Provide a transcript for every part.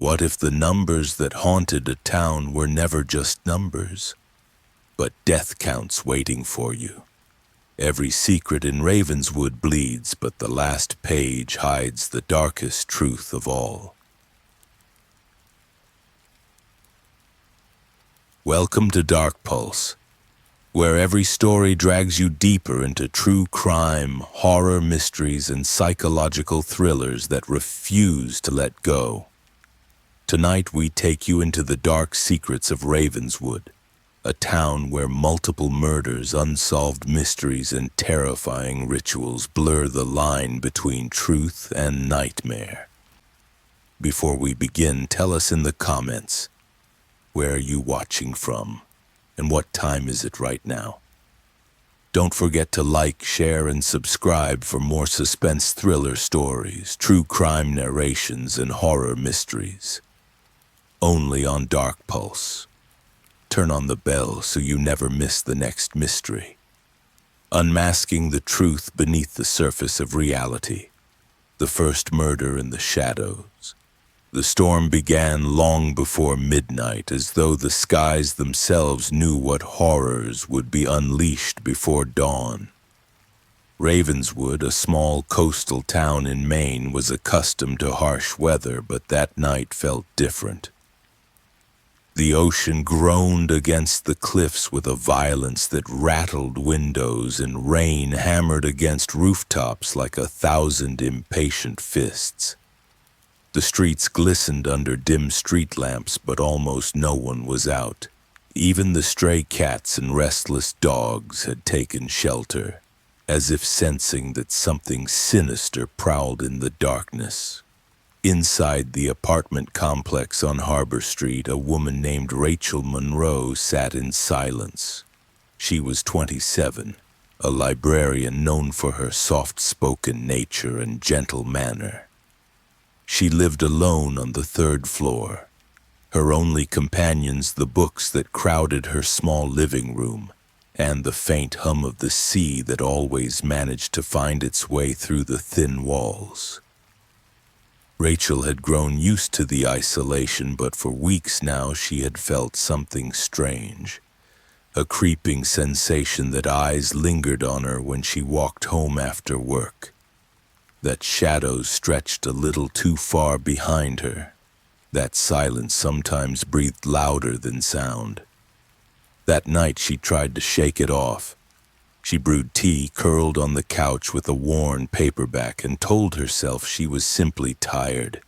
What if the numbers that haunted a town were never just numbers, but death counts waiting for you? Every secret in Ravenswood bleeds, but the last page hides the darkest truth of all. Welcome to Dark Pulse, where every story drags you deeper into true crime, horror mysteries, and psychological thrillers that refuse to let go. Tonight we take you into the dark secrets of Ravenswood, a town where multiple murders, unsolved mysteries, and terrifying rituals blur the line between truth and nightmare. Before we begin, tell us in the comments, where are you watching from, and what time is it right now? Don't forget to like, share, and subscribe for more suspense thriller stories, true crime narrations, and horror mysteries. Only on Dark Pulse. Turn on the bell so you never miss the next mystery. Unmasking the truth beneath the surface of reality. The first murder in the shadows. The storm began long before midnight, as though the skies themselves knew what horrors would be unleashed before dawn. Ravenswood, a small coastal town in Maine, was accustomed to harsh weather, but that night felt different. The ocean groaned against the cliffs with a violence that rattled windows, and rain hammered against rooftops like 1,000 impatient fists. The streets glistened under dim street lamps, but almost no one was out. Even the stray cats and restless dogs had taken shelter, as if sensing that something sinister prowled in the darkness. Inside the apartment complex on Harbor Street, a woman named Rachel Monroe sat in silence. She was 27, a librarian known for her soft-spoken nature and gentle manner. She lived alone on the 3rd floor, her only companions the books that crowded her small living room, and the faint hum of the sea that always managed to find its way through the thin walls. Rachel had grown used to the isolation, but for weeks now she had felt something strange, a creeping sensation that eyes lingered on her when she walked home after work, that shadows stretched a little too far behind her, that silence sometimes breathed louder than sound. That night she tried to shake it off. She brewed tea, curled on the couch with a worn paperback, and told herself she was simply tired.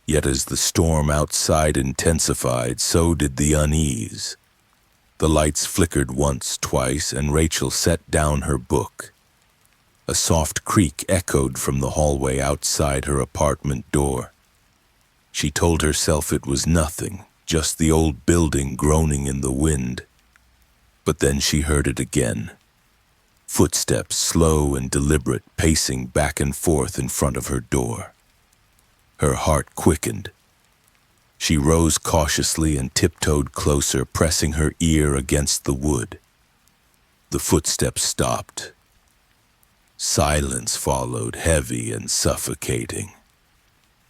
Yet as the storm outside intensified, so did the unease. The lights flickered once, twice, and Rachel set down her book. A soft creak echoed from the hallway outside her apartment door. She told herself it was nothing, just the old building groaning in the wind. But then she heard it again. Footsteps, slow and deliberate, pacing back and forth in front of her door. Her heart quickened. She rose cautiously and tiptoed closer, pressing her ear against the wood. The footsteps stopped. Silence followed, heavy and suffocating.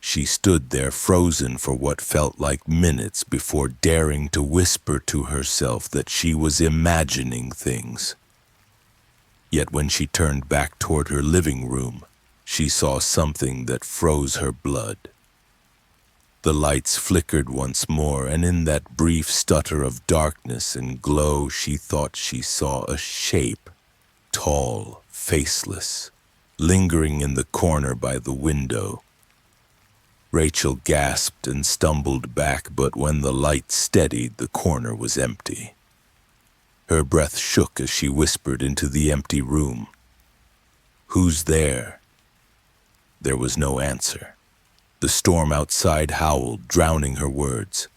She stood there frozen for what felt like minutes before daring to whisper to herself that she was imagining things. Yet when she turned back toward her living room, she saw something that froze her blood. The lights flickered once more, and in that brief stutter of darkness and glow, she thought she saw a shape, tall, faceless, lingering in the corner by the window. Rachel gasped and stumbled back, but when the light steadied, the corner was empty. Her breath shook as she whispered into the empty room, "Who's there?" There was no answer. The storm outside howled, drowning her words.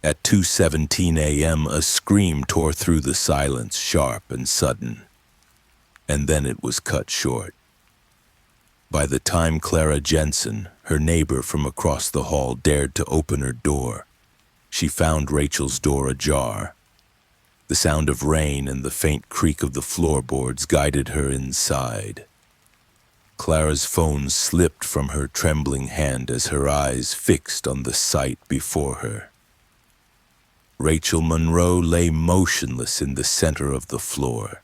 At 2:17 a.m., a scream tore through the silence, sharp and sudden. And then it was cut short. By the time Clara Jensen, her neighbor from across the hall, dared to open her door, she found Rachel's door ajar. The sound of rain and the faint creak of the floorboards guided her inside. Clara's phone slipped from her trembling hand as her eyes fixed on the sight before her. Rachel Monroe lay motionless in the center of the floor.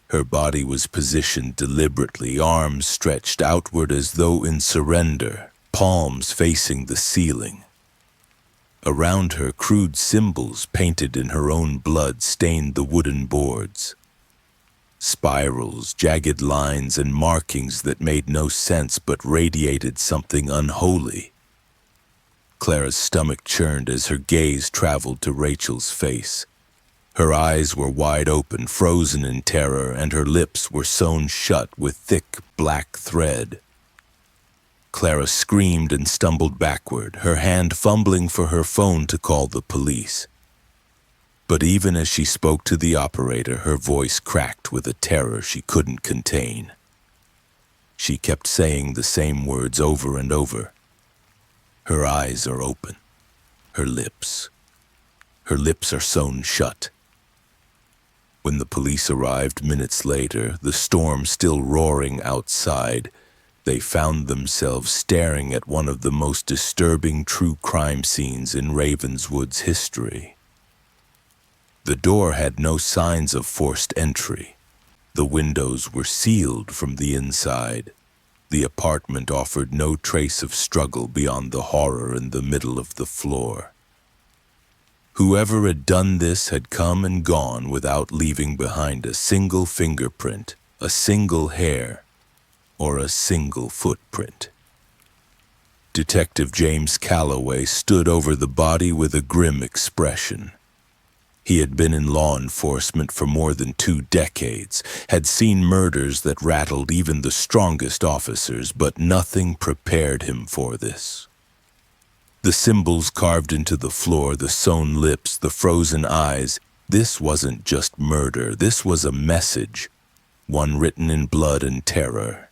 Her body was positioned deliberately, arms stretched outward as though in surrender, palms facing the ceiling. Around her, crude symbols painted in her own blood stained the wooden boards. Spirals, jagged lines, and markings that made no sense but radiated something unholy. Clara's stomach churned as her gaze traveled to Rachel's face. Her eyes were wide open, frozen in terror, and her lips were sewn shut with thick black thread. Clara screamed and stumbled backward, her hand fumbling for her phone to call the police. But even as she spoke to the operator, her voice cracked with a terror she couldn't contain. She kept saying the same words over and over. Her eyes are open. Her lips are sewn shut. When the police arrived minutes later, the storm still roaring outside, they found themselves staring at one of the most disturbing true crime scenes in Ravenswood's history. The door had no signs of forced entry. The windows were sealed from the inside. The apartment offered no trace of struggle beyond the horror in the middle of the floor. Whoever had done this had come and gone without leaving behind a single fingerprint, a single hair, or a single footprint. Detective James Calloway stood over the body with a grim expression. He had been in law enforcement for more than 2 decades, had seen murders that rattled even the strongest officers, but nothing prepared him for this. The symbols carved into the floor, the sewn lips, the frozen eyes, this wasn't just murder, this was a message, one written in blood and terror.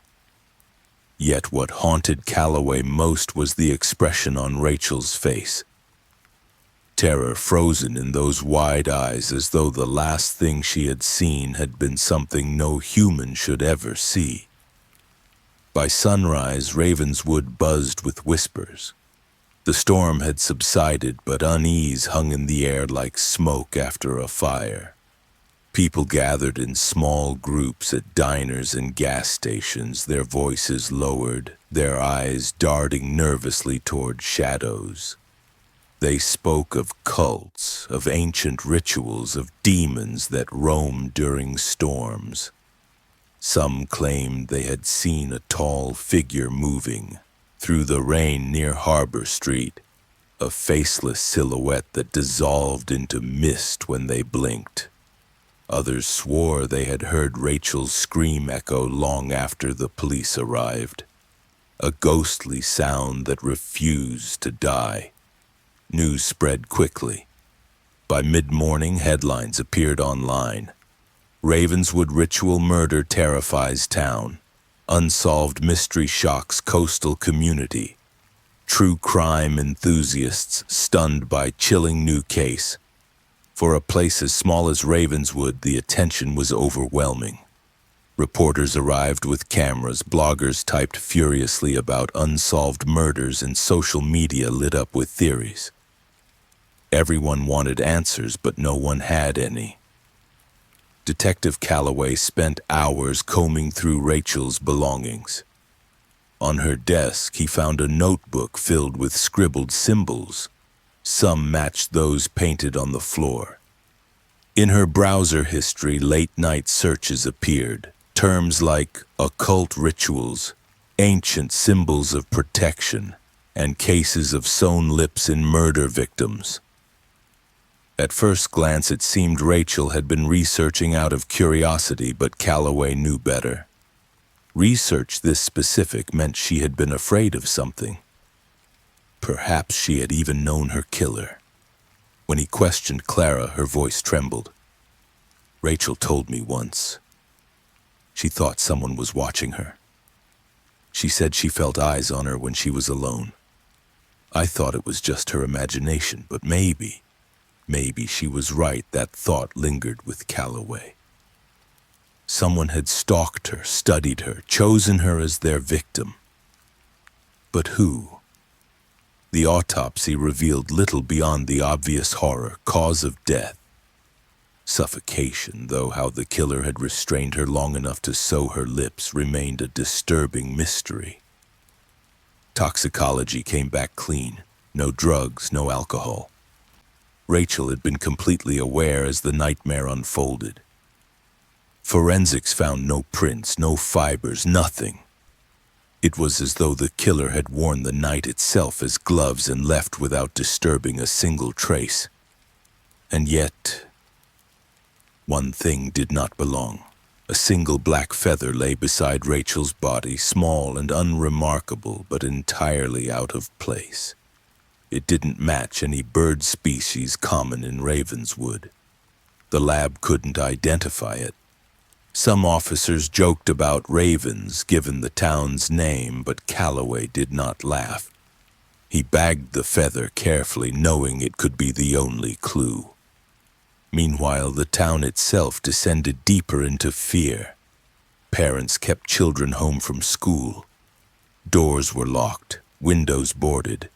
Yet what haunted Calloway most was the expression on Rachel's face. Terror frozen in those wide eyes, as though the last thing she had seen had been something no human should ever see. By sunrise, Ravenswood buzzed with whispers. The storm had subsided, but unease hung in the air like smoke after a fire. People gathered in small groups at diners and gas stations, their voices lowered, their eyes darting nervously toward shadows. They spoke of cults, of ancient rituals, of demons that roamed during storms. Some claimed they had seen a tall figure moving through the rain near Harbor Street, a faceless silhouette that dissolved into mist when they blinked. Others swore they had heard Rachel's scream echo long after the police arrived, a ghostly sound that refused to die. News spread quickly. By mid-morning, headlines appeared online. Ravenswood ritual murder terrifies town. Unsolved mystery shocks coastal community. True crime enthusiasts stunned by chilling new case. For a place as small as Ravenswood, the attention was overwhelming. Reporters arrived with cameras, bloggers typed furiously about unsolved murders, and social media lit up with theories. Everyone wanted answers, but no one had any. Detective Calloway spent hours combing through Rachel's belongings. On her desk, he found a notebook filled with scribbled symbols. Some matched those painted on the floor. In her browser history, late-night searches appeared. Terms like occult rituals, ancient symbols of protection, and cases of sewn lips in murder victims. At first glance, it seemed Rachel had been researching out of curiosity, but Calloway knew better. Research this specific meant she had been afraid of something. Perhaps she had even known her killer. When he questioned Clara, her voice trembled. Rachel told me once. She thought someone was watching her. She said she felt eyes on her when she was alone. I thought it was just her imagination, but maybe she was right. That thought lingered with Calloway. Someone had stalked her, studied her, chosen her as their victim. But who? The autopsy revealed little beyond the obvious horror, cause of death. Suffocation, though how the killer had restrained her long enough to sew her lips remained a disturbing mystery. Toxicology came back clean. No drugs, no alcohol. Rachel had been completely aware as the nightmare unfolded. Forensics found no prints, no fibers, nothing. It was as though the killer had worn the night itself as gloves and left without disturbing a single trace. And yet, one thing did not belong. A single black feather lay beside Rachel's body, small and unremarkable, but entirely out of place. It didn't match any bird species common in Ravenswood. The lab couldn't identify it. Some officers joked about ravens, given the town's name, but Calloway did not laugh. He bagged the feather carefully, knowing it could be the only clue. Meanwhile, the town itself descended deeper into fear. Parents kept children home from school. Doors were locked, windows boarded.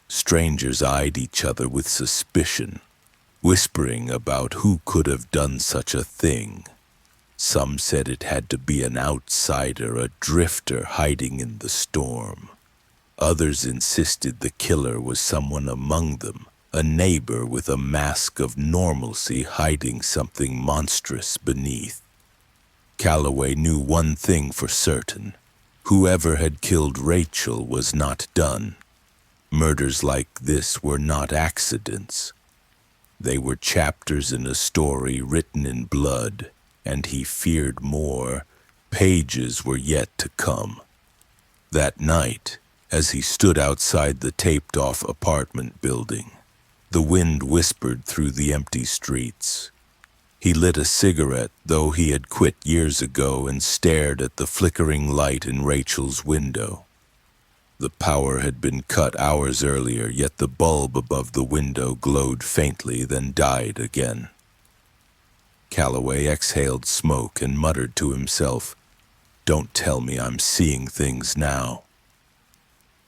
Strangers eyed each other with suspicion, whispering about who could have done such a thing. Some said it had to be an outsider, a drifter hiding in the storm. Others insisted the killer was someone among them, a neighbor with a mask of normalcy hiding something monstrous beneath. Calloway knew one thing for certain. Whoever had killed Rachel was not done. Murders like this were not accidents. They were chapters in a story written in blood, and he feared more. Pages were yet to come. That night, as he stood outside the taped-off apartment building, the wind whispered through the empty streets. He lit a cigarette, though he had quit years ago, and stared at the flickering light in Rachel's window. The power had been cut hours earlier, yet the bulb above the window glowed faintly, then died again. Calloway exhaled smoke and muttered to himself, "Don't tell me I'm seeing things now."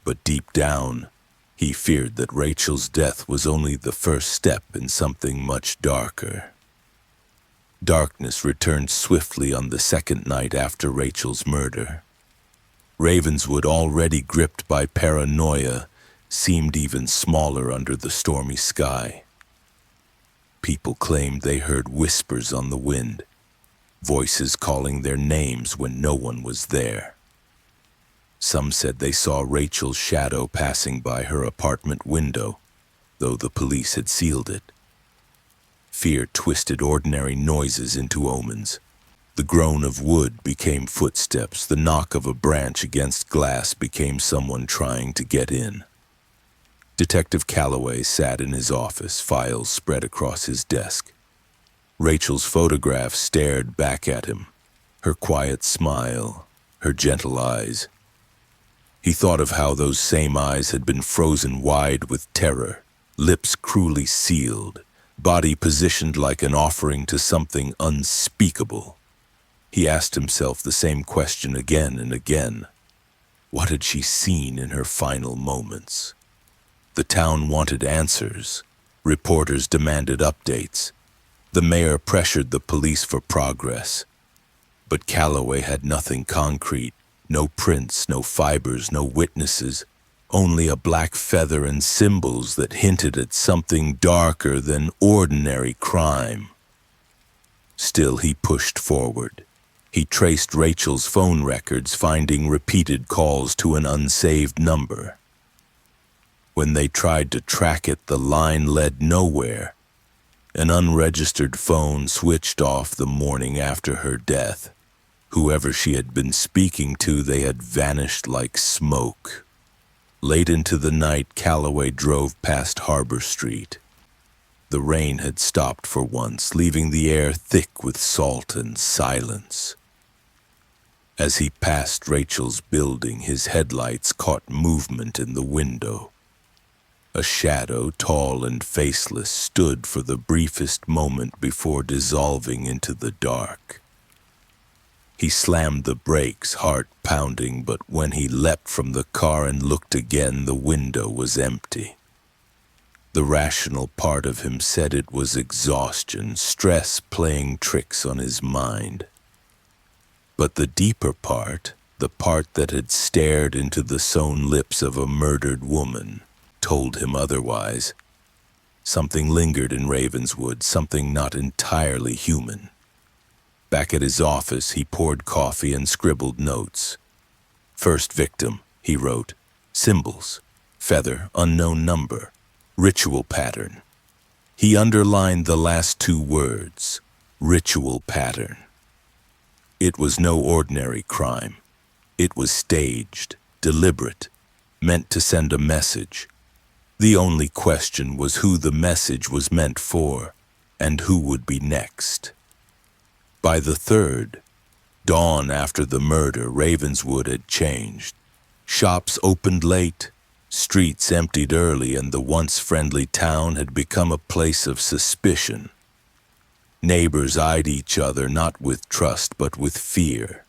But deep down, he feared that Rachel's death was only the first step in something much darker. Darkness returned swiftly on the second night after Rachel's murder. Ravenswood, already gripped by paranoia, seemed even smaller under the stormy sky. People claimed they heard whispers on the wind, voices calling their names when no one was there. Some said they saw Rachel's shadow passing by her apartment window, though the police had sealed it. Fear twisted ordinary noises into omens. The groan of wood became footsteps, the knock of a branch against glass became someone trying to get in. Detective Calloway sat in his office, files spread across his desk. Rachel's photograph stared back at him, her quiet smile, her gentle eyes. He thought of how those same eyes had been frozen wide with terror, lips cruelly sealed, body positioned like an offering to something unspeakable. He asked himself the same question again and again. What had she seen in her final moments? The town wanted answers. Reporters demanded updates. The mayor pressured the police for progress. But Calloway had nothing concrete, no prints, no fibers, no witnesses, only a black feather and symbols that hinted at something darker than ordinary crime. Still, he pushed forward. He traced Rachel's phone records, finding repeated calls to an unsaved number. When they tried to track it, the line led nowhere. An unregistered phone switched off the morning after her death. Whoever she had been speaking to, they had vanished like smoke. Late into the night, Calloway drove past Harbor Street. The rain had stopped for once, leaving the air thick with salt and silence. As he passed Rachel's building, his headlights caught movement in the window. A shadow, tall and faceless, stood for the briefest moment before dissolving into the dark. He slammed the brakes, heart pounding, but when he leapt from the car and looked again, the window was empty. The rational part of him said it was exhaustion, stress playing tricks on his mind. But the deeper part, the part that had stared into the sewn lips of a murdered woman, told him otherwise. Something lingered in Ravenswood, something not entirely human. Back at his office, he poured coffee and scribbled notes. First victim, he wrote. Symbols, feather, unknown number, ritual pattern. He underlined the last two words, ritual pattern. It was no ordinary crime. It was staged, deliberate, meant to send a message. The only question was who the message was meant for, and who would be next. By the third, dawn after the murder, Ravenswood had changed. Shops opened late, streets emptied early, and the once friendly town had become a place of suspicion. Neighbors eyed each other not with trust but with fear.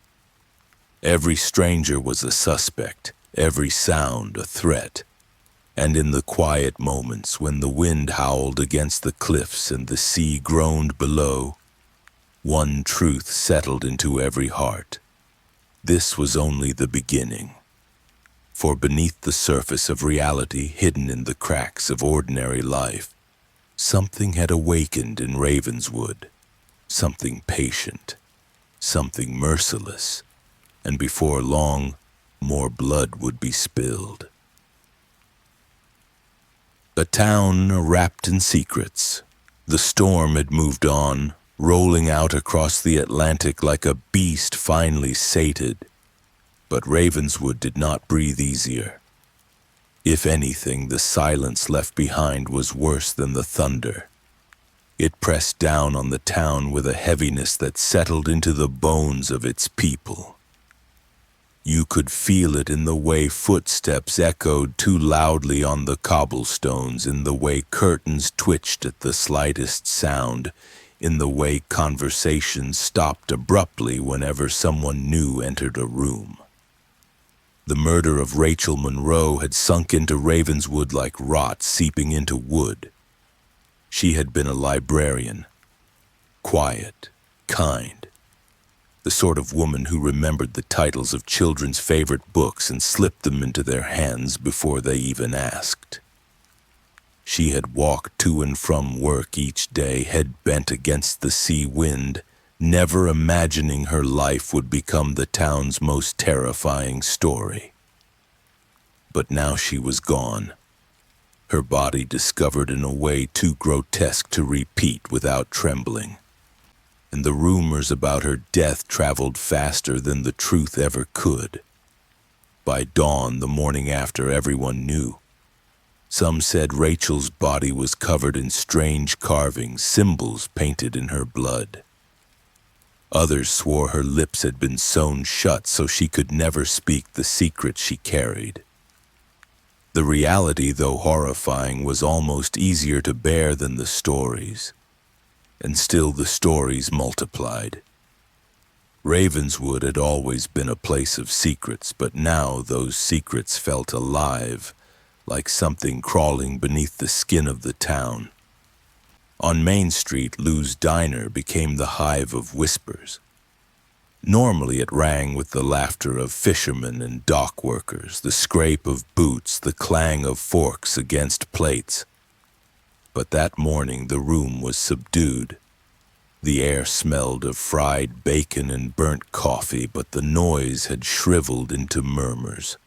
Every stranger was a suspect, every sound a threat. And in the quiet moments when the wind howled against the cliffs and the sea groaned below, one truth settled into every heart. This was only the beginning. For beneath the surface of reality, hidden in the cracks of ordinary life, something had awakened in Ravenswood, something patient, something merciless, and before long, more blood would be spilled. A town wrapped in secrets. The storm had moved on, rolling out across the Atlantic like a beast finally sated. But Ravenswood did not breathe easier. If anything, the silence left behind was worse than the thunder. It pressed down on the town with a heaviness that settled into the bones of its people. You could feel it in the way footsteps echoed too loudly on the cobblestones, in the way curtains twitched at the slightest sound, in the way conversation stopped abruptly whenever someone new entered a room. The murder of Rachel Monroe had sunk into Ravenswood like rot seeping into wood. She had been a librarian, quiet, kind, the sort of woman who remembered the titles of children's favorite books and slipped them into their hands before they even asked. She had walked to and from work each day, head bent against the sea wind, never imagining her life would become the town's most terrifying story. But now she was gone, her body discovered in a way too grotesque to repeat without trembling. And the rumors about her death traveled faster than the truth ever could. By dawn, the morning after, everyone knew. Some said Rachel's body was covered in strange carvings, symbols painted in her blood. Others swore her lips had been sewn shut so she could never speak the secret she carried. The reality, though horrifying, was almost easier to bear than the stories. And still the stories multiplied. Ravenswood had always been a place of secrets, but now those secrets felt alive, like something crawling beneath the skin of the town. On Main Street, Lou's Diner became the hive of whispers. Normally it rang with the laughter of fishermen and dock workers, the scrape of boots, the clang of forks against plates. But that morning the room was subdued. The air smelled of fried bacon and burnt coffee, but the noise had shriveled into murmurs.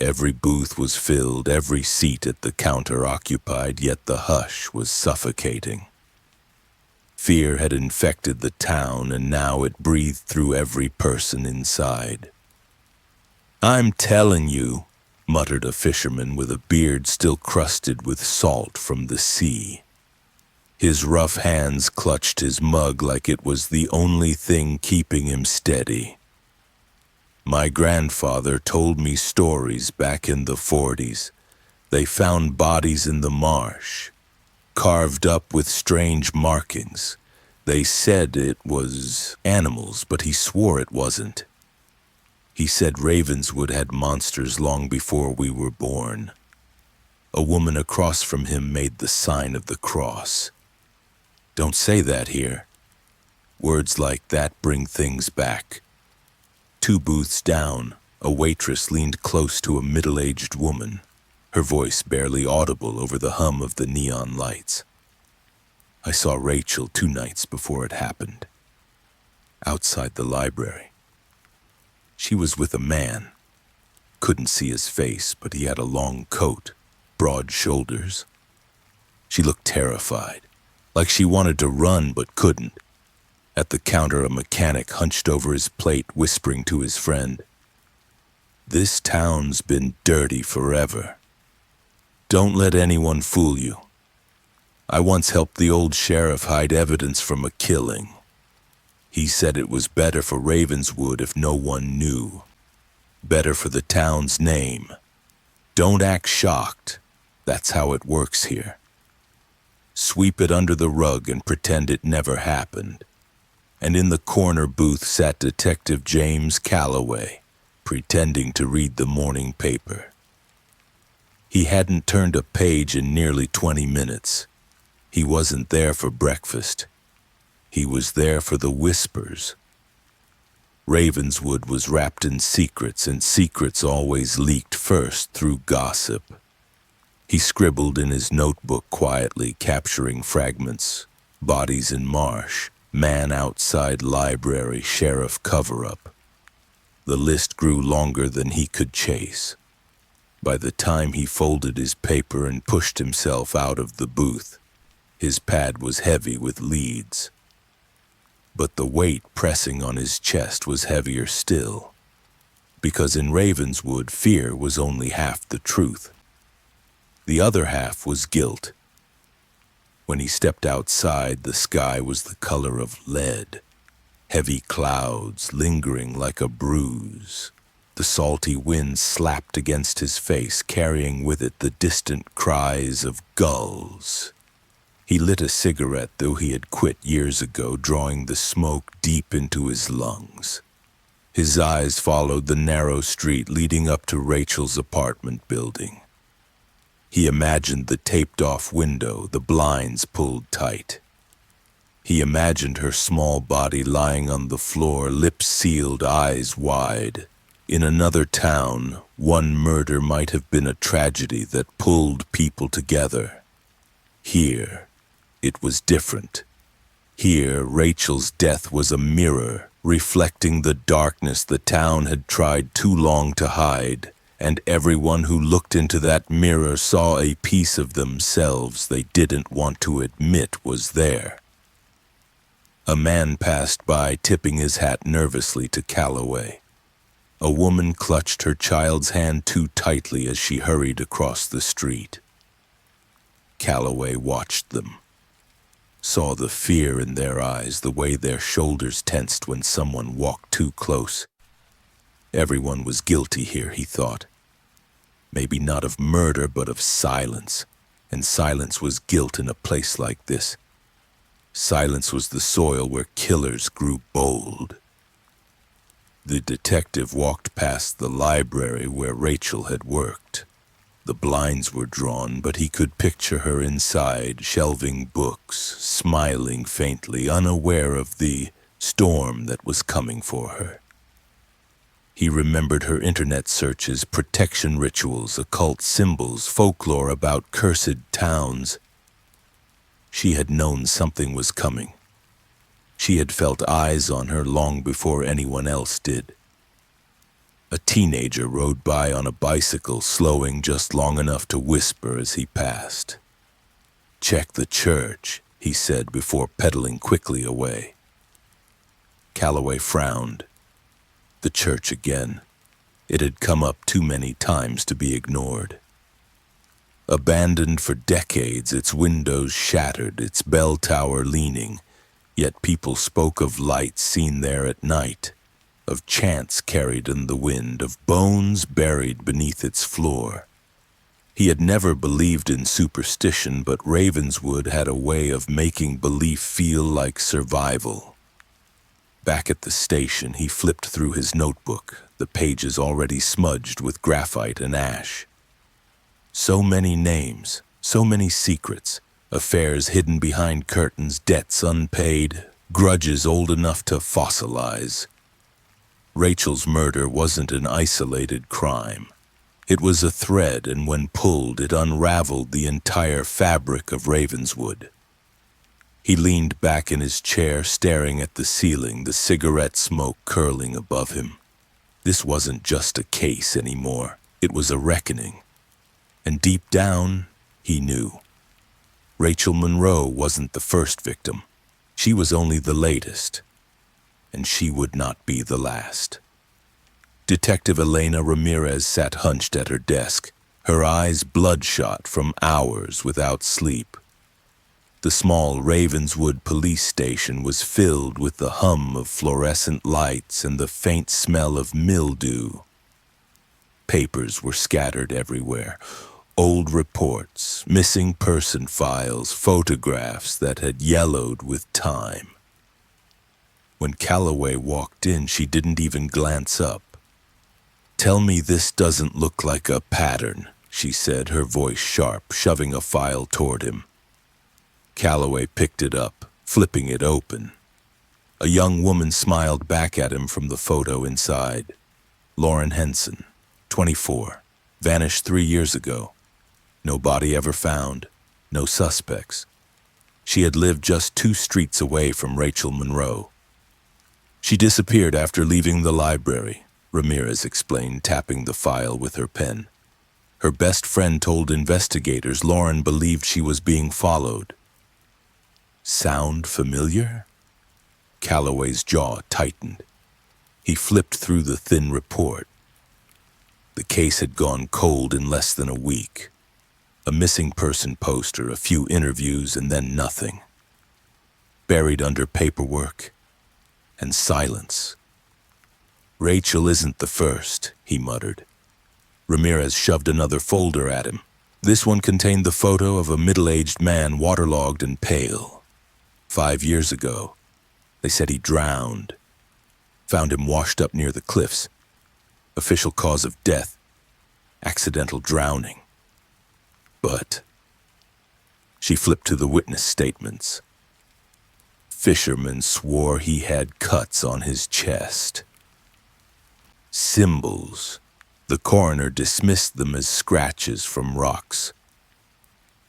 Every booth was filled, every seat at the counter occupied, yet the hush was suffocating. Fear had infected the town, and now it breathed through every person inside. "I'm telling you," muttered a fisherman with a beard still crusted with salt from the sea. His rough hands clutched his mug like it was the only thing keeping him steady. "My grandfather told me stories back in the 40s. They found bodies in the marsh, carved up with strange markings, They said it was animals, but he swore it wasn't. He said Ravenswood had monsters long before we were born. A woman across from him made the sign of the cross. Don't say that here. Words like that bring things back. 2 booths down, a waitress leaned close to a middle-aged woman, her voice barely audible over the hum of the neon lights. I saw Rachel 2 nights before it happened, outside the library. She was with a man. Couldn't see his face, but he had a long coat, broad shoulders. She looked terrified, like she wanted to run but couldn't. At the counter, a mechanic hunched over his plate, whispering to his friend, "This town's been dirty forever. Don't let anyone fool you. I once helped the old sheriff hide evidence from a killing. He said it was better for Ravenswood if no one knew. Better for the town's name. Don't act shocked. That's how it works here. Sweep it under the rug and pretend it never happened." And in the corner booth sat Detective James Calloway, pretending to read the morning paper. He hadn't turned a page in nearly 20 minutes. He wasn't there for breakfast. He was there for the whispers. Ravenswood was wrapped in secrets, and secrets always leaked first through gossip. He scribbled in his notebook quietly, capturing fragments: bodies in marsh, man outside library, sheriff cover-up. The list grew longer than he could chase. By the time he folded his paper and pushed himself out of the booth, his pad was heavy with leads. But the weight pressing on his chest was heavier still, because in Ravenswood, fear was only half the truth. The other half was guilt. When he stepped outside, the sky was the color of lead, heavy clouds lingering like a bruise. The salty wind slapped against his face, carrying with it the distant cries of gulls. He lit a cigarette, though he had quit years ago, drawing the smoke deep into his lungs. His eyes followed the narrow street leading up to Rachel's apartment building. He imagined the taped-off window, the blinds pulled tight. He imagined her small body lying on the floor, lips sealed, eyes wide. In another town, one murder might have been a tragedy that pulled people together. Here, it was different. Here, Rachel's death was a mirror, reflecting the darkness the town had tried too long to hide. And everyone who looked into that mirror saw a piece of themselves they didn't want to admit was there. A man passed by, tipping his hat nervously to Calloway. A woman clutched her child's hand too tightly as she hurried across the street. Calloway watched them, saw the fear in their eyes, the way their shoulders tensed when someone walked too close. Everyone was guilty here, he thought. Maybe not of murder, but of silence. And silence was guilt in a place like this. Silence was the soil where killers grew bold. The detective walked past the library where Rachel had worked. The blinds were drawn, but he could picture her inside, shelving books, smiling faintly, unaware of the storm that was coming for her. He remembered her internet searches, protection rituals, occult symbols, folklore about cursed towns. She had known something was coming. She had felt eyes on her long before anyone else did. A teenager rode by on a bicycle, slowing just long enough to whisper as he passed. "Check the church," he said before pedaling quickly away. Calloway frowned. The church again. It had come up too many times to be ignored. Abandoned for decades, its windows shattered, its bell tower leaning, yet people spoke of lights seen there at night, of chants carried in the wind, of bones buried beneath its floor. He had never believed in superstition, but Ravenswood had a way of making belief feel like survival. Back at the station, he flipped through his notebook, the pages already smudged with graphite and ash. So many names, so many secrets, affairs hidden behind curtains, debts unpaid, grudges old enough to fossilize. Rachel's murder wasn't an isolated crime. It was a thread, and when pulled, it unraveled the entire fabric of Ravenswood. He leaned back in his chair, staring at the ceiling, the cigarette smoke curling above him. This wasn't just a case anymore. It was a reckoning. And deep down, he knew. Rachel Monroe wasn't the first victim. She was only the latest. And she would not be the last. Detective Elena Ramirez sat hunched at her desk, her eyes bloodshot from hours without sleep. The small Ravenswood police station was filled with the hum of fluorescent lights and the faint smell of mildew. Papers were scattered everywhere. Old reports, missing person files, photographs that had yellowed with time. When Calloway walked in, she didn't even glance up. "Tell me this doesn't look like a pattern," she said, her voice sharp, shoving a file toward him. Calloway picked it up, flipping it open. A young woman smiled back at him from the photo inside. Lauren Henson, 24, vanished 3 years ago. No body ever found, no suspects. She had lived just 2 streets away from Rachel Monroe. She disappeared after leaving the library, Ramirez explained, tapping the file with her pen. Her best friend told investigators Lauren believed she was being followed. Sound familiar? Calloway's jaw tightened. He flipped through the thin report. The case had gone cold in less than a week. A missing person poster, a few interviews, and then nothing. Buried under paperwork and silence. "Rachel isn't the first," he muttered. Ramirez shoved another folder at him. This one contained the photo of a middle-aged man, waterlogged and pale. 5 years ago, they said he drowned. Found him washed up near the cliffs. Official cause of death, accidental drowning. But she flipped to the witness statements. Fisherman swore he had cuts on his chest. Symbols. The coroner dismissed them as scratches from rocks.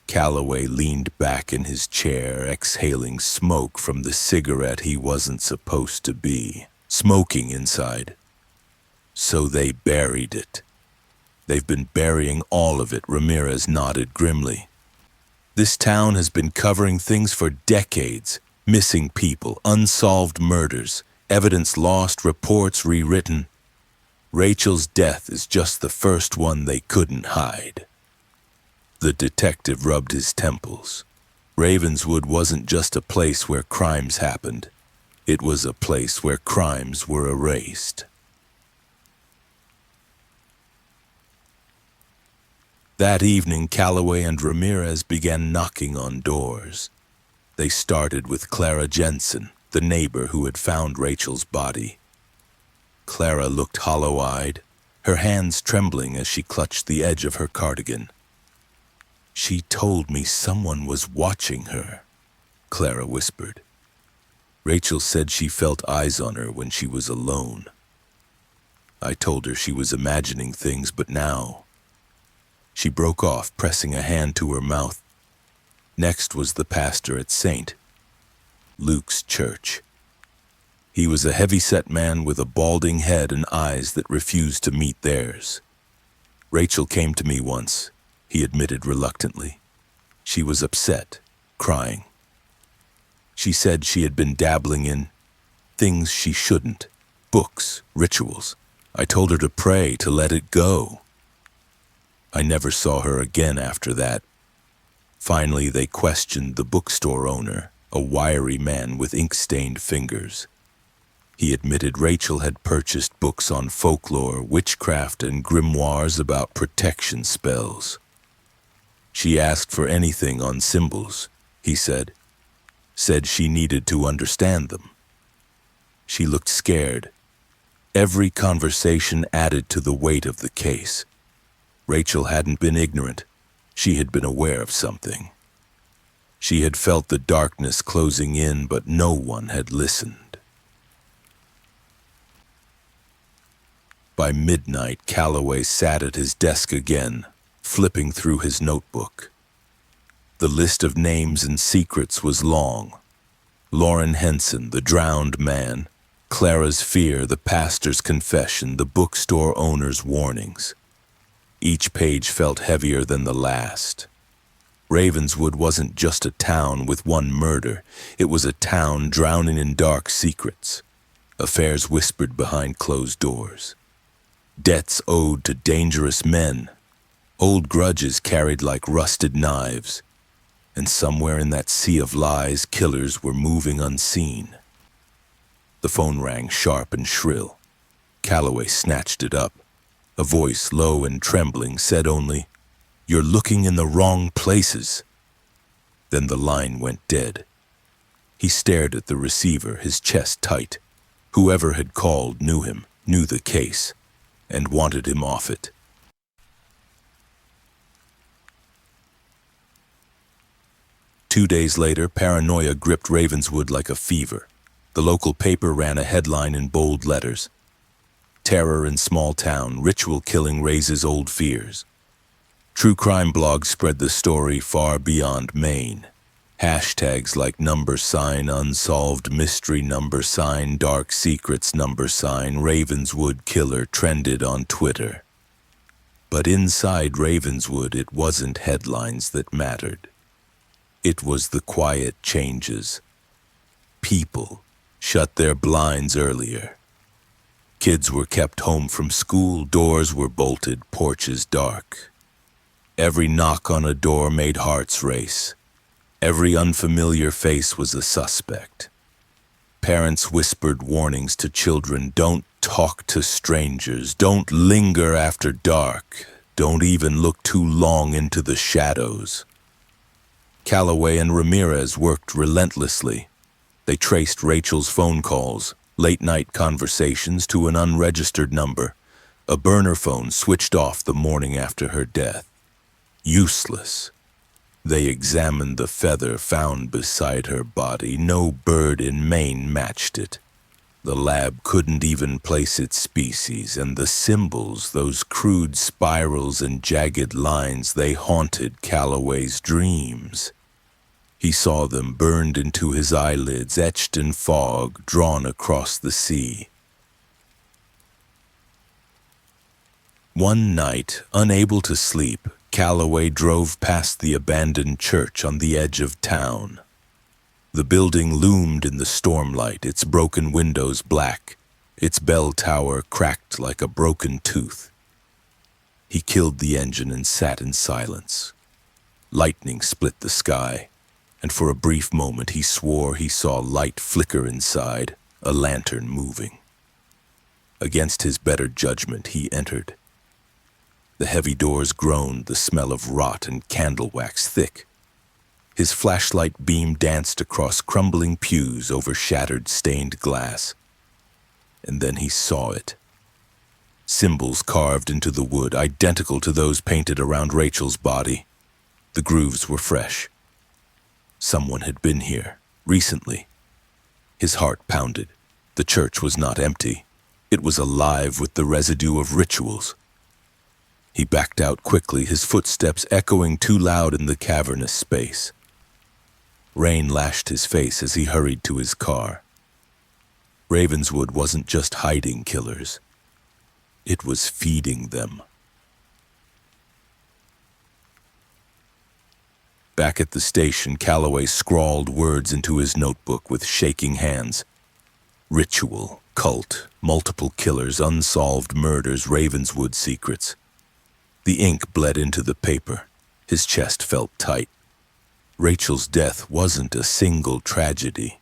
Calloway leaned back in his chair, exhaling smoke from the cigarette he wasn't supposed to be smoking inside. So they buried it. They've been burying all of it, Ramirez nodded grimly. This town has been covering things for decades. Missing people, unsolved murders, evidence lost, reports rewritten. Rachel's death is just the first one they couldn't hide. The detective rubbed his temples. Ravenswood wasn't just a place where crimes happened. It was a place where crimes were erased. That evening, Calloway and Ramirez began knocking on doors. They started with Clara Jensen, the neighbor who had found Rachel's body. Clara looked hollow-eyed, her hands trembling as she clutched the edge of her cardigan. "She told me someone was watching her," Clara whispered. Rachel said she felt eyes on her when she was alone. I told her she was imagining things, but now... She broke off, pressing a hand to her mouth. Next was the pastor at St. Luke's Church. He was a heavy-set man with a balding head and eyes that refused to meet theirs. "Rachel came to me once," he admitted reluctantly. "She was upset, crying. She said she had been dabbling in things she shouldn't, books, rituals. I told her to pray, to let it go. I never saw her again after that. Finally, they questioned the bookstore owner, a wiry man with ink-stained fingers. He admitted Rachel had purchased books on folklore, witchcraft, and grimoires about protection spells. She asked for anything on symbols, he said. Said she needed to understand them. She looked scared. Every conversation added to the weight of the case. Rachel hadn't been ignorant. She had been aware of something. She had felt the darkness closing in, but no one had listened. By midnight, Calloway sat at his desk again, flipping through his notebook. The list of names and secrets was long. Lauren Henson, the drowned man, Clara's fear, the pastor's confession, the bookstore owner's warnings. Each page felt heavier than the last. Ravenswood wasn't just a town with one murder. It was a town drowning in dark secrets, affairs whispered behind closed doors, debts owed to dangerous men, old grudges carried like rusted knives, and somewhere in that sea of lies, killers were moving unseen. The phone rang sharp and shrill. Calloway snatched it up. A voice, low and trembling, said only, "You're looking in the wrong places." Then the line went dead. He stared at the receiver, his chest tight. Whoever had called knew him, knew the case, and wanted him off it. Two days later, paranoia gripped Ravenswood like a fever. The local paper ran a headline in bold letters. Terror in small town, ritual killing raises old fears. True crime blogs spread the story far beyond Maine. Hashtags like $unsolved, mystery dark secrets Ravenswood killer trended on Twitter. But inside Ravenswood, it wasn't headlines that mattered. It was the quiet changes. People shut their blinds earlier. Kids were kept home from school, doors were bolted, porches dark. Every knock on a door made hearts race. Every unfamiliar face was a suspect. Parents whispered warnings to children: don't talk to strangers, don't linger after dark, don't even look too long into the shadows. Calloway and Ramirez worked relentlessly. They traced Rachel's phone calls, late-night conversations to an unregistered number, a burner phone switched off the morning after her death. Useless. They examined the feather found beside her body. No bird in Maine matched it. The lab couldn't even place its species, and the symbols, those crude spirals and jagged lines, they haunted Calloway's dreams. He saw them burned into his eyelids, etched in fog, drawn across the sea. One night, unable to sleep, Calloway drove past the abandoned church on the edge of town. The building loomed in the stormlight, its broken windows black, its bell tower cracked like a broken tooth. He killed the engine and sat in silence. Lightning split the sky, and for a brief moment he swore he saw light flicker inside, a lantern moving. Against his better judgment, he entered. The heavy doors groaned, the smell of rot and candle wax thick. His flashlight beam danced across crumbling pews over shattered stained glass. And then he saw it. Symbols carved into the wood, identical to those painted around Rachel's body. The grooves were fresh. Someone had been here, recently. His heart pounded. The church was not empty. It was alive with the residue of rituals. He backed out quickly, his footsteps echoing too loud in the cavernous space. Rain lashed his face as he hurried to his car. Ravenswood wasn't just hiding killers. It was feeding them. Back at the station, Calloway scrawled words into his notebook with shaking hands. Ritual, cult, multiple killers, unsolved murders, Ravenswood secrets. The ink bled into the paper. His chest felt tight. Rachel's death wasn't a single tragedy.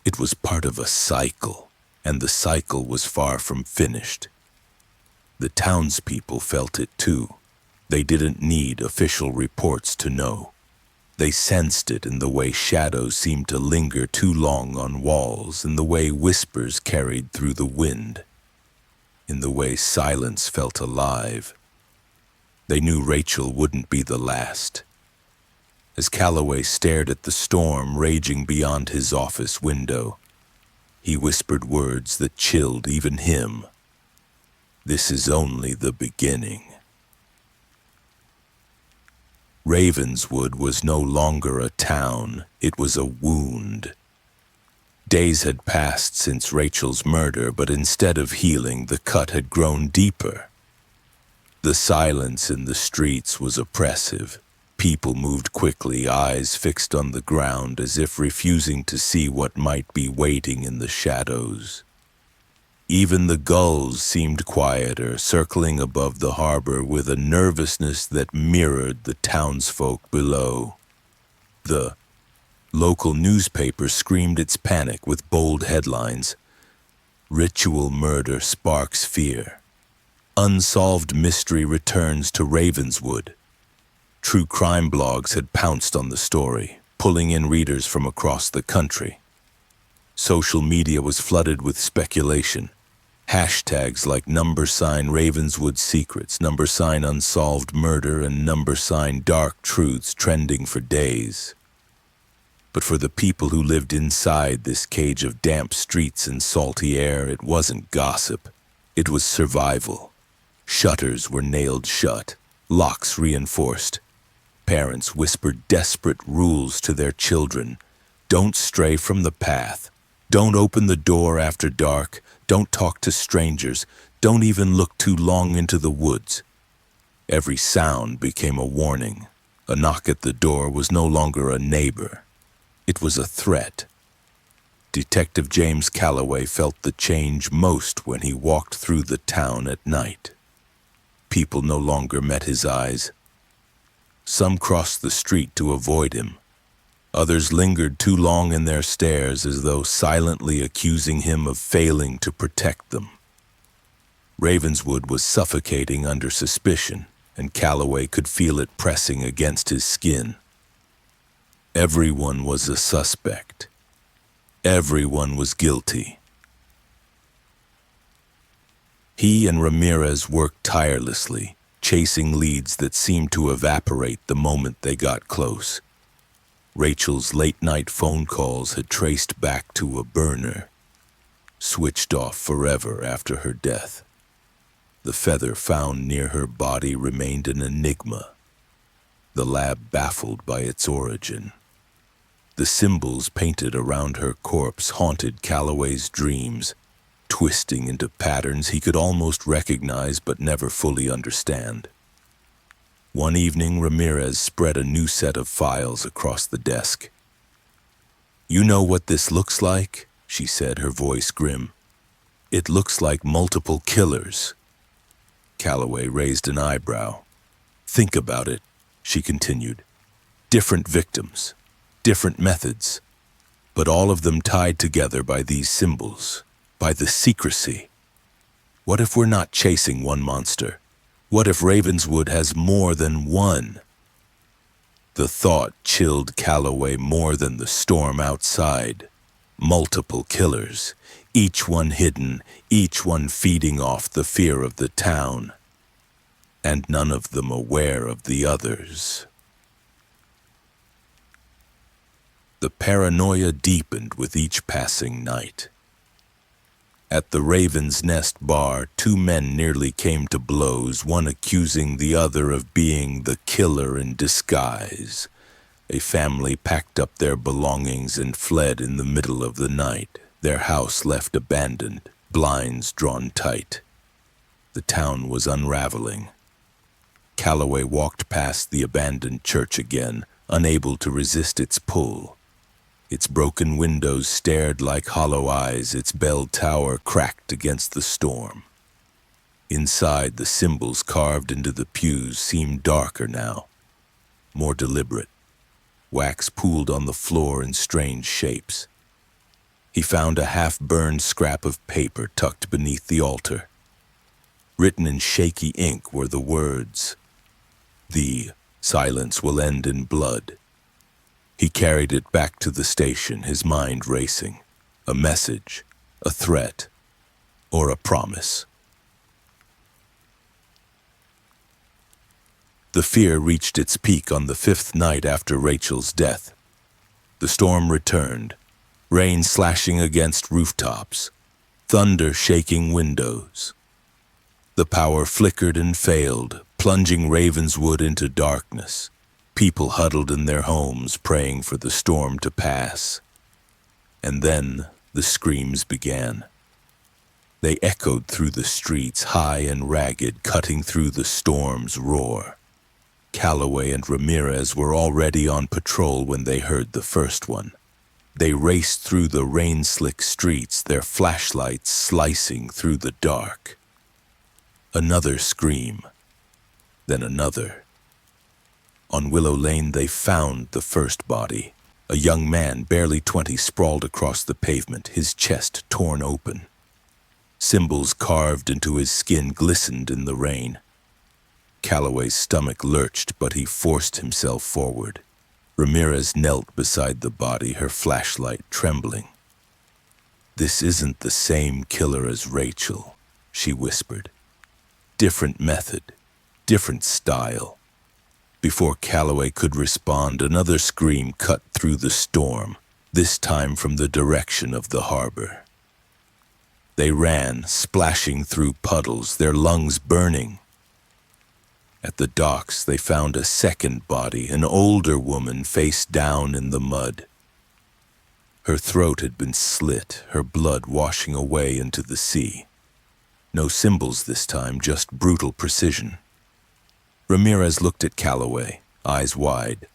It was part of a cycle, and the cycle was far from finished. The townspeople felt it too. They didn't need official reports to know. They sensed it in the way shadows seemed to linger too long on walls, in the way whispers carried through the wind, in the way silence felt alive. They knew Rachel wouldn't be the last. As Calloway stared at the storm raging beyond his office window, he whispered words that chilled even him. This is only the beginning. Ravenswood was no longer a town, it was a wound. Days had passed since Rachel's murder, but instead of healing, the cut had grown deeper. The silence in the streets was oppressive. People moved quickly, eyes fixed on the ground as if refusing to see what might be waiting in the shadows. Even the gulls seemed quieter, circling above the harbor with a nervousness that mirrored the townsfolk below. The local newspaper screamed its panic with bold headlines. Ritual murder sparks fear. Unsolved mystery returns to Ravenswood. True crime blogs had pounced on the story, pulling in readers from across the country. Social media was flooded with speculation. Hashtags like #Ravenswood secrets, #unsolved murder, and #dark truths trending for days. But for the people who lived inside this cage of damp streets and salty air, it wasn't gossip. It was survival. Shutters were nailed shut, locks reinforced. Parents whispered desperate rules to their children. Don't stray from the path. Don't open the door after dark. Don't talk to strangers. Don't even look too long into the woods. Every sound became a warning. A knock at the door was no longer a neighbor. It was a threat. Detective James Calloway felt the change most when he walked through the town at night. People no longer met his eyes. Some crossed the street to avoid him. Others lingered too long in their stares as though silently accusing him of failing to protect them. Ravenswood was suffocating under suspicion, and Calloway could feel it pressing against his skin. Everyone was a suspect. Everyone was guilty. He and Ramirez worked tirelessly, chasing leads that seemed to evaporate the moment they got close. Rachel's late-night phone calls had traced back to a burner, switched off forever after her death. The feather found near her body remained an enigma, the lab baffled by its origin. The symbols painted around her corpse haunted Calloway's dreams, twisting into patterns he could almost recognize but never fully understand. One evening, Ramirez spread a new set of files across the desk. "You know what this looks like?" she said, her voice grim. "It looks like multiple killers." Calloway raised an eyebrow. "Think about it," she continued. "Different victims, different methods, but all of them tied together by these symbols, by the secrecy. What if we're not chasing one monster? What if Ravenswood has more than one?" The thought chilled Calloway more than the storm outside. Multiple killers, each one hidden, each one feeding off the fear of the town, and none of them aware of the others. The paranoia deepened with each passing night. At the Raven's Nest bar, two men nearly came to blows, one accusing the other of being the killer in disguise. A family packed up their belongings and fled in the middle of the night, their house left abandoned, blinds drawn tight. The town was unraveling. Calloway walked past the abandoned church again, unable to resist its pull. Its broken windows stared like hollow eyes, its bell tower cracked against the storm. Inside, the symbols carved into the pews seemed darker now, more deliberate. Wax pooled on the floor in strange shapes. He found a half-burned scrap of paper tucked beneath the altar. Written in shaky ink were the words, The silence will end in blood. He carried it back to the station, his mind racing. A message, a threat, or a promise. The fear reached its peak on the fifth night after Rachel's death. The storm returned, rain slashing against rooftops, thunder shaking windows. The power flickered and failed, plunging Ravenswood into darkness. People huddled in their homes, praying for the storm to pass. And then the screams began. They echoed through the streets, high and ragged, cutting through the storm's roar. Calloway and Ramirez were already on patrol when they heard the first one. They raced through the rain-slick streets, their flashlights slicing through the dark. Another scream, then another. On Willow Lane they found the first body. A young man, barely 20, sprawled across the pavement, his chest torn open. Symbols carved into his skin glistened in the rain. Calloway's stomach lurched, but he forced himself forward. Ramirez knelt beside the body, her flashlight trembling. "This isn't the same killer as Rachel," she whispered. "Different method, different style." Before Calloway could respond, another scream cut through the storm, this time from the direction of the harbor. They ran, splashing through puddles, their lungs burning. At the docks, they found a second body, an older woman face down in the mud. Her throat had been slit, her blood washing away into the sea. No symbols this time, just brutal precision. Ramirez looked at Calloway, eyes wide.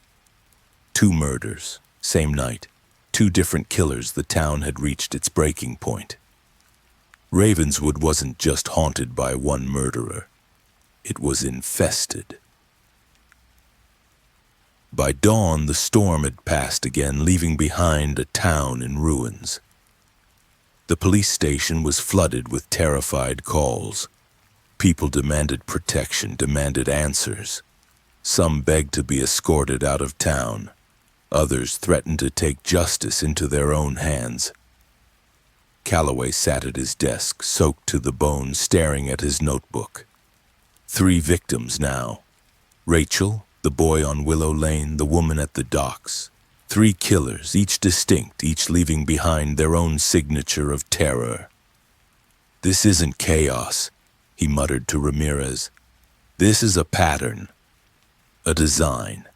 2 murders, same night. 2 different killers. The town had reached its breaking point. Ravenswood wasn't just haunted by one murderer. It was infested. By dawn, the storm had passed again, leaving behind a town in ruins. The police station was flooded with terrified calls. People demanded protection, demanded answers. Some begged to be escorted out of town. Others threatened to take justice into their own hands. Calloway sat at his desk, soaked to the bone, staring at his notebook. 3 victims now. Rachel, the boy on Willow Lane, the woman at the docks. 3 killers, each distinct, each leaving behind their own signature of terror. "This isn't chaos," he muttered to Ramirez. "This is a pattern, a design.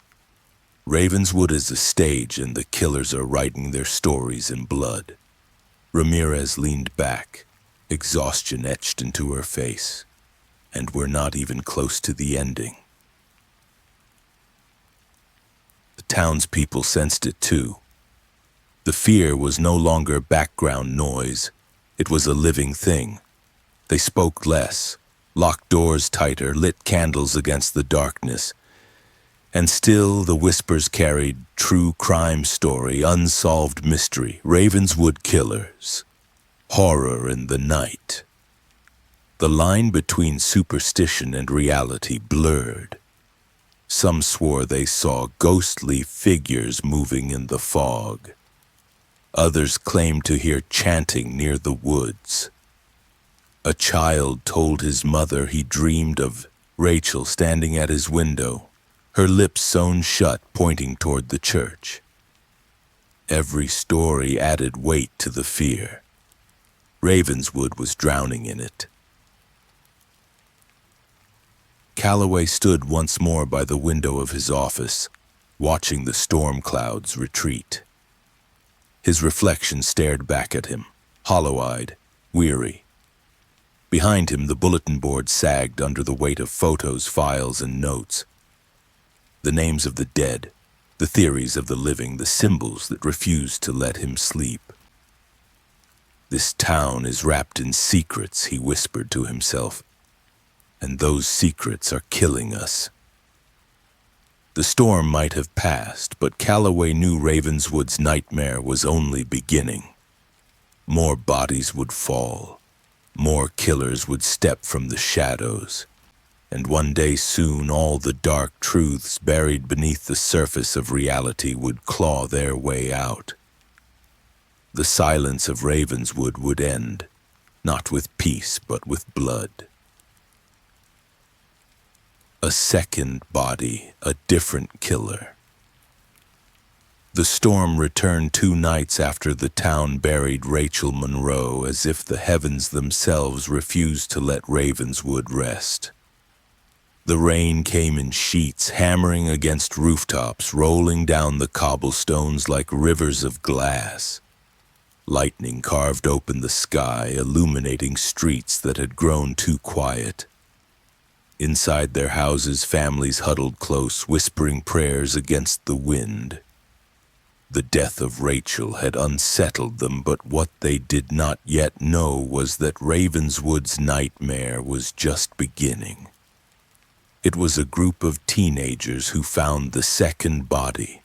Ravenswood is a stage and the killers are writing their stories in blood." Ramirez leaned back, exhaustion etched into her face. And we're not even close to the ending. The townspeople sensed it too. The fear was no longer background noise. It was a living thing. They spoke less, locked doors tighter, lit candles against the darkness. And still the whispers carried true crime story, unsolved mystery, Ravenswood killers, horror in the night. The line between superstition and reality blurred. Some swore they saw ghostly figures moving in the fog. Others claimed to hear chanting near the woods. A child told his mother he dreamed of Rachel standing at his window, her lips sewn shut, pointing toward the church. Every story added weight to the fear. Ravenswood was drowning in it. Calloway stood once more by the window of his office, watching the storm clouds retreat. His reflection stared back at him, hollow-eyed, weary. Behind him, the bulletin board sagged under the weight of photos, files, and notes. The names of the dead, the theories of the living, the symbols that refused to let him sleep. "This town is wrapped in secrets," he whispered to himself. "And those secrets are killing us." The storm might have passed, but Calloway knew Ravenswood's nightmare was only beginning. More bodies would fall. More killers would step from the shadows. and one day soon all the dark truths buried beneath the surface of reality would claw their way out. The silence of Ravenswood would end, not with peace but with blood. A second body, a different killer. The storm returned 2 nights after the town buried Rachel Monroe, as if the heavens themselves refused to let Ravenswood rest. The rain came in sheets, hammering against rooftops, rolling down the cobblestones like rivers of glass. Lightning carved open the sky, illuminating streets that had grown too quiet. Inside their houses, families huddled close, whispering prayers against the wind. The death of Rachel had unsettled them, but what they did not yet know was that Ravenswood's nightmare was just beginning. It was a group of teenagers who found the second body.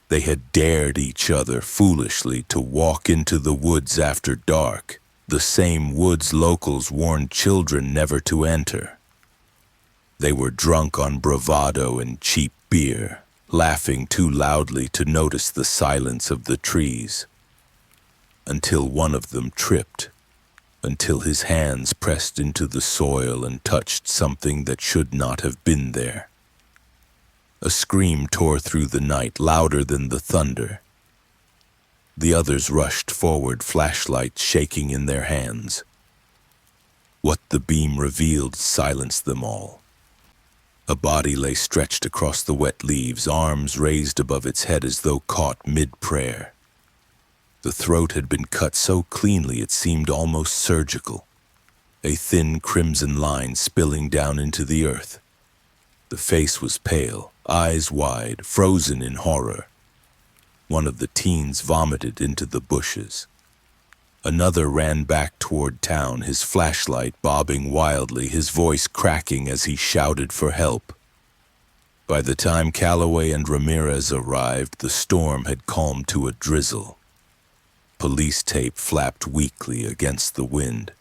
They had dared each other foolishly to walk into the woods after dark, the same woods locals warned children never to enter. They were drunk on bravado and cheap beer, laughing too loudly to notice the silence of the trees. Until one of them tripped, until his hands pressed into the soil and touched something that should not have been there. A scream tore through the night, louder than the thunder. The others rushed forward, flashlights shaking in their hands. What the beam revealed silenced them all. A body lay stretched across the wet leaves, arms raised above its head as though caught mid-prayer. The throat had been cut so cleanly it seemed almost surgical, a thin crimson line spilling down into the earth. The face was pale, eyes wide, frozen in horror. One of the teens vomited into the bushes. Another ran back toward town, his flashlight bobbing wildly, his voice cracking as he shouted for help. By the time Calloway and Ramirez arrived, the storm had calmed to a drizzle. Police tape flapped weakly against the wind.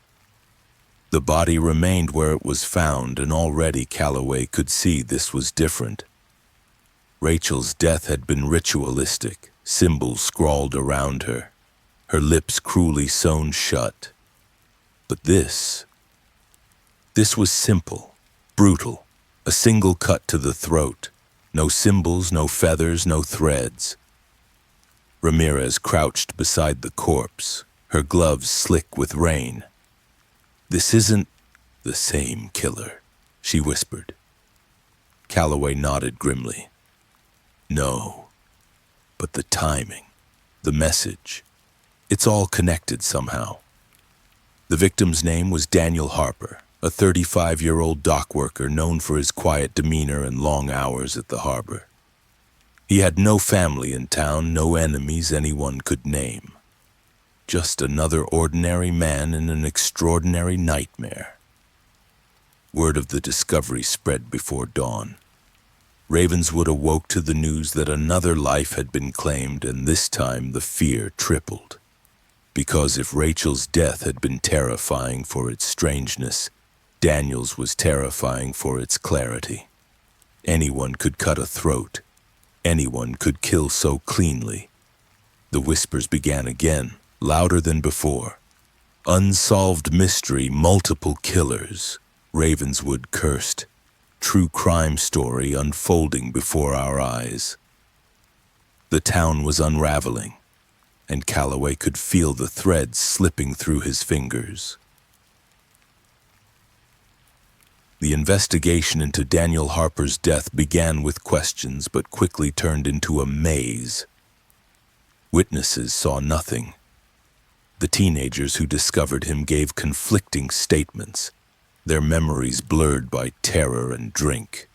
The body remained where it was found, and already Calloway could see this was different. Rachel's death had been ritualistic, symbols scrawled around her, her lips cruelly sewn shut. But this was simple, brutal, a single cut to the throat. No symbols, no feathers, no threads. Ramirez crouched beside the corpse, her gloves slick with rain. "This isn't the same killer," she whispered. Calloway nodded grimly. "No, but the timing, the message, it's all connected somehow." The victim's name was Daniel Harper, a 35-year-old dock worker known for his quiet demeanor and long hours at the harbor. He had no family in town, no enemies anyone could name. Just another ordinary man in an extraordinary nightmare. Word of the discovery spread before dawn. Ravenswood awoke to the news that another life had been claimed, and this time the fear tripled. Because if Rachel's death had been terrifying for its strangeness, Daniel's was terrifying for its clarity. Anyone could cut a throat. Anyone could kill so cleanly. The whispers began again, louder than before. "Unsolved mystery, multiple killers," Ravenswood cursed. True crime story unfolding before our eyes. The town was unraveling, and Calloway could feel the threads slipping through his fingers. The investigation into Daniel Harper's death began with questions, but quickly turned into a maze. Witnesses saw nothing. The teenagers who discovered him gave conflicting statements, their memories blurred by terror and drink.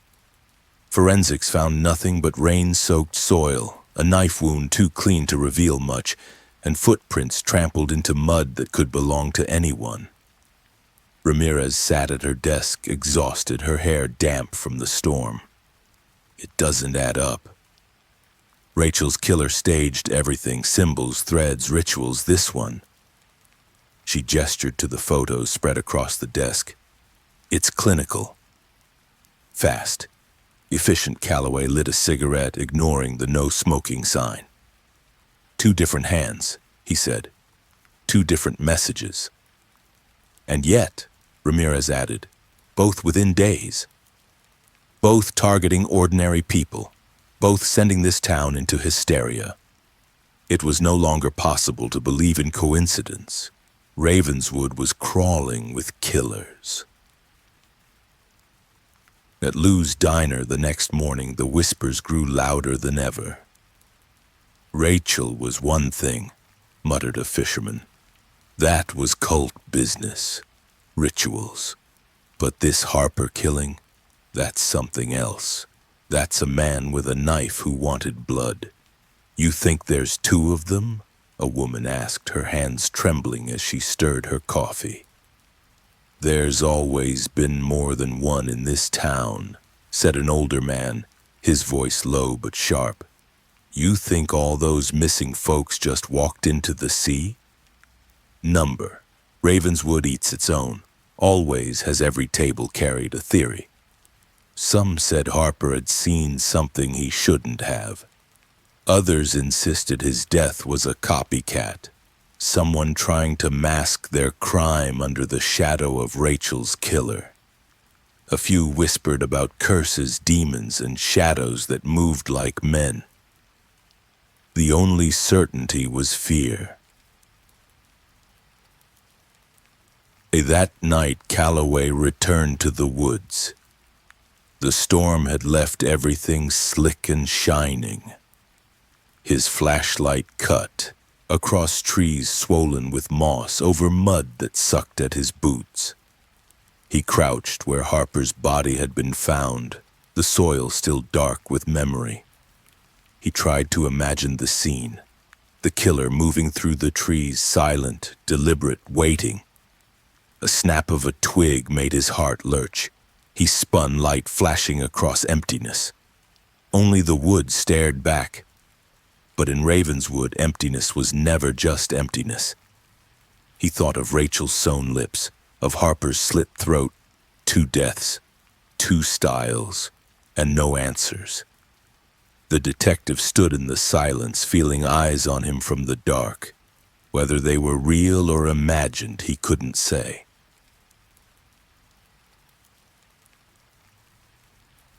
Forensics found nothing but rain-soaked soil, a knife wound too clean to reveal much, and footprints trampled into mud that could belong to anyone. Ramirez sat at her desk, exhausted, her hair damp from the storm. It doesn't add up. Rachel's killer staged everything, symbols, threads, rituals. This one. She gestured to the photos spread across the desk. It's clinical. Fast, efficient. Calloway lit a cigarette, ignoring the no smoking sign. 2 different hands, he said. 2 different messages. And yet, Ramirez added, both within days. Both targeting ordinary people. Both sending this town into hysteria. It was no longer possible to believe in coincidence. Ravenswood was crawling with killers. At Lou's diner the next morning, the whispers grew louder than ever. Rachel was one thing, muttered a fisherman. That was cult business, rituals. But this Harper killing, that's something else. That's a man with a knife who wanted blood. You think there's 2 of them? A woman asked, her hands trembling as she stirred her coffee. There's always been more than one in this town, said an older man, his voice low but sharp. You think all those missing folks just walked into the sea? Number. Ravenswood eats its own. Always has every table carried a theory. Some said Harper had seen something he shouldn't have. Others insisted his death was a copycat, someone trying to mask their crime under the shadow of Rachel's killer. A few whispered about curses, demons, and shadows that moved like men. The only certainty was fear. That night, Calloway returned to the woods. The storm had left everything slick and shining. His flashlight cut across trees swollen with moss, over mud that sucked at his boots. He crouched where Harper's body had been found, the soil still dark with memory. He tried to imagine the scene, the killer moving through the trees, silent, deliberate, waiting. A snap of a twig made his heart lurch. He spun, light flashing across emptiness. Only the woods stared back. But in Ravenswood, emptiness was never just emptiness. He thought of Rachel's sewn lips, of Harper's slit throat, 2 deaths, 2 styles, and no answers. The detective stood in the silence, feeling eyes on him from the dark. Whether they were real or imagined, he couldn't say.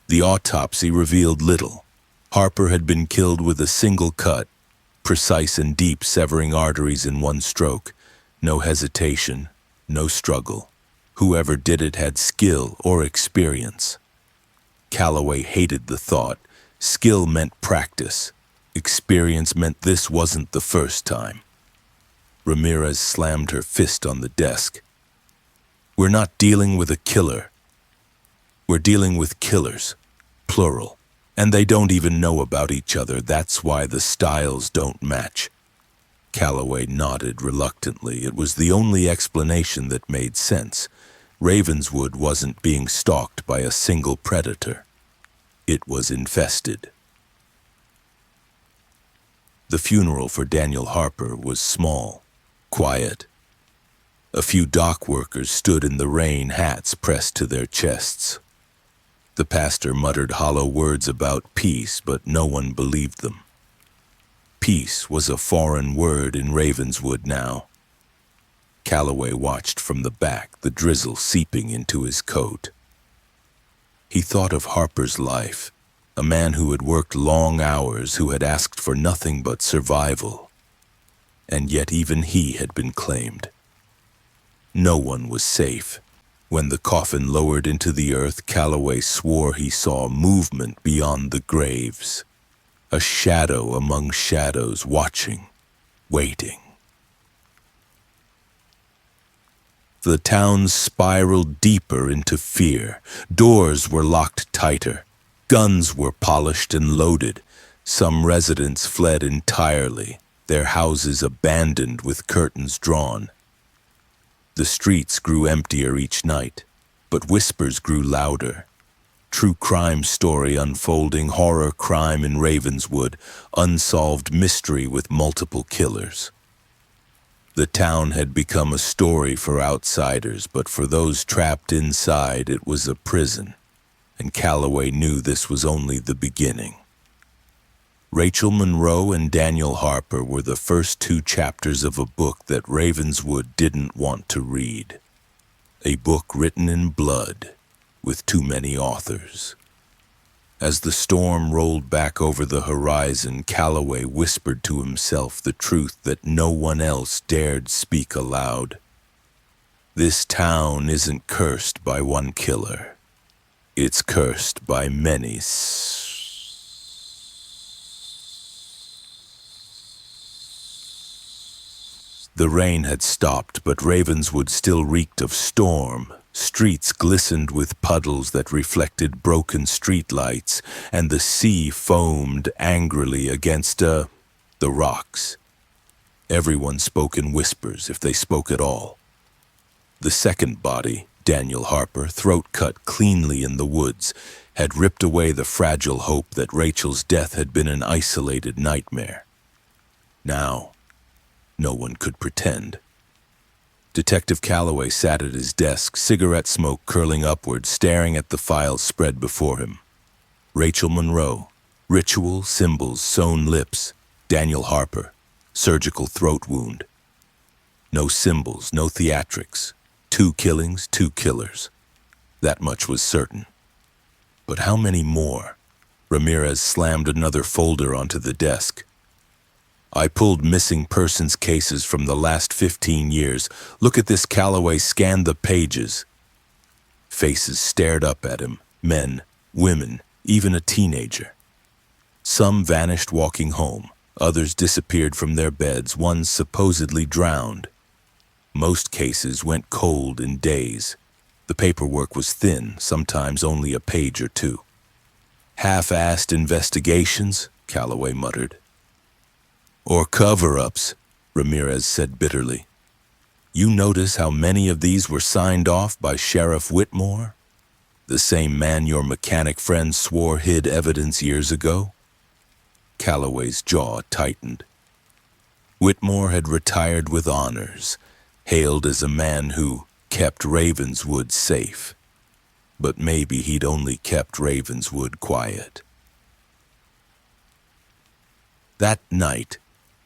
The autopsy revealed little. Harper had been killed with a single cut, precise and deep, severing arteries in one stroke. No hesitation, no struggle. Whoever did it had skill or experience. Calloway hated the thought. Skill meant practice. Experience meant this wasn't the first time. Ramirez slammed her fist on the desk. We're not dealing with a killer. We're dealing with killers, plural. And they don't even know about each other. That's why the styles don't match. Calloway nodded reluctantly. It was the only explanation that made sense. Ravenswood wasn't being stalked by a single predator. It was infested. The funeral for Daniel Harper was small, quiet. A few dock workers stood in the rain, hats pressed to their chests. The pastor muttered hollow words about peace, but no one believed them. Peace was a foreign word in Ravenswood now. Calloway watched from the back, the drizzle seeping into his coat. He thought of Harper's life, a man who had worked long hours, who had asked for nothing but survival. And yet even he had been claimed. No one was safe. When the coffin lowered into the earth, Calloway swore he saw movement beyond the graves. A shadow among shadows, watching, waiting. The town spiraled deeper into fear. Doors were locked tighter. Guns were polished and loaded. Some residents fled entirely, their houses abandoned with curtains drawn. The streets grew emptier each night, but whispers grew louder. True crime story unfolding, horror crime in Ravenswood, unsolved mystery with multiple killers. The town had become a story for outsiders, but for those trapped inside, it was a prison. and Calloway knew this was only the beginning. Rachel Monroe and Daniel Harper were the first two chapters of a book that Ravenswood didn't want to read. A book written in blood, with too many authors. As the storm rolled back over the horizon, Calloway whispered to himself the truth that no one else dared speak aloud. This town isn't cursed by one killer. It's cursed by many. The rain had stopped, but Ravenswood still reeked of storm. Streets glistened with puddles that reflected broken streetlights, and the sea foamed angrily against the rocks. Everyone spoke in whispers, if they spoke at all. The second body, Daniel Harper, throat cut cleanly in the woods, had ripped away the fragile hope that Rachel's death had been an isolated nightmare. Now, no one could pretend. Detective Calloway sat at his desk, cigarette smoke curling upward, staring at the files spread before him. Rachel Monroe, ritual, symbols, sewn lips. Daniel Harper, surgical throat wound. No symbols, no theatrics. 2 killings, 2 killers. That much was certain. But how many more? Ramirez slammed another folder onto the desk. I pulled missing persons cases from the last 15 years. Look at this. Calloway scanned the pages. Faces stared up at him. Men, women, even a teenager. Some vanished walking home. Others disappeared from their beds. One supposedly drowned. Most cases went cold in days. The paperwork was thin, sometimes only a page or 2. Half-assed investigations, Calloway muttered. Or cover-ups, Ramirez said bitterly. You notice how many of these were signed off by Sheriff Whitmore? The same man your mechanic friend swore hid evidence years ago? Calloway's jaw tightened. Whitmore had retired with honors, hailed as a man who kept Ravenswood safe. But maybe he'd only kept Ravenswood quiet. That night,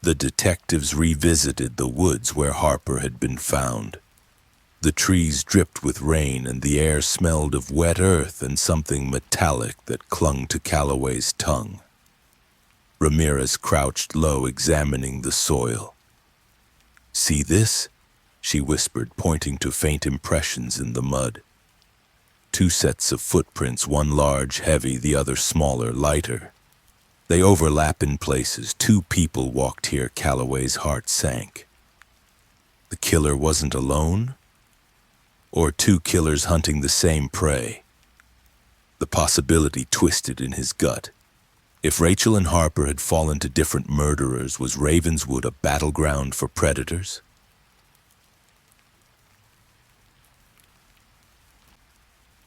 the detectives revisited the woods where Harper had been found. The trees dripped with rain and the air smelled of wet earth and something metallic that clung to Calloway's tongue. Ramirez crouched low, examining the soil. See this? She whispered, pointing to faint impressions in the mud. 2 sets of footprints, one large, heavy, the other smaller, lighter. They overlap in places. 2 people walked here. Calloway's heart sank. The killer wasn't alone? Or 2 killers hunting the same prey? The possibility twisted in his gut. If Rachel and Harper had fallen to different murderers, was Ravenswood a battleground for predators?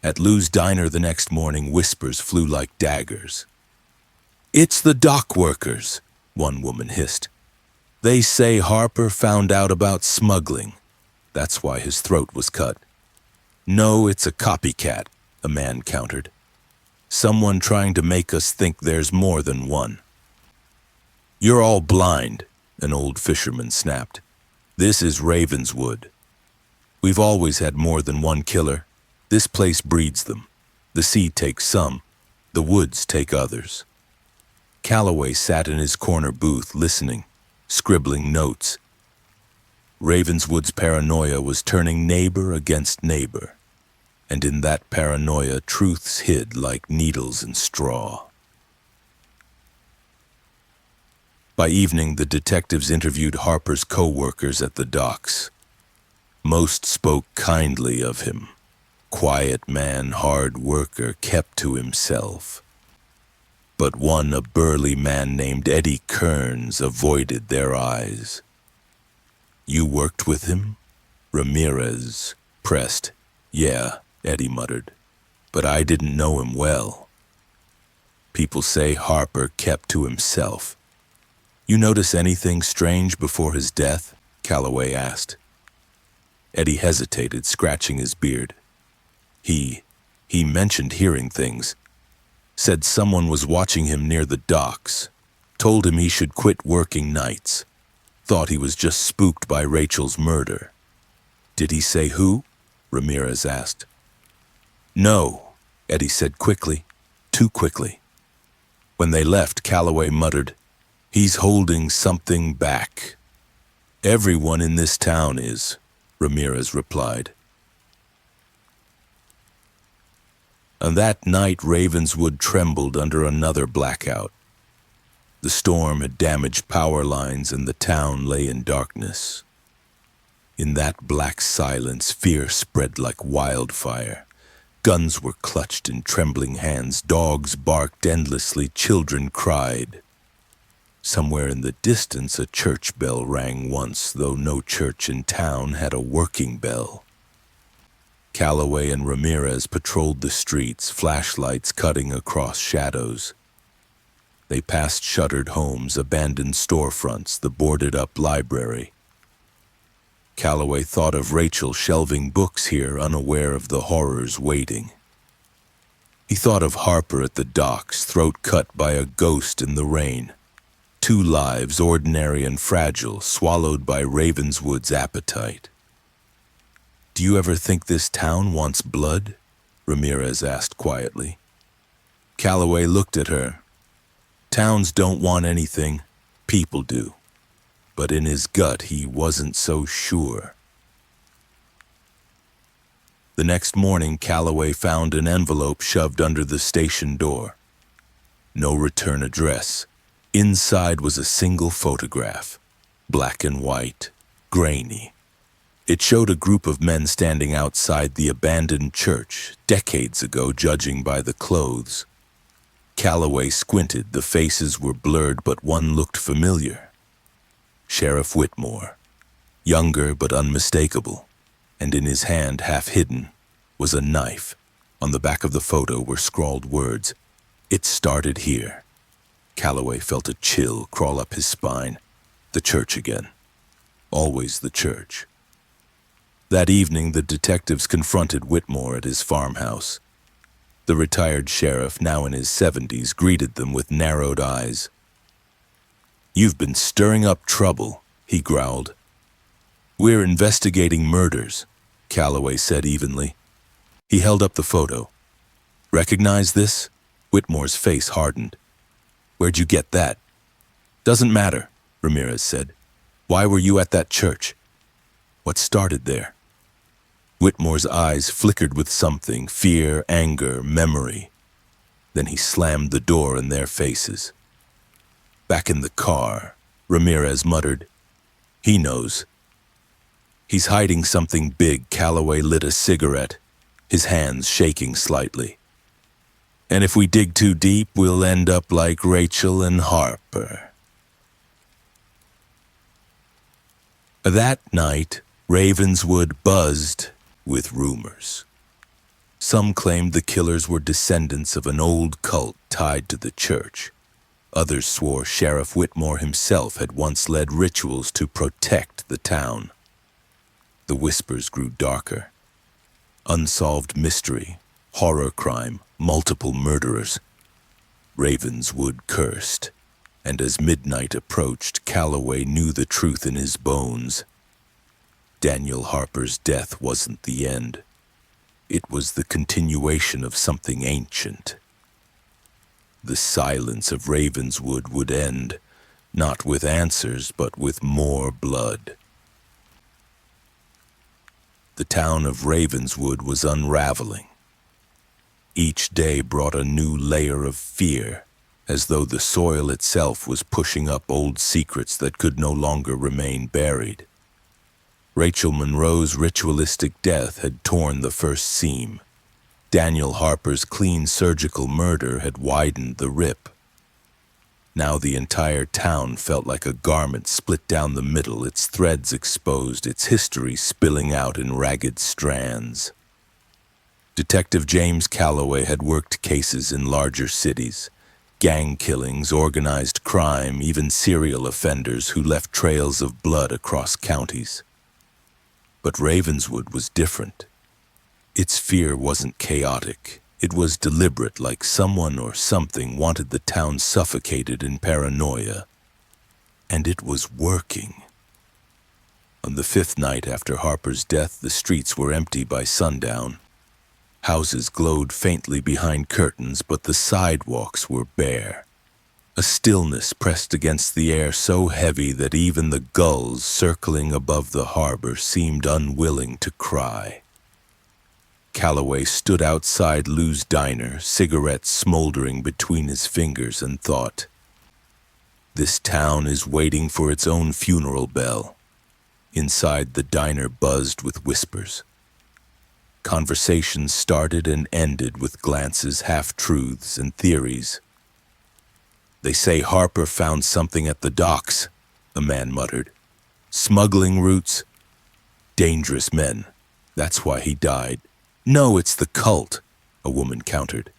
At Lou's diner the next morning, whispers flew like daggers. It's the dock workers, one woman hissed. They say Harper found out about smuggling. That's why his throat was cut. No, it's a copycat, a man countered. Someone trying to make us think there's more than one. You're all blind, an old fisherman snapped. This is Ravenswood. We've always had more than one killer. This place breeds them. The sea takes some. The woods take others. Calloway sat in his corner booth, listening, scribbling notes. Ravenswood's paranoia was turning neighbor against neighbor, and in that paranoia truths hid like needles in straw. By evening, the detectives interviewed Harper's co-workers at the docks. Most spoke kindly of him. Quiet man, hard worker, kept to himself. But one, a burly man named Eddie Kearns, avoided their eyes. You worked with him? Ramirez pressed. Yeah, Eddie muttered, but I didn't know him well. People say Harper kept to himself. You notice anything strange before his death? Calloway asked. Eddie hesitated, scratching his beard. He He mentioned hearing things, said someone was watching him near the docks, told him he should quit working nights, thought he was just spooked by Rachel's murder. Did he say who? Ramirez asked. No, Eddie said quickly, too quickly. When they left, Calloway muttered, "He's holding something back." "Everyone in this town is," Ramirez replied. And that night, Ravenswood trembled under another blackout. The storm had damaged power lines and the town lay in darkness. In that black silence, fear spread like wildfire. Guns were clutched in trembling hands, dogs barked endlessly, children cried. Somewhere in the distance, a church bell rang once, though no church in town had a working bell. Calloway and Ramirez patrolled the streets, flashlights cutting across shadows. They passed shuttered homes, abandoned storefronts, the boarded-up library. Calloway thought of Rachel shelving books here, unaware of the horrors waiting. He thought of Harper at the docks, throat cut by a ghost in the rain. 2 lives, ordinary and fragile, swallowed by Ravenswood's appetite. "Do you ever think this town wants blood?" Ramirez asked quietly. Calloway looked at her. "Towns don't want anything, people do." But in his gut, he wasn't so sure. The next morning, Calloway found an envelope shoved under the station door. No return address. Inside was a single photograph, black and white, grainy. It showed a group of men standing outside the abandoned church, decades ago, judging by the clothes. Calloway squinted. The faces were blurred, but one looked familiar. Sheriff Whitmore, younger but unmistakable, and in his hand, half hidden, was a knife. On the back of the photo were scrawled words, "It started here." Calloway felt a chill crawl up his spine. The church again. Always the church. That evening, the detectives confronted Whitmore at his farmhouse. The retired sheriff, now in his 70s, greeted them with narrowed eyes. "You've been stirring up trouble," he growled. "We're investigating murders," Calloway said evenly. He held up the photo. "Recognize this?" Whitmore's face hardened. "Where'd you get that?" "Doesn't matter," Ramirez said. "Why were you at that church? What started there?" Whitmore's eyes flickered with something, fear, anger, memory. Then he slammed the door in their faces. "Back in the car," Ramirez muttered. "He knows." "He's hiding something big." Calloway lit a cigarette, his hands shaking slightly. "And if we dig too deep, we'll end up like Rachel and Harper." That night, Ravenswood buzzed with rumors. Some claimed the killers were descendants of an old cult tied to the church. Others swore Sheriff Whitmore himself had once led rituals to protect the town. The whispers grew darker. Unsolved mystery, horror crime, multiple murderers. Ravenswood cursed, and as midnight approached, Calloway knew the truth in his bones. Daniel Harper's death wasn't the end. It was the continuation of something ancient. The silence of Ravenswood would end, not with answers, but with more blood. The town of Ravenswood was unraveling. Each day brought a new layer of fear, as though the soil itself was pushing up old secrets that could no longer remain buried. Rachel Monroe's ritualistic death had torn the first seam. Daniel Harper's clean surgical murder had widened the rip. Now the entire town felt like a garment split down the middle, its threads exposed, its history spilling out in ragged strands. Detective James Calloway had worked cases in larger cities. Gang killings, organized crime, even serial offenders who left trails of blood across counties. But Ravenswood was different. Its fear wasn't chaotic. It was deliberate, like someone or something wanted the town suffocated in paranoia. And it was working. On the fifth night after Harper's death, the streets were empty by sundown. Houses glowed faintly behind curtains, but the sidewalks were bare. A stillness pressed against the air so heavy that even the gulls circling above the harbor seemed unwilling to cry. Calloway stood outside Lou's diner, cigarettes smoldering between his fingers, and thought, "This town is waiting for its own funeral bell." Inside, the diner buzzed with whispers. Conversations started and ended with glances, half-truths, and theories. "They say Harper found something at the docks," a man muttered. "Smuggling routes? Dangerous men. That's why he died." "No, it's the cult," a woman countered.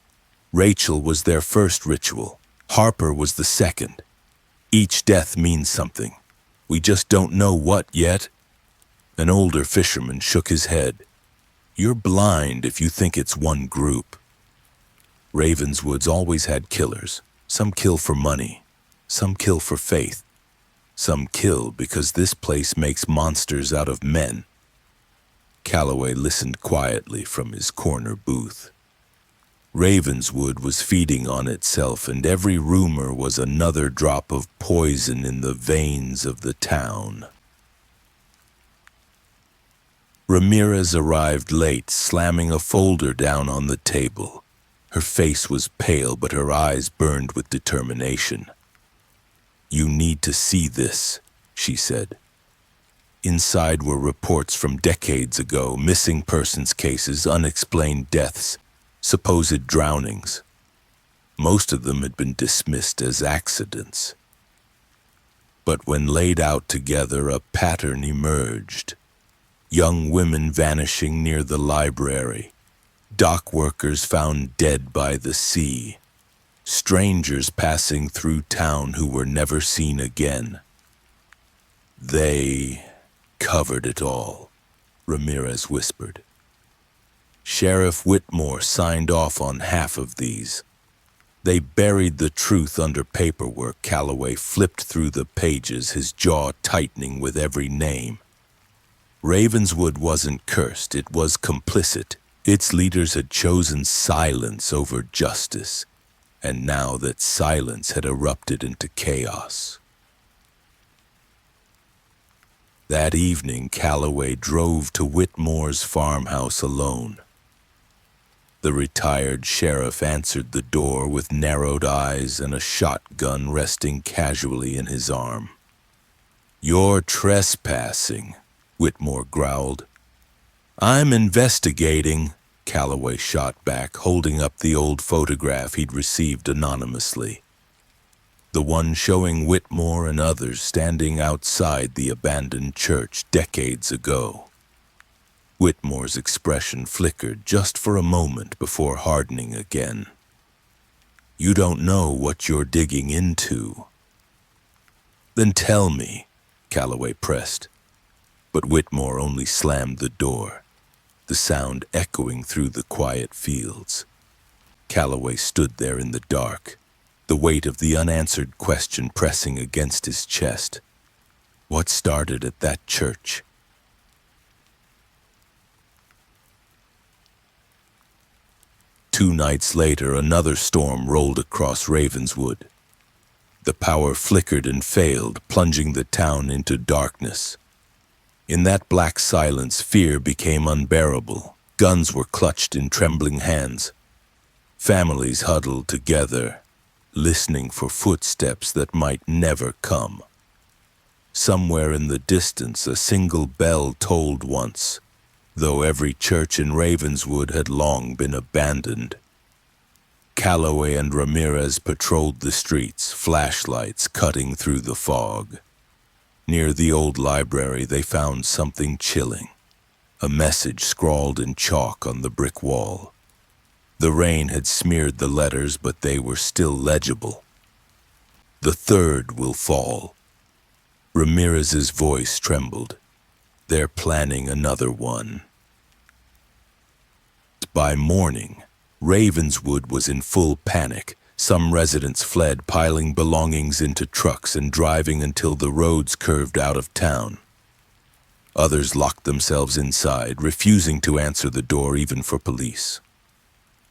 "Rachel was their first ritual. Harper was the second. Each death means something. We just don't know what yet." An older fisherman shook his head. "You're blind if you think it's one group. Ravenswood's always had killers. Some kill for money. Some kill for faith. Some kill because this place makes monsters out of men." Calloway listened quietly from his corner booth. Ravenswood was feeding on itself, and every rumor was another drop of poison in the veins of the town. Ramirez arrived late, slamming a folder down on the table. Her face was pale, but her eyes burned with determination. "You need to see this," she said. Inside were reports from decades ago, missing persons cases, unexplained deaths, supposed drownings. Most of them had been dismissed as accidents. But when laid out together, a pattern emerged. Young women vanishing near the library, dock workers found dead by the sea, strangers passing through town who were never seen again. "They covered it all," Ramirez whispered. "Sheriff Whitmore signed off on half of these. They buried the truth under paperwork." Calloway flipped through the pages, his jaw tightening with every name. Ravenswood wasn't cursed, it was complicit. Its leaders had chosen silence over justice, and now that silence had erupted into chaos. That evening, Calloway drove to Whitmore's farmhouse alone. The retired sheriff answered the door with narrowed eyes and a shotgun resting casually in his arm. "You're trespassing," Whitmore growled. "I'm investigating," Calloway shot back, holding up the old photograph he'd received anonymously. The one showing Whitmore and others standing outside the abandoned church decades ago. Whitmore's expression flickered just for a moment before hardening again. "You don't know what you're digging into." "Then tell me," Calloway pressed. But Whitmore only slammed the door, the sound echoing through the quiet fields. Calloway stood there in the dark, the weight of the unanswered question pressing against his chest. What started at that church? Two nights later, another storm rolled across Ravenswood. The power flickered and failed, plunging the town into darkness. In that black silence, fear became unbearable. Guns were clutched in trembling hands. Families huddled together, listening for footsteps that might never come. Somewhere in the distance, a single bell tolled once, though every church in Ravenswood had long been abandoned. Calloway and Ramirez patrolled the streets, flashlights cutting through the fog. Near the old library, they found something chilling, a message scrawled in chalk on the brick wall. The rain had smeared the letters, but they were still legible. "The third will fall." Ramirez's voice trembled. "They're planning another one." By morning, Ravenswood was in full panic. Some residents fled, piling belongings into trucks and driving until the roads curved out of town. Others locked themselves inside, refusing to answer the door even for police.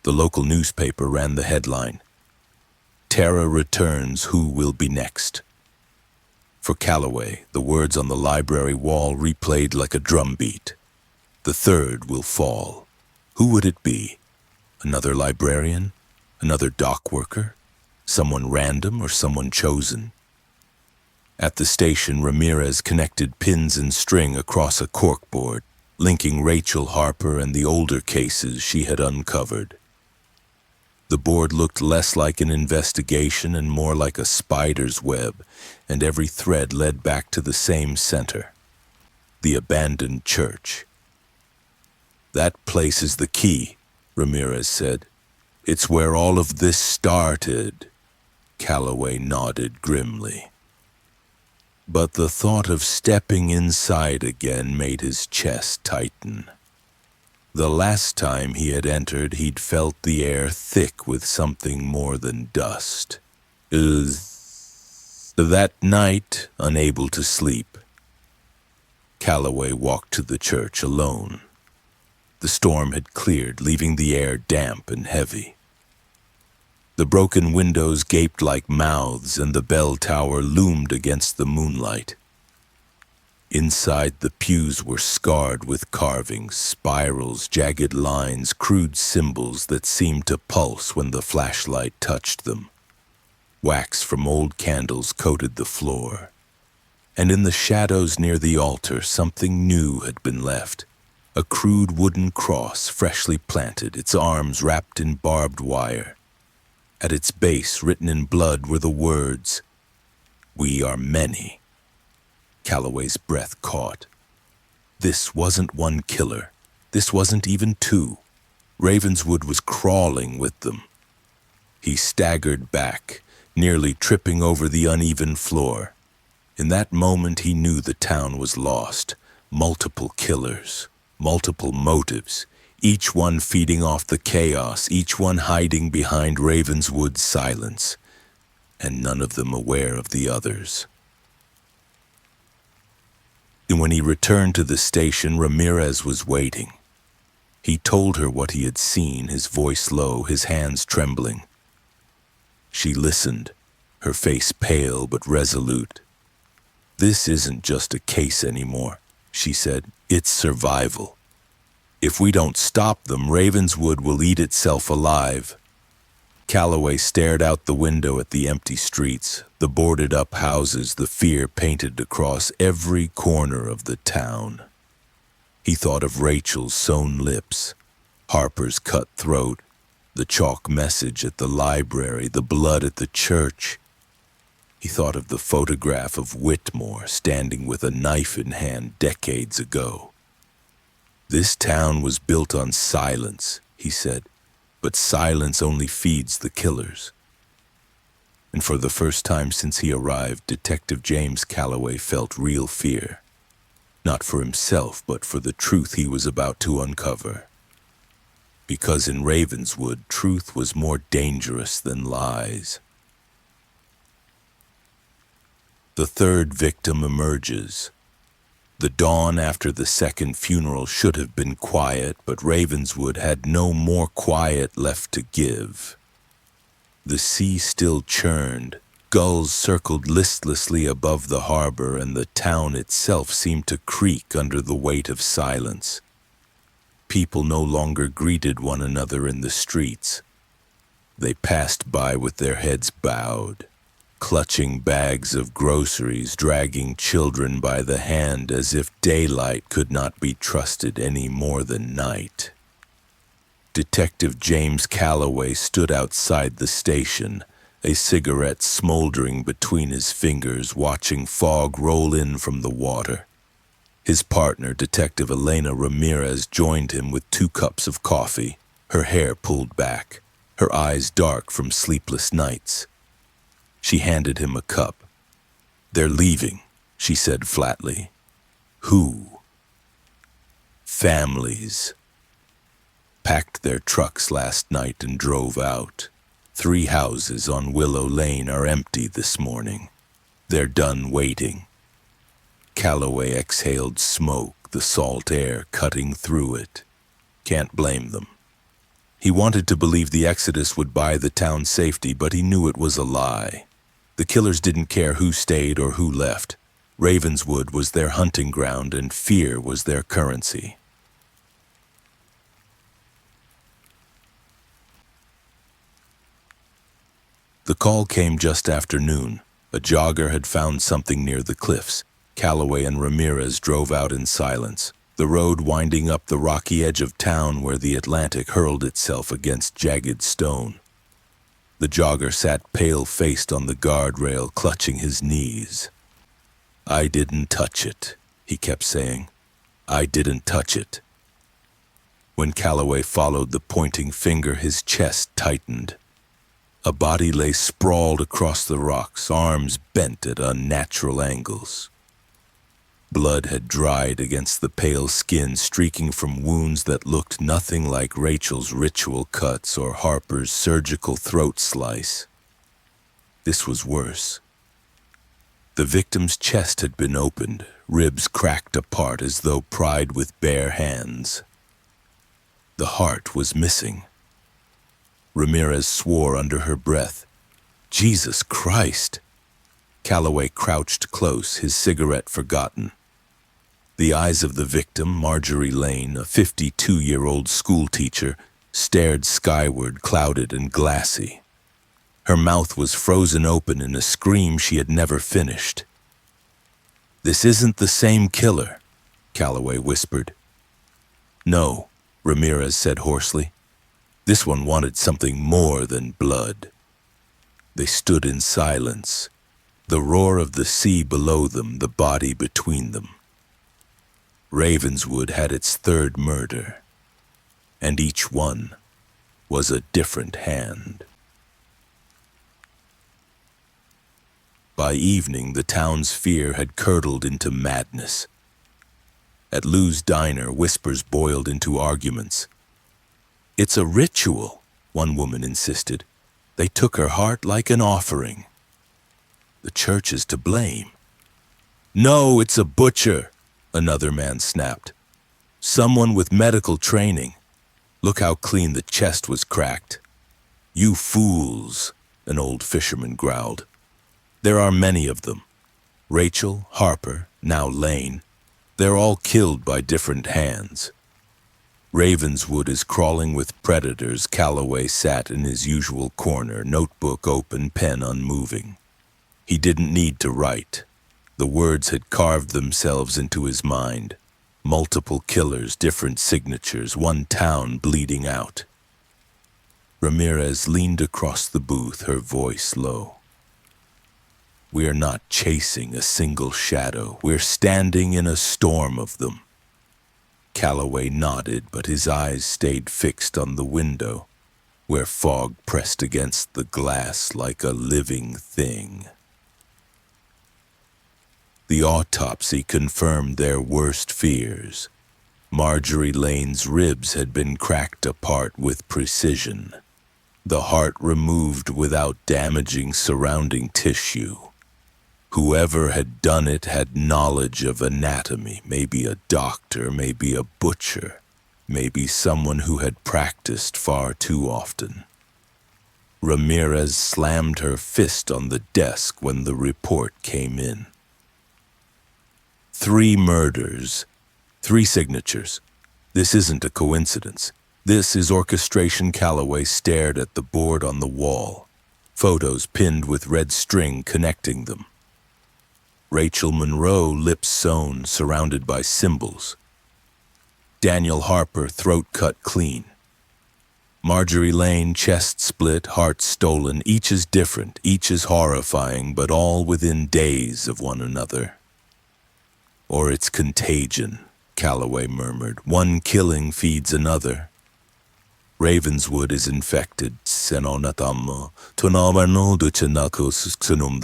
The local newspaper ran the headline, "Terror returns, who will be next?" For Calloway, the words on the library wall replayed like a drumbeat. The third will fall. Who would it be? Another librarian? Another dock worker? Someone random or someone chosen? At the station, Ramirez connected pins and string across a corkboard, linking Rachel Harper and the older cases she had uncovered. The board looked less like an investigation and more like a spider's web, and every thread led back to the same center, the abandoned church. "That place is the key," Ramirez said. "It's where all of this started." Calloway nodded grimly. But the thought of stepping inside again made his chest tighten. The last time he had entered, he'd felt the air thick with something more than dust. That night, unable to sleep, Calloway walked to the church alone. The storm had cleared, leaving the air damp and heavy. The broken windows gaped like mouths, and the bell tower loomed against the moonlight. Inside, the pews were scarred with carvings, spirals, jagged lines, crude symbols that seemed to pulse when the flashlight touched them. Wax from old candles coated the floor. And in the shadows near the altar, something new had been left. A crude wooden cross, freshly planted, its arms wrapped in barbed wire. At its base, written in blood, were the words, "We are many." Calloway's breath caught. This wasn't one killer. This wasn't even two. Ravenswood was crawling with them. He staggered back, nearly tripping over the uneven floor. In that moment, he knew the town was lost. Multiple killers, multiple motives, each one feeding off the chaos, each one hiding behind Ravenswood's silence, and none of them aware of the others. And when he returned to the station, Ramirez was waiting. He told her what he had seen, his voice low, his hands trembling. She listened, her face pale but resolute. "This isn't just a case anymore," she said. "It's survival. If we don't stop them, Ravenswood will eat itself alive." Calloway stared out the window at the empty streets, the boarded-up houses, the fear painted across every corner of the town. He thought of Rachel's sewn lips, Harper's cut throat, the chalk message at the library, the blood at the church. He thought of the photograph of Whitmore standing with a knife in hand decades ago. "This town was built on silence," he said. "But silence only feeds the killers." And for the first time since he arrived, Detective James Calloway felt real fear. Not for himself, but for the truth he was about to uncover. Because in Ravenswood, truth was more dangerous than lies. The third victim emerges. The dawn after the second funeral should have been quiet, but Ravenswood had no more quiet left to give. The sea still churned, gulls circled listlessly above the harbor, and the town itself seemed to creak under the weight of silence. People no longer greeted one another in the streets. They passed by with their heads bowed, clutching bags of groceries, dragging children by the hand as if daylight could not be trusted any more than night. Detective James Calloway stood outside the station, a cigarette smoldering between his fingers, watching fog roll in from the water. His partner, Detective Elena Ramirez, joined him with 2 cups of coffee, her hair pulled back, her eyes dark from sleepless nights. She handed him a cup. "They're leaving," she said flatly. "Who?" "Families." packed their trucks last night and drove out. 3 houses on Willow Lane are empty this morning. They're done waiting. Calloway exhaled smoke, the salt air cutting through it. Can't blame them. He wanted to believe the exodus would buy the town safety, but he knew it was a lie. The killers didn't care who stayed or who left. Ravenswood was their hunting ground, and fear was their currency. The call came just after noon. A jogger had found something near the cliffs. Calloway and Ramirez drove out in silence, the road winding up the rocky edge of town where the Atlantic hurled itself against jagged stone. The jogger sat pale-faced on the guardrail, clutching his knees. "I didn't touch it," he kept saying. "I didn't touch it." When Calloway followed the pointing finger, his chest tightened. A body lay sprawled across the rocks, arms bent at unnatural angles. Blood had dried against the pale skin, streaking from wounds that looked nothing like Rachel's ritual cuts or Harper's surgical throat slice. This was worse. The victim's chest had been opened, ribs cracked apart as though pried with bare hands. The heart was missing. Ramirez swore under her breath. "Jesus Christ!" Calloway crouched close, his cigarette forgotten. The eyes of the victim, Marjorie Lane, a 52-year-old schoolteacher, stared skyward, clouded and glassy. Her mouth was frozen open in a scream she had never finished. "This isn't the same killer," Calloway whispered. "No," Ramirez said hoarsely. "This one wanted something more than blood." They stood in silence, the roar of the sea below them, the body between them. Ravenswood had its 3rd murder, and each one was a different hand. By evening, the town's fear had curdled into madness. At Lou's diner, whispers boiled into arguments. "It's a ritual," one woman insisted. "They took her heart like an offering. The church is to blame." "No, it's a butcher," another man snapped. "Someone with medical training. Look how clean the chest was cracked." "You fools," an old fisherman growled. "There are many of them. Rachel, Harper, now Lane. They're all killed by different hands. Ravenswood is crawling with predators." Calloway sat in his usual corner, notebook open, pen unmoving. He didn't need to write. The words had carved themselves into his mind. Multiple killers, different signatures, one town bleeding out. Ramirez leaned across the booth, her voice low. "We are not chasing a single shadow. We're standing in a storm of them." Calloway nodded, but his eyes stayed fixed on the window, where fog pressed against the glass like a living thing. The autopsy confirmed their worst fears. Marjorie Lane's ribs had been cracked apart with precision, the heart removed without damaging surrounding tissue. Whoever had done it had knowledge of anatomy, maybe a doctor, maybe a butcher, maybe someone who had practiced far too often. Ramirez slammed her fist on the desk when the report came in. 3 murders, 3 signatures. This isn't a coincidence. This is orchestration. Calloway stared at the board on the wall, photos pinned with red string connecting them. Rachel Monroe, lips sewn, surrounded by symbols. Daniel Harper, throat cut clean. Marjorie Lane, chest split, heart stolen. Each is different, each is horrifying, but all within days of one another. "Or it's contagion," Calloway murmured. "One killing feeds another. Ravenswood is infected." The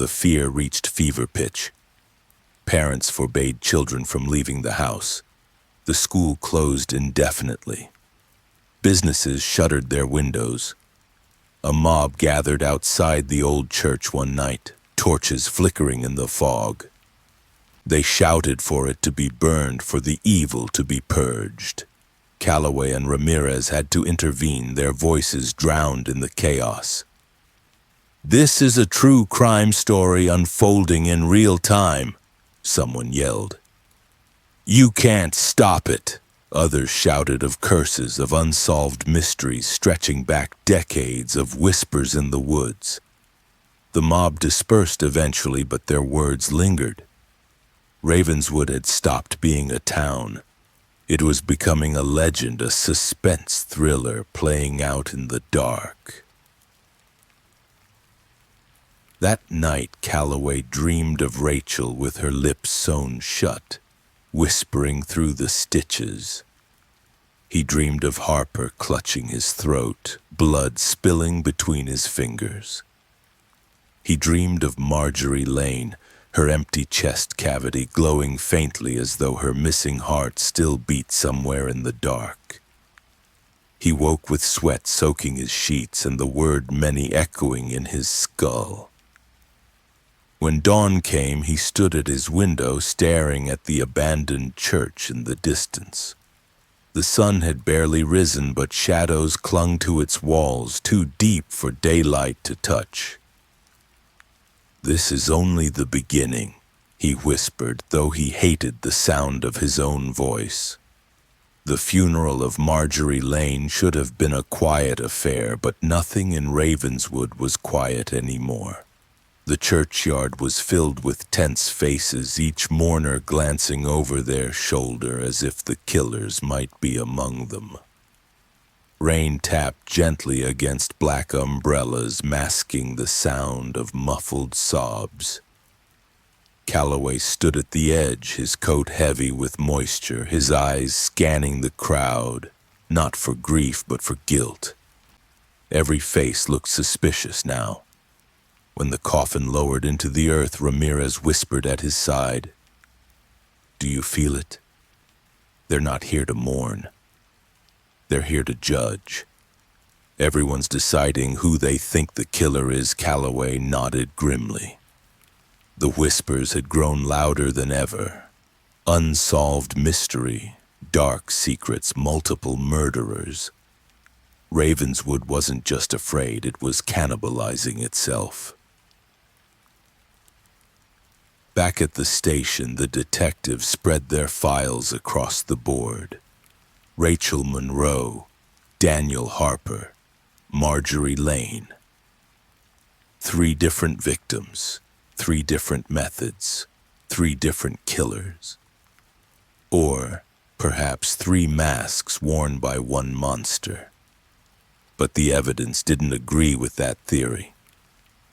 fear reached fever pitch. Parents forbade children from leaving the house. The school closed indefinitely. Businesses shuttered their windows. A mob gathered outside the old church one night, torches flickering in the fog. They shouted for it to be burned, for the evil to be purged. Calloway and Ramirez had to intervene, their voices drowned in the chaos. "This is a true crime story unfolding in real time," someone yelled. "You can't stop it," others shouted, of curses, of unsolved mysteries stretching back decades, of whispers in the woods. The mob dispersed eventually, but their words lingered. Ravenswood had stopped being a town. It was becoming a legend, a suspense thriller playing out in the dark. That night, Calloway dreamed of Rachel with her lips sewn shut, whispering through the stitches. He dreamed of Harper clutching his throat, blood spilling between his fingers. He dreamed of Marjorie Lane, her empty chest cavity glowing faintly as though her missing heart still beat somewhere in the dark. He woke with sweat soaking his sheets and the word many echoing in his skull. When dawn came, he stood at his window staring at the abandoned church in the distance. The sun had barely risen, but shadows clung to its walls, too deep for daylight to touch. "This is only the beginning," he whispered, though he hated the sound of his own voice. The funeral of Marjorie Lane should have been a quiet affair, but nothing in Ravenswood was quiet anymore. The churchyard was filled with tense faces, each mourner glancing over their shoulder as if the killers might be among them. Rain tapped gently against black umbrellas, masking the sound of muffled sobs. Calloway stood at the edge, his coat heavy with moisture, his eyes scanning the crowd, not for grief but for guilt. Every face looked suspicious now. When the coffin lowered into the earth, Ramirez whispered at his side, "Do you feel it? They're not here to mourn. They're here to judge. Everyone's deciding who they think the killer is." Calloway nodded grimly. The whispers had grown louder than ever. Unsolved mystery, dark secrets, multiple murderers. Ravenswood wasn't just afraid, it was cannibalizing itself. Back at the station, the detectives spread their files across the board. Rachel Monroe, Daniel Harper, Marjorie Lane. 3 different victims, 3 different methods, 3 different killers. Or perhaps 3 masks worn by one monster. But the evidence didn't agree with that theory.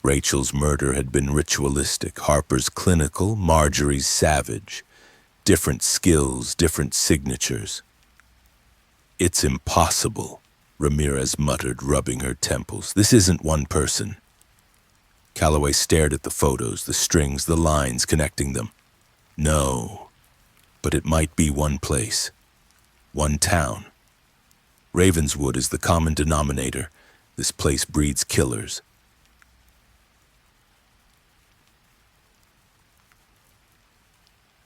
Rachel's murder had been ritualistic, Harper's clinical, Marjorie's savage. Different skills, different signatures. "It's impossible," Ramirez muttered, rubbing her temples. "This isn't one person." Calloway stared at the photos, the strings, the lines connecting them. "No, but it might be one place, one town. Ravenswood is the common denominator. This place breeds killers."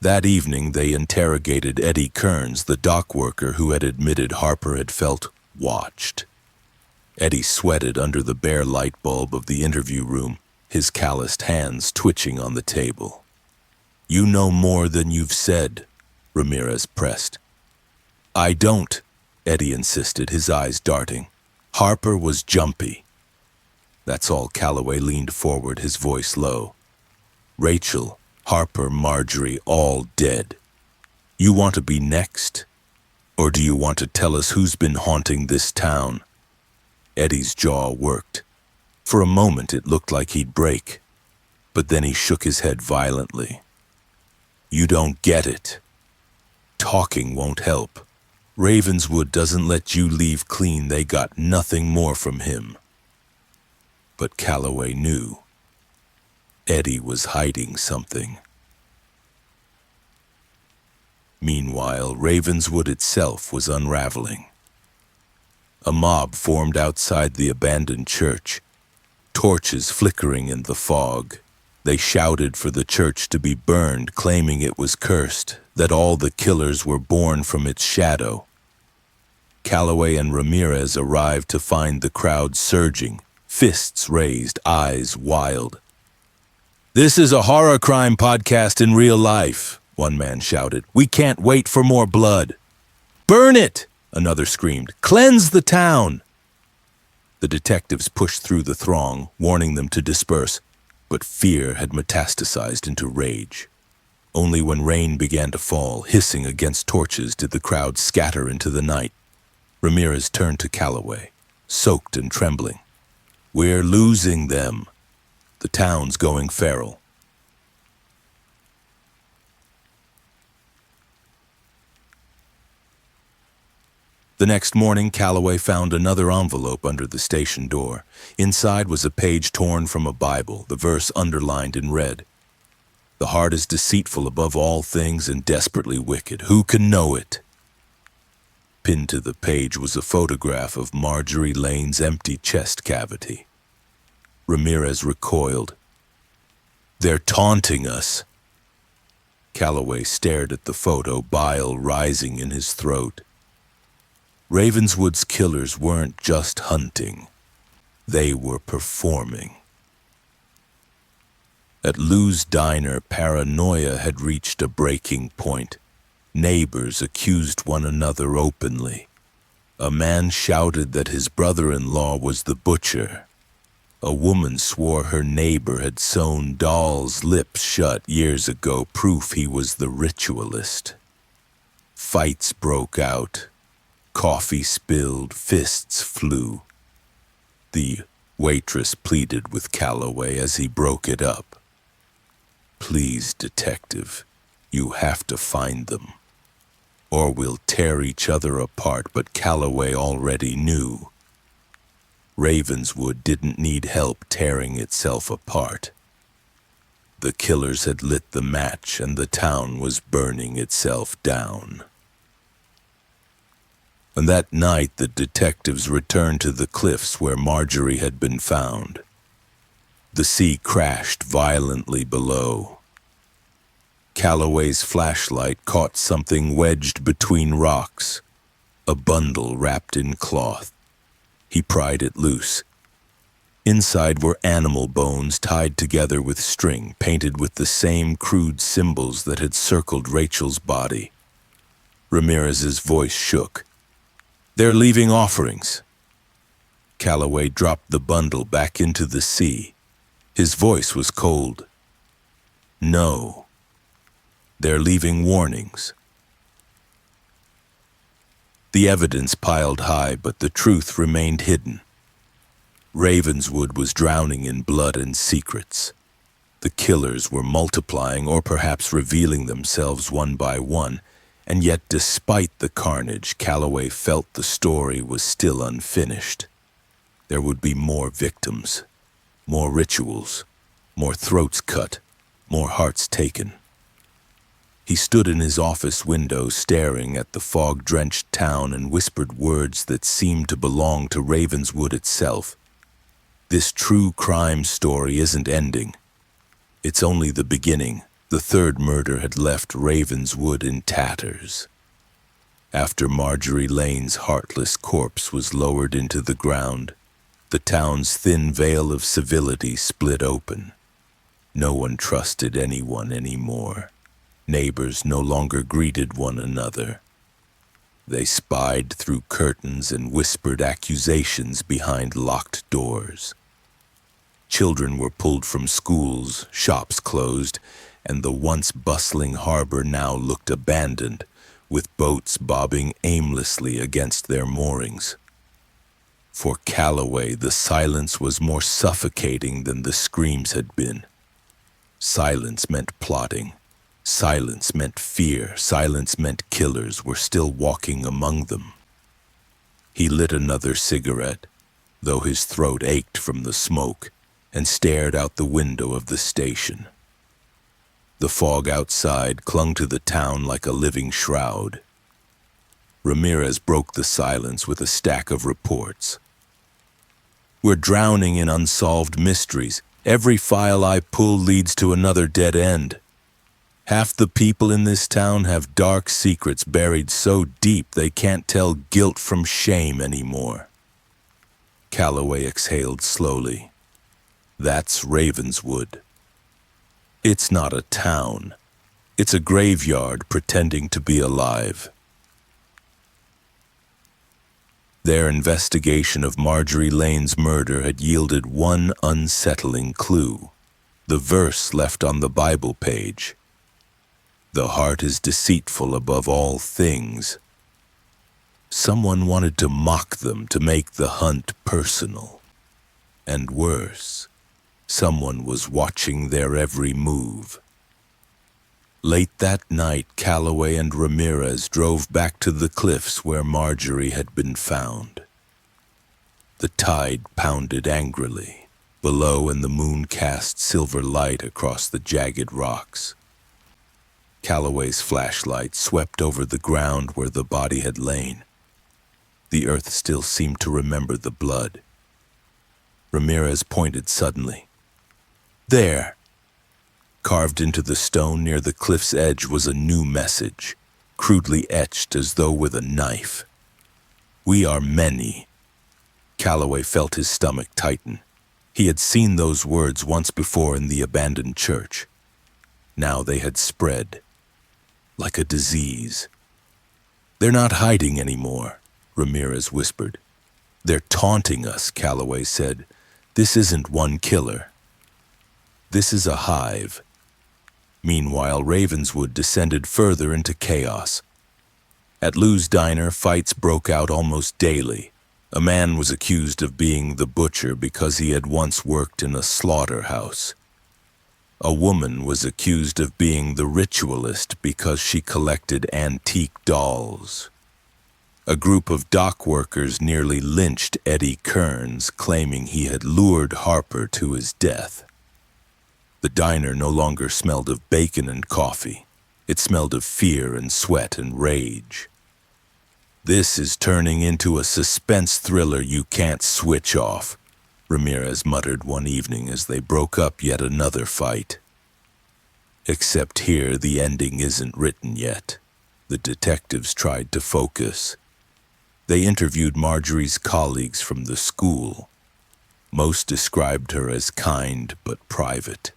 That evening, they interrogated Eddie Kearns, the dock worker who had admitted Harper had felt watched. Eddie sweated under the bare light bulb of the interview room, his calloused hands twitching on the table. "You know more than you've said," Ramirez pressed. "I don't," Eddie insisted, his eyes darting. "Harper was jumpy." That's all. Calloway leaned forward, his voice low. "Rachel, Harper, Marjorie, all dead. You want to be next? Or do you want to tell us who's been haunting this town?" Eddie's jaw worked. For a moment it looked like he'd break, but then he shook his head violently. "You don't get it. Talking won't help. Ravenswood doesn't let you leave clean. They got nothing more from him." But Calloway knew. Eddie was hiding something. Meanwhile, Ravenswood itself was unraveling. A mob formed outside the abandoned church, torches flickering in the fog. They shouted for the church to be burned, claiming it was cursed, that all the killers were born from its shadow. Calloway and Ramirez arrived to find the crowd surging, fists raised, eyes wild. "This is a horror crime podcast in real life," one man shouted. "We can't wait for more blood." "Burn it!" another screamed. "Cleanse the town!" The detectives pushed through the throng, warning them to disperse, but fear had metastasized into rage. Only when rain began to fall, hissing against torches, did the crowd scatter into the night. Ramirez turned to Calloway, soaked and trembling. "We're losing them. The town's going feral." The next morning, Calloway found another envelope under the station door. Inside was a page torn from a Bible, the verse underlined in red. "The heart is deceitful above all things and desperately wicked. Who can know it?" Pinned to the page was a photograph of Marjorie Lane's empty chest cavity. Ramirez recoiled. "They're taunting us." Calloway stared at the photo, bile rising in his throat. Ravenswood's killers weren't just hunting. They were performing. At Lou's diner, paranoia had reached a breaking point. Neighbors accused one another openly. A man shouted that his brother-in-law was the butcher. A woman swore her neighbor had sewn Dahl's lips shut years ago, proof he was the ritualist. Fights broke out. Coffee spilled, fists flew. The waitress pleaded with Calloway as he broke it up. "Please, detective, you have to find them, or we'll tear each other apart." But Calloway already knew. Ravenswood didn't need help tearing itself apart. The killers had lit the match and the town was burning itself down. And that night, the detectives returned to the cliffs where Marjorie had been found. The sea crashed violently below. Calloway's flashlight caught something wedged between rocks, a bundle wrapped in cloth. He pried it loose. Inside were animal bones tied together with string, painted with the same crude symbols that had circled Rachel's body. Ramirez's voice shook. "They're leaving offerings." Calloway dropped the bundle back into the sea. His voice was cold. "No. They're leaving warnings." The evidence piled high, but the truth remained hidden. Ravenswood was drowning in blood and secrets. The killers were multiplying, or perhaps revealing themselves one by one, and yet despite the carnage, Calloway felt the story was still unfinished. There would be more victims, more rituals, more throats cut, more hearts taken. He stood in his office window staring at the fog-drenched town and whispered words that seemed to belong to Ravenswood itself. This true crime story isn't ending. It's only the beginning. The third murder had left Ravenswood in tatters. After Marjorie Lane's heartless corpse was lowered into the ground, the town's thin veil of civility split open. No one trusted anyone anymore. Neighbors no longer greeted one another. They spied through curtains and whispered accusations behind locked doors. Children were pulled from schools, shops closed, and the once bustling harbor now looked abandoned, with boats bobbing aimlessly against their moorings. For Calloway, the silence was more suffocating than the screams had been. Silence meant plotting. Silence meant fear. Silence meant killers were still walking among them. He lit another cigarette, though his throat ached from the smoke, and stared out the window of the station. The fog outside clung to the town like a living shroud. Ramirez broke the silence with a stack of reports. We're drowning in unsolved mysteries. Every file I pull leads to another dead end. Half the people in this town have dark secrets buried so deep they can't tell guilt from shame anymore. Calloway exhaled slowly. That's Ravenswood. It's not a town. It's a graveyard pretending to be alive. Their investigation of Marjorie Lane's murder had yielded one unsettling clue. The verse left on the Bible page. The heart is deceitful above all things. Someone wanted to mock them to make the hunt personal. And worse, someone was watching their every move. Late that night, Calloway and Ramirez drove back to the cliffs where Marjorie had been found. The tide pounded angrily below, and the moon cast silver light across the jagged rocks. Calloway's flashlight swept over the ground where the body had lain. The earth still seemed to remember the blood. Ramirez pointed suddenly. There! Carved into the stone near the cliff's edge was a new message, crudely etched as though with a knife. We are many. Calloway felt his stomach tighten. He had seen those words once before in the abandoned church. Now they had spread, like a disease. They're not hiding anymore, Ramirez whispered. They're taunting us, Calloway said. This isn't one killer. This is a hive. Meanwhile, Ravenswood descended further into chaos. At Lou's diner, fights broke out almost daily. A man was accused of being the butcher because he had once worked in a slaughterhouse. A woman was accused of being the ritualist because she collected antique dolls. A group of dock workers nearly lynched Eddie Kearns, claiming he had lured Harper to his death. The diner no longer smelled of bacon and coffee. It smelled of fear and sweat and rage. This is turning into a suspense thriller you can't switch off, Ramirez muttered one evening as they broke up yet another fight. Except here, the ending isn't written yet. The detectives tried to focus. They interviewed Marjorie's colleagues from the school. Most described her as kind but private.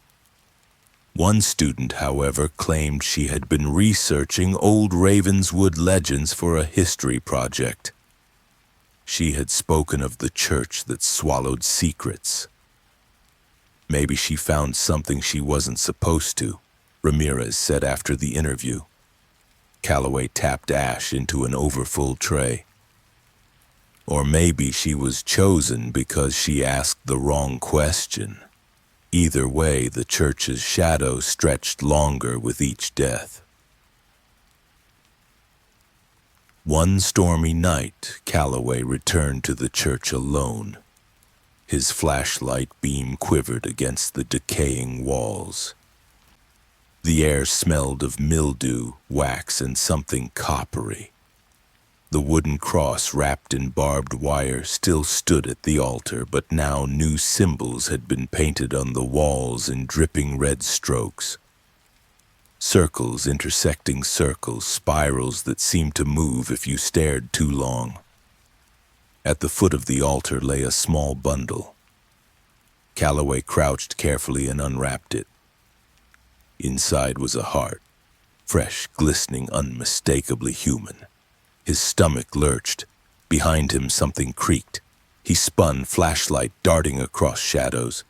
One student, however, claimed she had been researching old Ravenswood legends for a history project. She had spoken of the church that swallowed secrets. Maybe she found something she wasn't supposed to, Ramirez said after the interview. Calloway tapped ash into an overfull tray. Or maybe she was chosen because she asked the wrong question. Either way, the church's shadow stretched longer with each death. One stormy night, Calloway returned to the church alone. His flashlight beam quivered against the decaying walls. The air smelled of mildew, wax, and something coppery. The wooden cross wrapped in barbed wire still stood at the altar, but now new symbols had been painted on the walls in dripping red strokes. Circles intersecting circles, spirals that seemed to move if you stared too long. At the foot of the altar lay a small bundle. Calloway crouched carefully and unwrapped it. Inside was a heart, fresh, glistening, unmistakably human. His stomach lurched. Behind him something creaked. He spun, flashlight darting across shadows.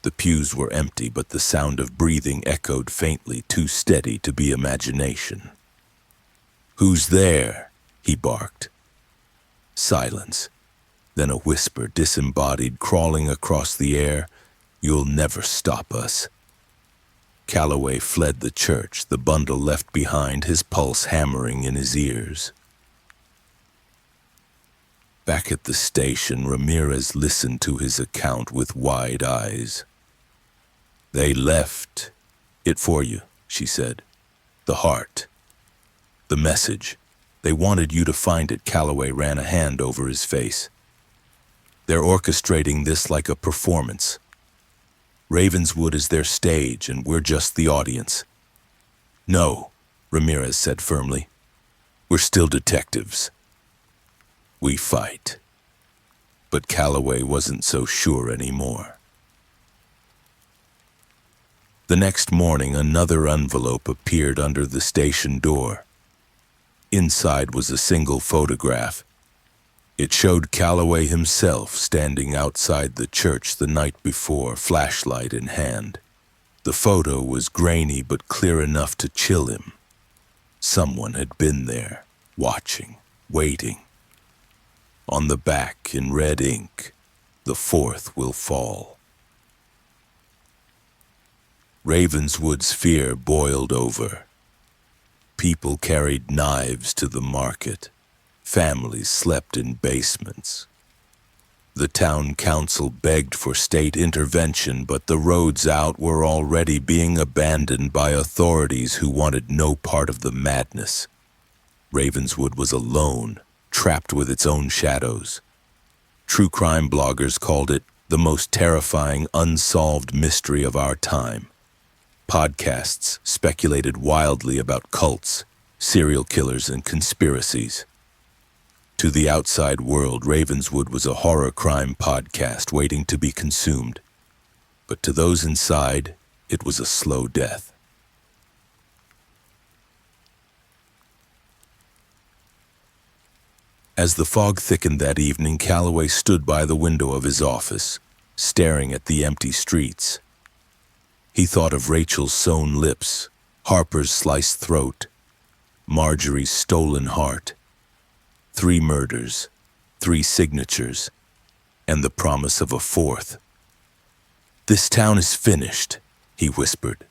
The pews were empty, but the sound of breathing echoed faintly, too steady to be imagination. "Who's there?" he barked. Silence. Then a whisper, disembodied, crawling across the air. "You'll never stop us." Calloway fled the church, the bundle left behind, his pulse hammering in his ears. Back at the station, Ramirez listened to his account with wide eyes. "They left it for you," she said. "The heart. The message. They wanted you to find it. Calloway ran a hand over his face. They're orchestrating this like a performance. Ravenswood is their stage, and we're just the audience. No, Ramirez said firmly. We're still detectives. We fight. But Calloway wasn't so sure anymore. The next morning, another envelope appeared under the station door. Inside was a single photograph. It showed Calloway himself standing outside the church the night before, flashlight in hand. The photo was grainy but clear enough to chill him. Someone had been there, watching, waiting. On the back, in red ink, "The fourth will fall." Ravenswood's fear boiled over. People carried knives to the market. Families slept in basements. The town council begged for state intervention, but the roads out were already being abandoned by authorities who wanted no part of the madness. Ravenswood was alone, trapped with its own shadows. True crime bloggers called it the most terrifying unsolved mystery of our time. Podcasts speculated wildly about cults, serial killers, and conspiracies. To the outside world, Ravenswood was a horror crime podcast waiting to be consumed. But to those inside, it was a slow death. As the fog thickened that evening, Calloway stood by the window of his office, staring at the empty streets. He thought of Rachel's sewn lips, Harper's sliced throat, Marjorie's stolen heart. 3 murders, 3 signatures, and the promise of a 4th. "This town is finished," he whispered.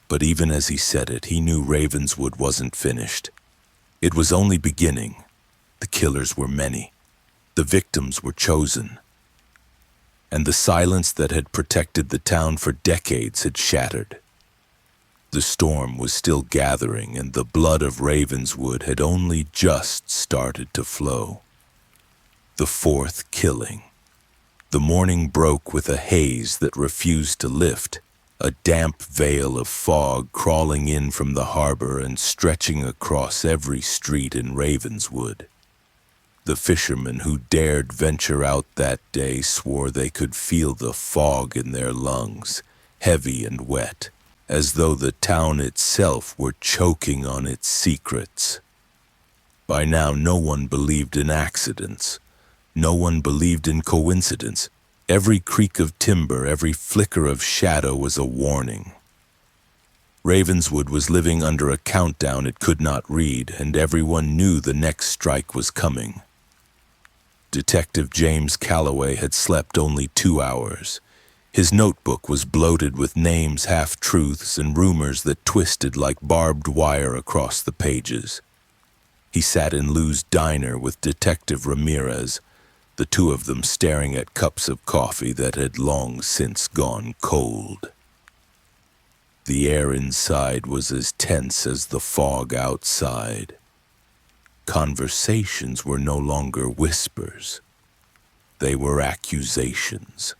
But even as he said it, he knew Ravenswood wasn't finished. It was only beginning. The killers were many. The victims were chosen. And the silence that had protected the town for decades had shattered. The storm was still gathering, and the blood of Ravenswood had only just started to flow. The 4th killing. The morning broke with a haze that refused to lift, a damp veil of fog crawling in from the harbor and stretching across every street in Ravenswood. The fishermen who dared venture out that day swore they could feel the fog in their lungs, heavy and wet, as though the town itself were choking on its secrets. By now, no one believed in accidents. No one believed in coincidence. Every creak of timber, every flicker of shadow was a warning. Ravenswood was living under a countdown it could not read, and everyone knew the next strike was coming. Detective James Calloway had slept only 2 hours. His notebook was bloated with names, half-truths, and rumors that twisted like barbed wire across the pages. He sat in Lou's diner with Detective Ramirez, the 2 of them staring at cups of coffee that had long since gone cold. The air inside was as tense as the fog outside. Conversations were no longer whispers. They were accusations.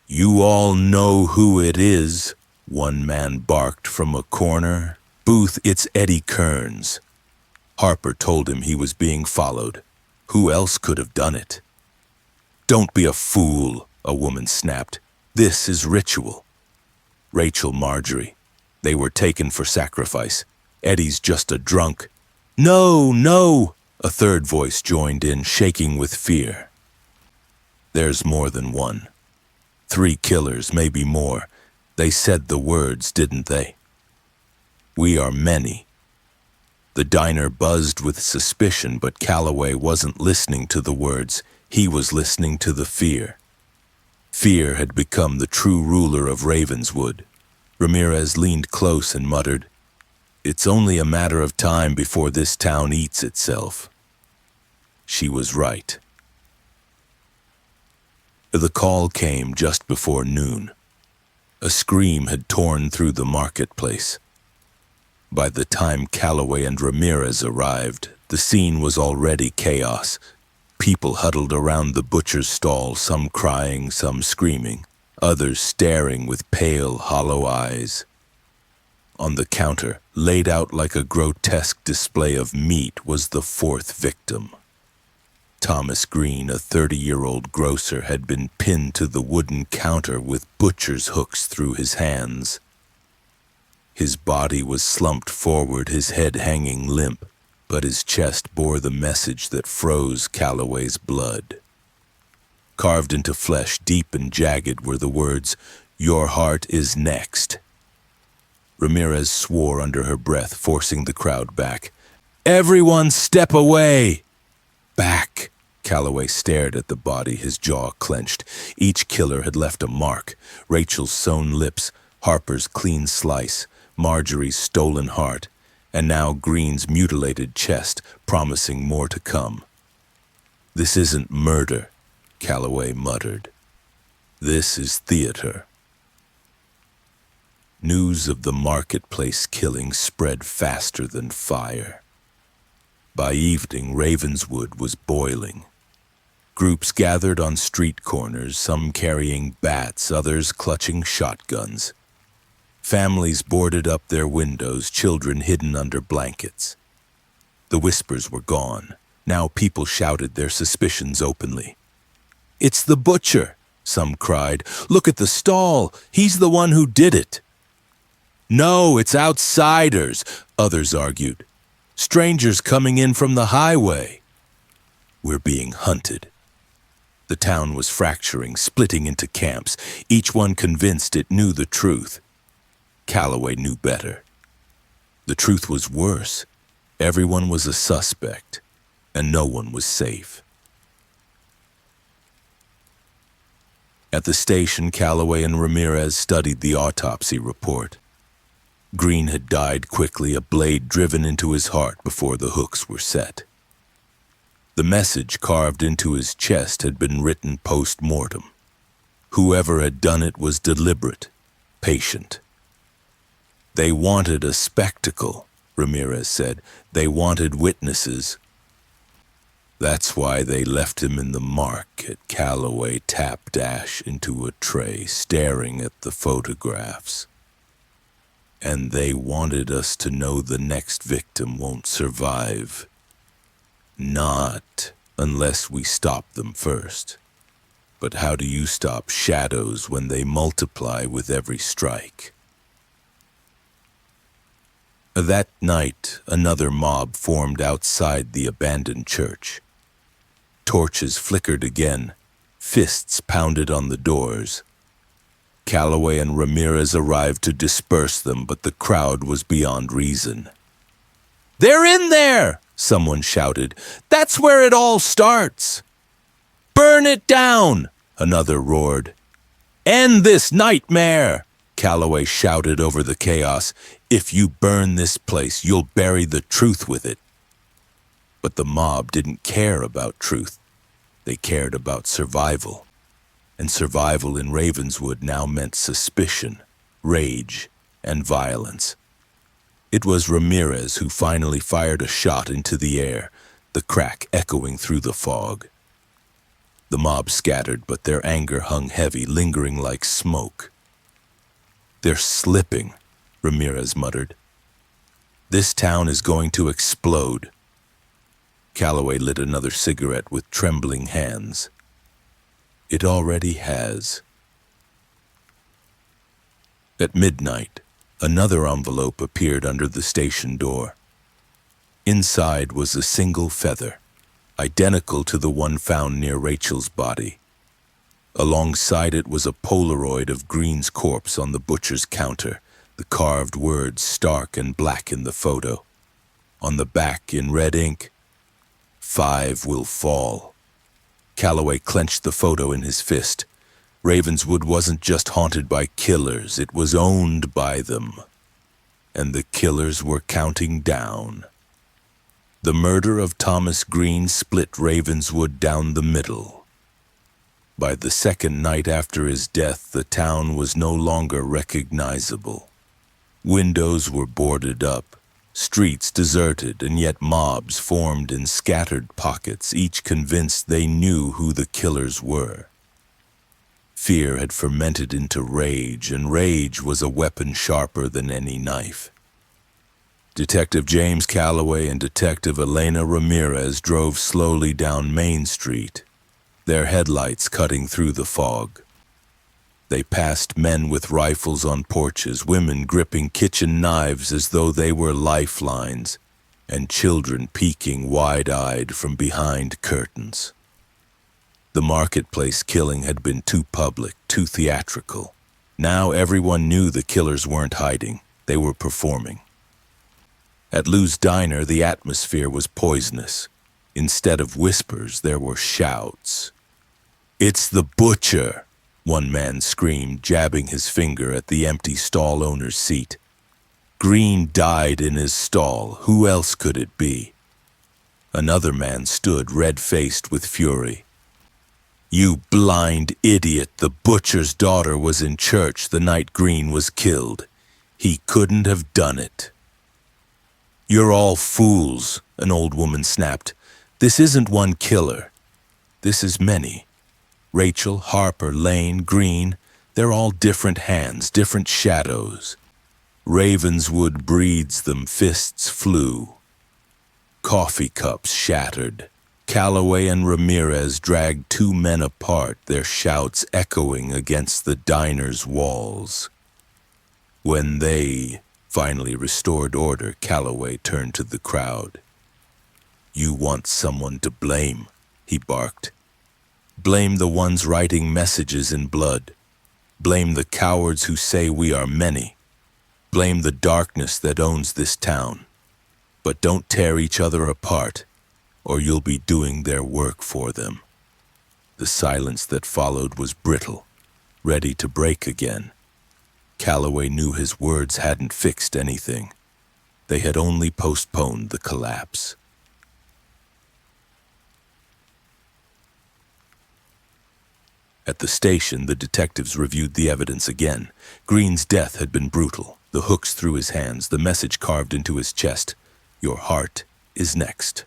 "You all know who it is," one man barked from a corner. "Booth, it's Eddie Kearns." Harper told him he was being followed. Who else could have done it? "Don't be a fool," a woman snapped. "This is ritual." Rachel, Marjorie. They were taken for sacrifice. Eddie's just a drunk. "No, no," a third voice joined in, shaking with fear. "There's more than one. 3 killers, maybe more. They said the words, didn't they? We are many." The diner buzzed with suspicion, but Calloway wasn't listening to the words. He was listening to the fear. Fear had become the true ruler of Ravenswood. Ramirez leaned close and muttered, "It's only a matter of time before this town eats itself." She was right. The call came just before noon. A scream had torn through the marketplace. By the time Calloway and Ramirez arrived, the scene was already chaos. People huddled around the butcher's stall, some crying, some screaming, others staring with pale, hollow eyes. On the counter, laid out like a grotesque display of meat, was the fourth victim. Thomas Green, a 30-year-old grocer, had been pinned to the wooden counter with butcher's hooks through his hands. His body was slumped forward, his head hanging limp, but his chest bore the message that froze Calloway's blood. Carved into flesh, deep and jagged, were the words, "Your heart is next." Ramirez swore under her breath, forcing the crowd back. "Everyone step away!" "Back!" Calloway stared at the body, his jaw clenched. Each killer had left a mark. Rachel's sewn lips, Harper's clean slice, Marjorie's stolen heart, and now Green's mutilated chest, promising more to come. "This isn't murder," Calloway muttered. "This is theater." News of the marketplace killing spread faster than fire. By evening, Ravenswood was boiling. Groups gathered on street corners, some carrying bats, others clutching shotguns. Families boarded up their windows, children hidden under blankets. The whispers were gone. Now people shouted their suspicions openly. "It's the butcher," some cried. "Look at the stall. He's the one who did it." "No, it's outsiders," others argued. "Strangers coming in from the highway." "We're being hunted." The town was fracturing, splitting into camps, each one convinced it knew the truth. Calloway knew better. The truth was worse. Everyone was a suspect, and no one was safe. At the station, Calloway and Ramirez studied the autopsy report. Green had died quickly, a blade driven into his heart before the hooks were set. The message carved into his chest had been written post-mortem. Whoever had done it was deliberate, patient. "They wanted a spectacle," Ramirez said. "They wanted witnesses." "That's why they left him in the market." Calloway tapped ash into a tray, staring at the photographs. "And they wanted us to know the next victim won't survive. Not unless we stop them first. But how do you stop shadows when they multiply with every strike?" That night, another mob formed outside the abandoned church. Torches flickered again, fists pounded on the doors. Calloway and Ramirez arrived to disperse them, but the crowd was beyond reason. "They're in there!" someone shouted. "That's where it all starts!" "Burn it down!" another roared. "End this nightmare!" Calloway shouted over the chaos. "If you burn this place, you'll bury the truth with it." But the mob didn't care about truth. They cared about survival. And survival in Ravenswood now meant suspicion, rage, and violence. It was Ramirez who finally fired a shot into the air, the crack echoing through the fog. The mob scattered, but their anger hung heavy, lingering like smoke. "They're slipping," Ramirez muttered. "This town is going to explode." Calloway lit another cigarette with trembling hands. "It already has." At midnight, another envelope appeared under the station door. Inside was a single feather, identical to the one found near Rachel's body. Alongside it was a Polaroid of Green's corpse on the butcher's counter, the carved words stark and black in the photo. On the back, in red ink, "5 will fall." Calloway clenched the photo in his fist. Ravenswood wasn't just haunted by killers, it was owned by them. And the killers were counting down. The murder of Thomas Green split Ravenswood down the middle. By the second night after his death, the town was no longer recognizable. Windows were boarded up, Streets deserted, and yet mobs formed in scattered pockets, each convinced they knew who the killers were. Fear had fermented into rage, and rage was a weapon sharper than any knife. Detective James Calloway and Detective Elena Ramirez drove slowly down Main Street, their headlights cutting through the fog. They passed men with rifles on porches, women gripping kitchen knives as though they were lifelines, and children peeking wide-eyed from behind curtains. The marketplace killing had been too public, too theatrical. Now everyone knew the killers weren't hiding, they were performing. At Lou's Diner, the atmosphere was poisonous. Instead of whispers, there were shouts. "It's the butcher!" one man screamed, jabbing his finger at the empty stall owner's seat. "Green died in his stall. Who else could it be?" Another man stood, red-faced with fury. "You blind idiot! The butcher's daughter was in church the night Green was killed. He couldn't have done it." "You're all fools," an old woman snapped. "This isn't one killer. This is many. Rachel, Harper, Lane, Green, they're all different hands, different shadows. Ravenswood breeds them, fists flew. Coffee cups shattered. Calloway and Ramirez dragged two men apart, their shouts echoing against the diner's walls. When they finally restored order, Calloway turned to the crowd. "You want someone to blame," he barked. "Blame the ones writing messages in blood. Blame the cowards who say we are many. Blame the darkness that owns this town. But don't tear each other apart, or you'll be doing their work for them." The silence that followed was brittle, ready to break again. Calloway knew his words hadn't fixed anything. They had only postponed the collapse. At the station, the detectives reviewed the evidence again. Green's death had been brutal. The hooks through his hands, the message carved into his chest. "Your heart is next."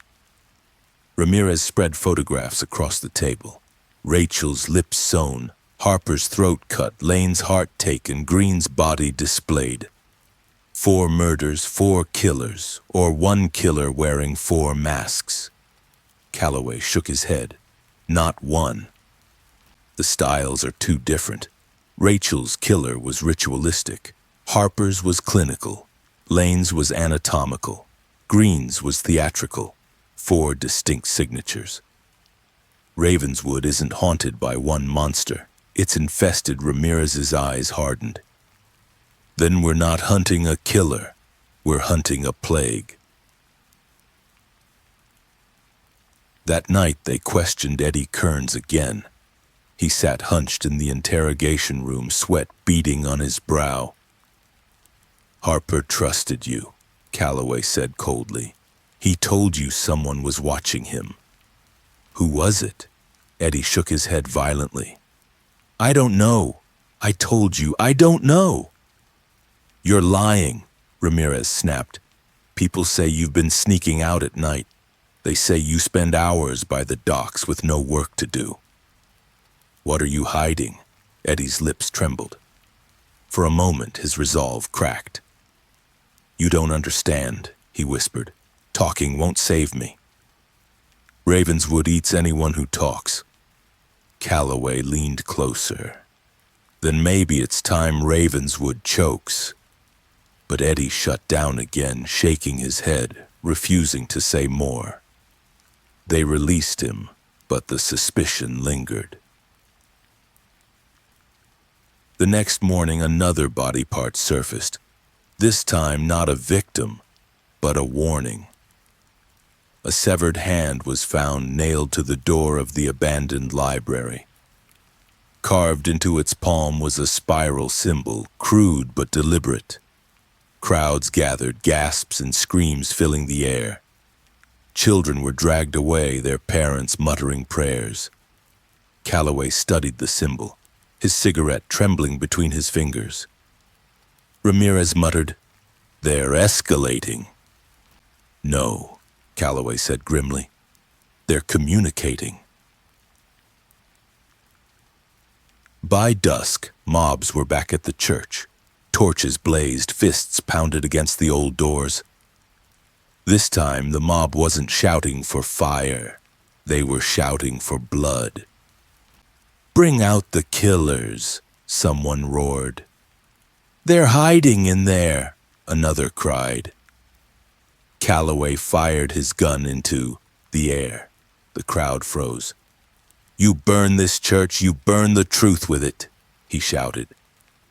Ramirez spread photographs across the table. Rachel's lips sewn, Harper's throat cut, Lane's heart taken, Green's body displayed. 4 murders, 4 killers, or one killer wearing 4 masks. Calloway shook his head. Not one. The styles are too different. Rachel's killer was ritualistic. Harper's was clinical. Lane's was anatomical. Green's was theatrical. 4 distinct signatures. Ravenswood isn't haunted by one monster. It's infested. Ramirez's eyes hardened. Then we're not hunting a killer. We're hunting a plague. That night they questioned Eddie Kearns again. He sat hunched in the interrogation room, sweat beading on his brow. "Harper trusted you," Calloway said coldly. "He told you someone was watching him." "Who was it?" Eddie shook his head violently. "I don't know. I told you, I don't know." "You're lying," Ramirez snapped. "People say you've been sneaking out at night. They say you spend hours by the docks with no work to do." "What are you hiding?" Eddie's lips trembled. For a moment, his resolve cracked. "You don't understand," he whispered. "Talking won't save me." "Ravenswood eats anyone who talks." Calloway leaned closer. "Then maybe it's time Ravenswood chokes." But Eddie shut down again, shaking his head, refusing to say more. They released him, but the suspicion lingered. The next morning, another body part surfaced. This time, not a victim, but a warning. A severed hand was found nailed to the door of the abandoned library. Carved into its palm was a spiral symbol, crude but deliberate. Crowds gathered, gasps and screams filling the air. Children were dragged away, their parents muttering prayers. Calloway studied the symbol, his cigarette trembling between his fingers. Ramirez muttered, "They're escalating." No, Calloway said grimly. They're communicating. By dusk, mobs were back at the church. Torches blazed, fists pounded against the old doors. This time, the mob wasn't shouting for fire. They were shouting for blood. "Bring out the killers," someone roared. "They're hiding in there," another cried. Calloway fired his gun into the air. The crowd froze. "You burn this church, you burn the truth with it," he shouted.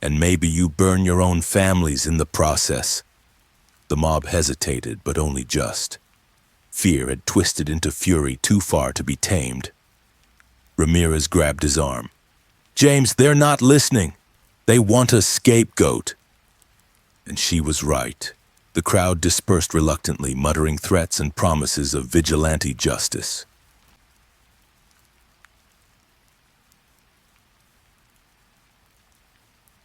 "And maybe you burn your own families in the process." The mob hesitated, but only just. Fear had twisted into fury too far to be tamed. Ramirez grabbed his arm. "James, they're not listening. They want a scapegoat." And she was right. The crowd dispersed reluctantly, muttering threats and promises of vigilante justice.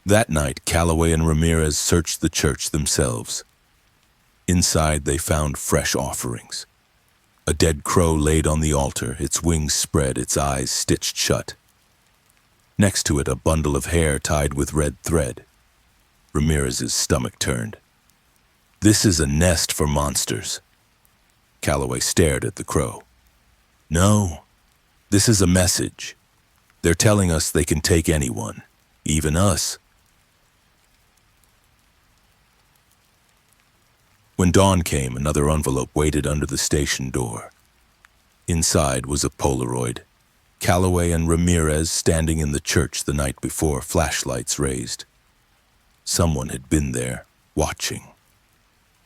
That night, Calloway and Ramirez searched the church themselves. Inside, they found fresh offerings. A dead crow laid on the altar, its wings spread, its eyes stitched shut. Next to it, a bundle of hair tied with red thread. Ramirez's stomach turned. "This is a nest for monsters." Calloway stared at the crow. "No, this is a message. They're telling us they can take anyone, even us." When dawn came, another envelope waited under the station door. Inside was a Polaroid. Calloway and Ramirez standing in the church the night before, flashlights raised. Someone had been there, watching.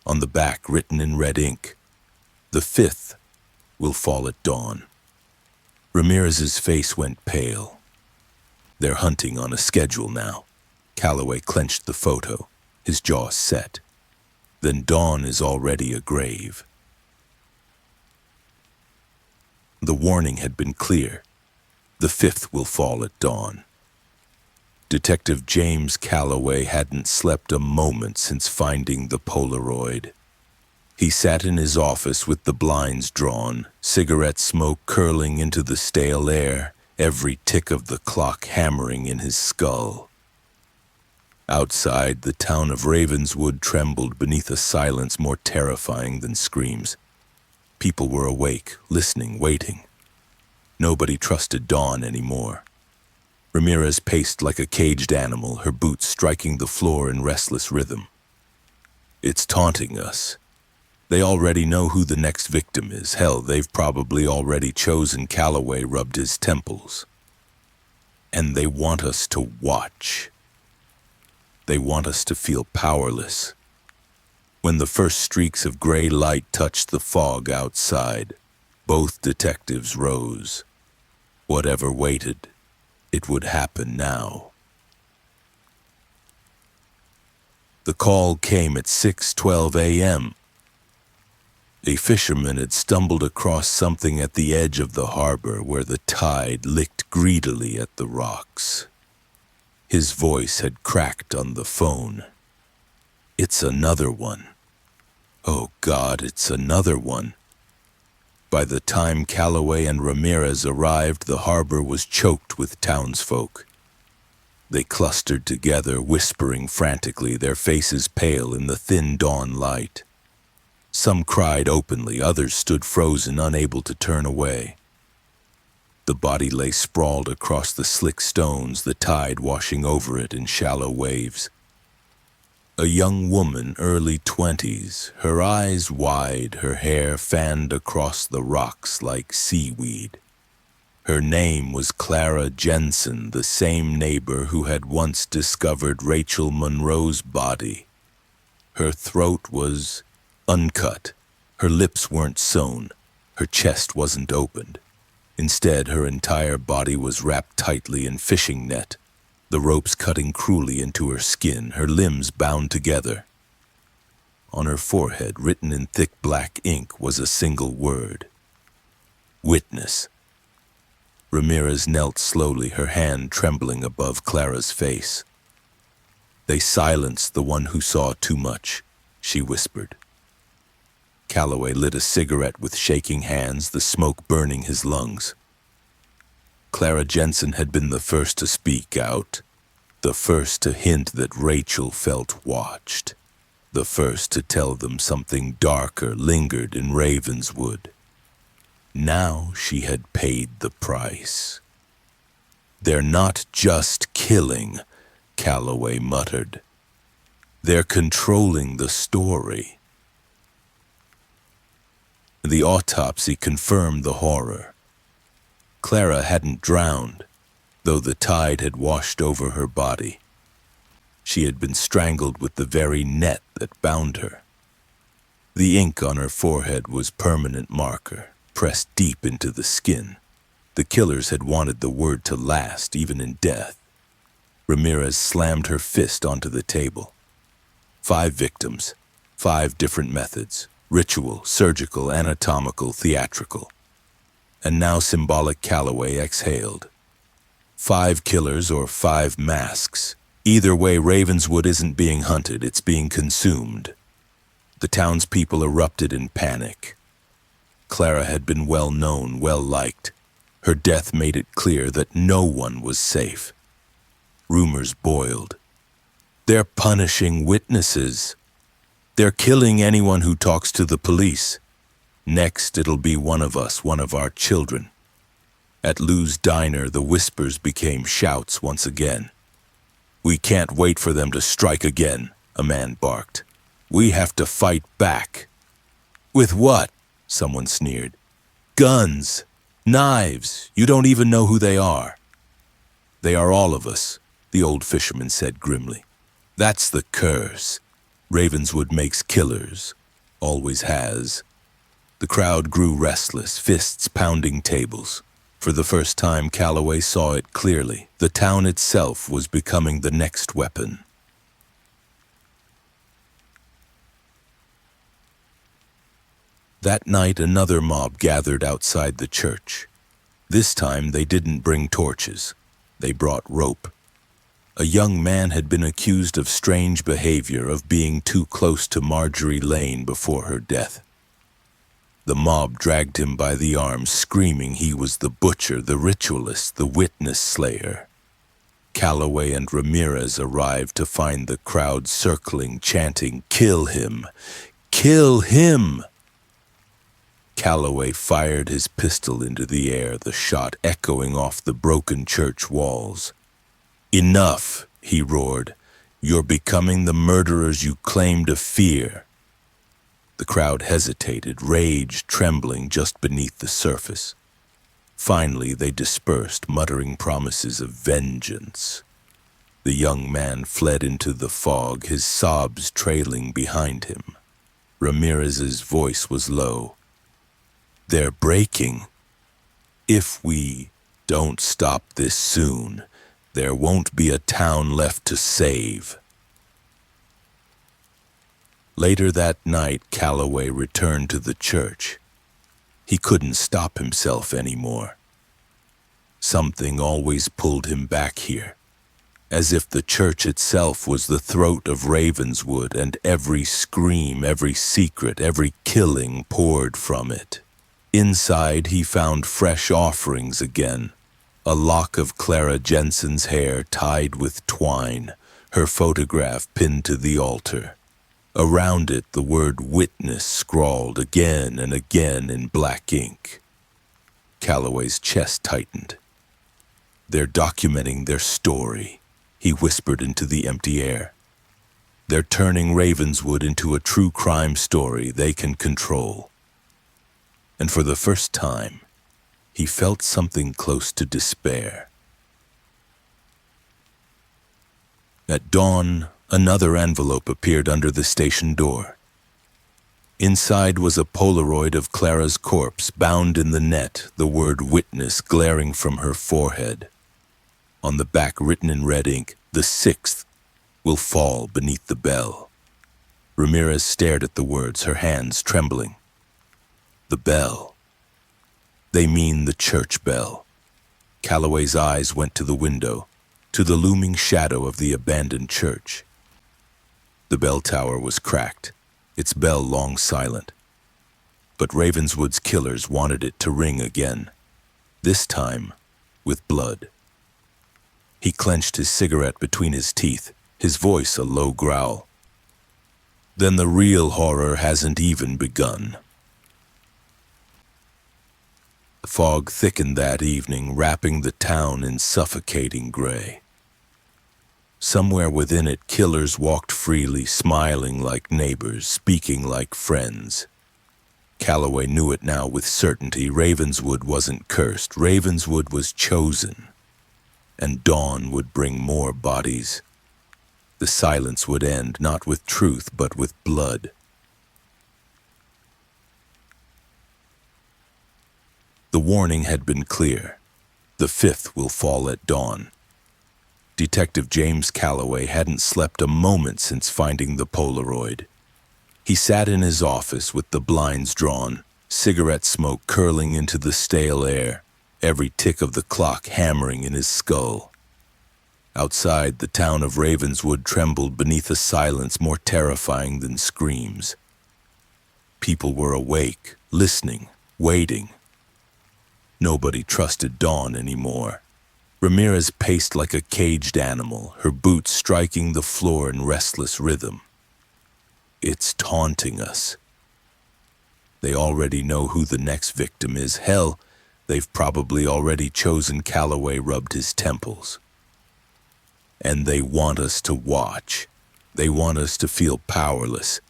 On the back, written in red ink, "The 5th will fall at dawn." Ramirez's face went pale. They're hunting on a schedule now. Calloway clenched the photo, his jaw set. Then dawn is already a grave. The warning had been clear. The 5th will fall at dawn. Detective James Calloway hadn't slept a moment since finding the Polaroid. He sat in his office with the blinds drawn, cigarette smoke curling into the stale air, every tick of the clock hammering in his skull. Outside, the town of Ravenswood trembled beneath a silence more terrifying than screams. People were awake, listening, waiting. Nobody trusted dawn anymore. Ramirez paced like a caged animal, her boots striking the floor in restless rhythm. "It's taunting us. They already know who the next victim is. Hell, they've probably already chosen." Calloway rubbed his temples. "And they want us to watch. They want us to feel powerless." When the first streaks of gray light touched the fog outside, both detectives rose. Whatever waited, it would happen now. The call came at 6:12 a.m. A fisherman had stumbled across something at the edge of the harbor where the tide licked greedily at the rocks. His voice had cracked on the phone. "It's another one. Oh God, it's another one." By the time Calloway and Ramirez arrived, the harbor was choked with townsfolk. They clustered together, whispering frantically, their faces pale in the thin dawn light. Some cried openly, others stood frozen, unable to turn away. The body lay sprawled across the slick stones, the tide washing over it in shallow waves. A young woman, early 20s, her eyes wide, her hair fanned across the rocks like seaweed. Her name was Clara Jensen, the same neighbor who had once discovered Rachel Monroe's body. Her throat was uncut, her lips weren't sewn, her chest wasn't opened. Instead, her entire body was wrapped tightly in fishing net, the ropes cutting cruelly into her skin, her limbs bound together. On her forehead, written in thick black ink, was a single word: witness. Ramirez knelt slowly, her hand trembling above Clara's face. "They silenced the one who saw too much," she whispered. Calloway lit a cigarette with shaking hands, the smoke burning his lungs. Clara Jensen had been the first to speak out, the first to hint that Rachel felt watched, the first to tell them something darker lingered in Ravenswood. Now she had paid the price. "They're not just killing," Calloway muttered. "They're controlling the story." The autopsy confirmed the horror. Clara hadn't drowned, though the tide had washed over her body. She had been strangled with the very net that bound her. The ink on her forehead was permanent marker, pressed deep into the skin. The killers had wanted the word to last, even in death. Ramirez slammed her fist onto the table. 5 victims, 5 different methods: ritual, surgical, anatomical, theatrical. And now symbolic Calloway exhaled. 5 killers or 5 masks. Either way, Ravenswood isn't being hunted, it's being consumed. The townspeople erupted in panic. Clara had been well known, well liked. Her death made it clear that no one was safe. Rumors boiled. "They're punishing witnesses. They're killing anyone who talks to the police. Next, it'll be one of us, one of our children." At Lou's diner, the whispers became shouts once again. "We can't wait for them to strike again," a man barked. "We have to fight back." "With what?" someone sneered. "Guns, knives, you don't even know who they are." "They are all of us," the old fisherman said grimly. "That's the curse. Ravenswood makes killers, always has." The crowd grew restless, fists pounding tables. For the first time, Calloway saw it clearly. The town itself was becoming the next weapon. That night, another mob gathered outside the church. This time, they didn't bring torches. They brought rope. A young man had been accused of strange behavior, of being too close to Marjorie Lane before her death. The mob dragged him by the arms, screaming he was the butcher, the ritualist, the witness slayer. Calloway and Ramirez arrived to find the crowd circling, chanting, "Kill him! Kill him!" Calloway fired his pistol into the air, the shot echoing off the broken church walls. "Enough!" he roared. "You're becoming the murderers you claim to fear." The crowd hesitated, rage trembling just beneath the surface. Finally, they dispersed, muttering promises of vengeance. The young man fled into the fog, his sobs trailing behind him. Ramirez's voice was low. "They're breaking. If we don't stop this soon, there won't be a town left to save." Later that night, Calloway returned to the church. He couldn't stop himself anymore. Something always pulled him back here, as if the church itself was the throat of Ravenswood, and every scream, every secret, every killing poured from it. Inside, he found fresh offerings again. A lock of Clara Jensen's hair tied with twine, her photograph pinned to the altar. Around it, the word witness scrawled again and again in black ink. Calloway's chest tightened. "They're documenting their story," he whispered into the empty air. "They're turning Ravenswood into a true crime story they can control." And for the first time, he felt something close to despair. At dawn, another envelope appeared under the station door. Inside was a Polaroid of Clara's corpse, bound in the net, the word witness glaring from her forehead. On the back, written in red ink, "The 6th will fall beneath the bell." Ramirez stared at the words, her hands trembling. The bell. They mean the church bell. Calloway's eyes went to the window, to the looming shadow of the abandoned church. The bell tower was cracked, its bell long silent. But Ravenswood's killers wanted it to ring again, this time with blood. He clenched his cigarette between his teeth, his voice a low growl. Then the real horror hasn't even begun. The fog thickened that evening, wrapping the town in suffocating gray. Somewhere within it, killers walked freely, smiling like neighbors, speaking like friends. Calloway knew it now with certainty. Ravenswood wasn't cursed. Ravenswood was chosen. And dawn would bring more bodies. The silence would end, not with truth, but with blood. The warning had been clear. The fifth will fall at dawn. Detective James Calloway hadn't slept a moment since finding the Polaroid. He sat in his office with the blinds drawn, cigarette smoke curling into the stale air, every tick of the clock hammering in his skull. Outside, the town of Ravenswood trembled beneath a silence more terrifying than screams. People were awake, listening, waiting. Nobody trusted Dawn anymore. Ramirez paced like a caged animal, her boots striking the floor in restless rhythm. It's taunting us. They already know who the next victim is. Hell, they've probably already chosen. Calloway rubbed his temples. And they want us to watch. They want us to feel powerless.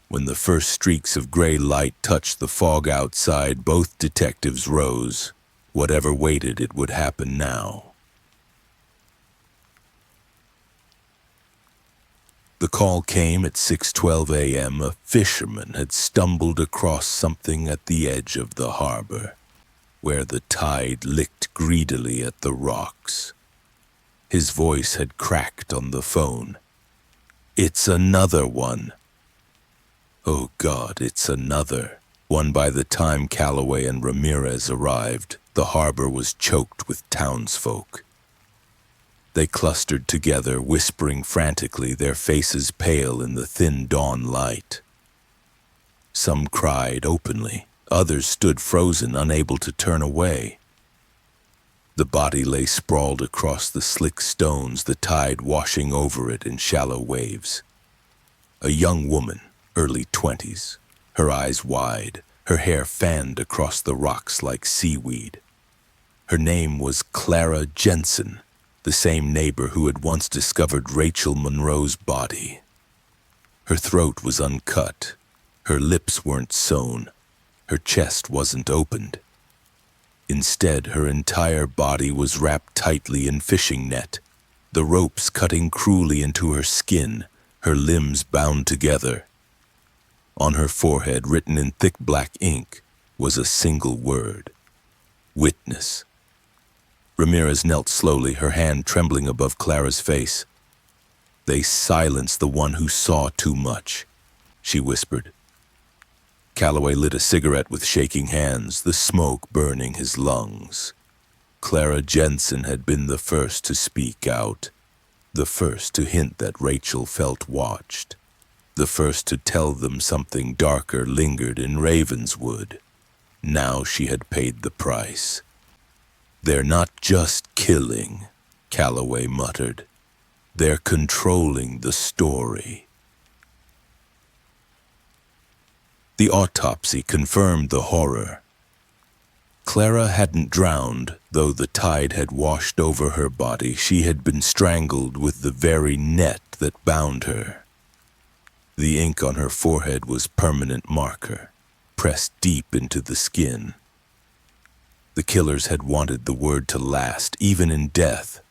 When the first streaks of gray light touched the fog outside, both detectives rose. Whatever waited, it would happen now. The call came at 6:12 a.m. A fisherman had stumbled across something at the edge of the harbor, where the tide licked greedily at the rocks. His voice had cracked on the phone. It's another one. Oh God, it's another one. By the time Calloway and Ramirez arrived, the harbor was choked with townsfolk. They clustered together, whispering frantically, their faces pale in the thin dawn light. Some cried openly, others stood frozen, unable to turn away. The body lay sprawled across the slick stones, the tide washing over it in shallow waves. A young woman, early 20s, her eyes wide, her hair fanned across the rocks like seaweed. Her name was Clara Jensen, the same neighbor who had once discovered Rachel Monroe's body. Her throat was uncut, her lips weren't sewn, her chest wasn't opened. Instead, her entire body was wrapped tightly in fishing net, the ropes cutting cruelly into her skin, her limbs bound together. On her forehead, written in thick black ink, was a single word: witness. Ramirez knelt slowly, her hand trembling above Clara's face. They silenced the one who saw too much, she whispered. Calloway lit a cigarette with shaking hands, the smoke burning his lungs. Clara Jensen had been the first to speak out, the first to hint that Rachel felt watched, the first to tell them something darker lingered in Ravenswood. Now she had paid the price. They're not just killing, Calloway muttered. They're controlling the story. The autopsy confirmed the horror. Clara hadn't drowned, though the tide had washed over her body. She had been strangled with the very net that bound her. The ink on her forehead was permanent marker, pressed deep into the skin. The killers had wanted the word to last, even in death.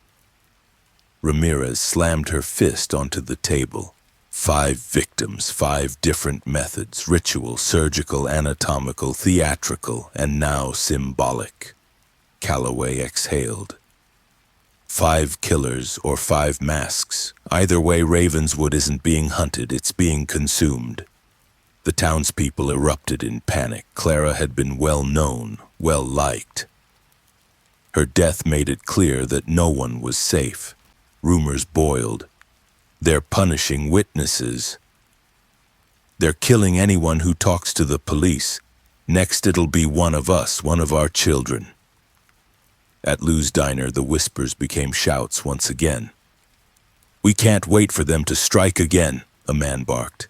Ramirez slammed her fist onto the table. 5 victims, 5 different methods: ritual, surgical, anatomical, theatrical, and now symbolic. Calloway exhaled. 5 killers or 5 masks. Either way, Ravenswood isn't being hunted, it's being consumed. The townspeople erupted in panic. Clara had been well known, well liked. Her death made it clear that no one was safe. Rumors boiled. They're punishing witnesses. They're killing anyone who talks to the police. Next it'll be one of us, one of our children. At Lou's diner, the whispers became shouts once again. We can't wait for them to strike again, a man barked.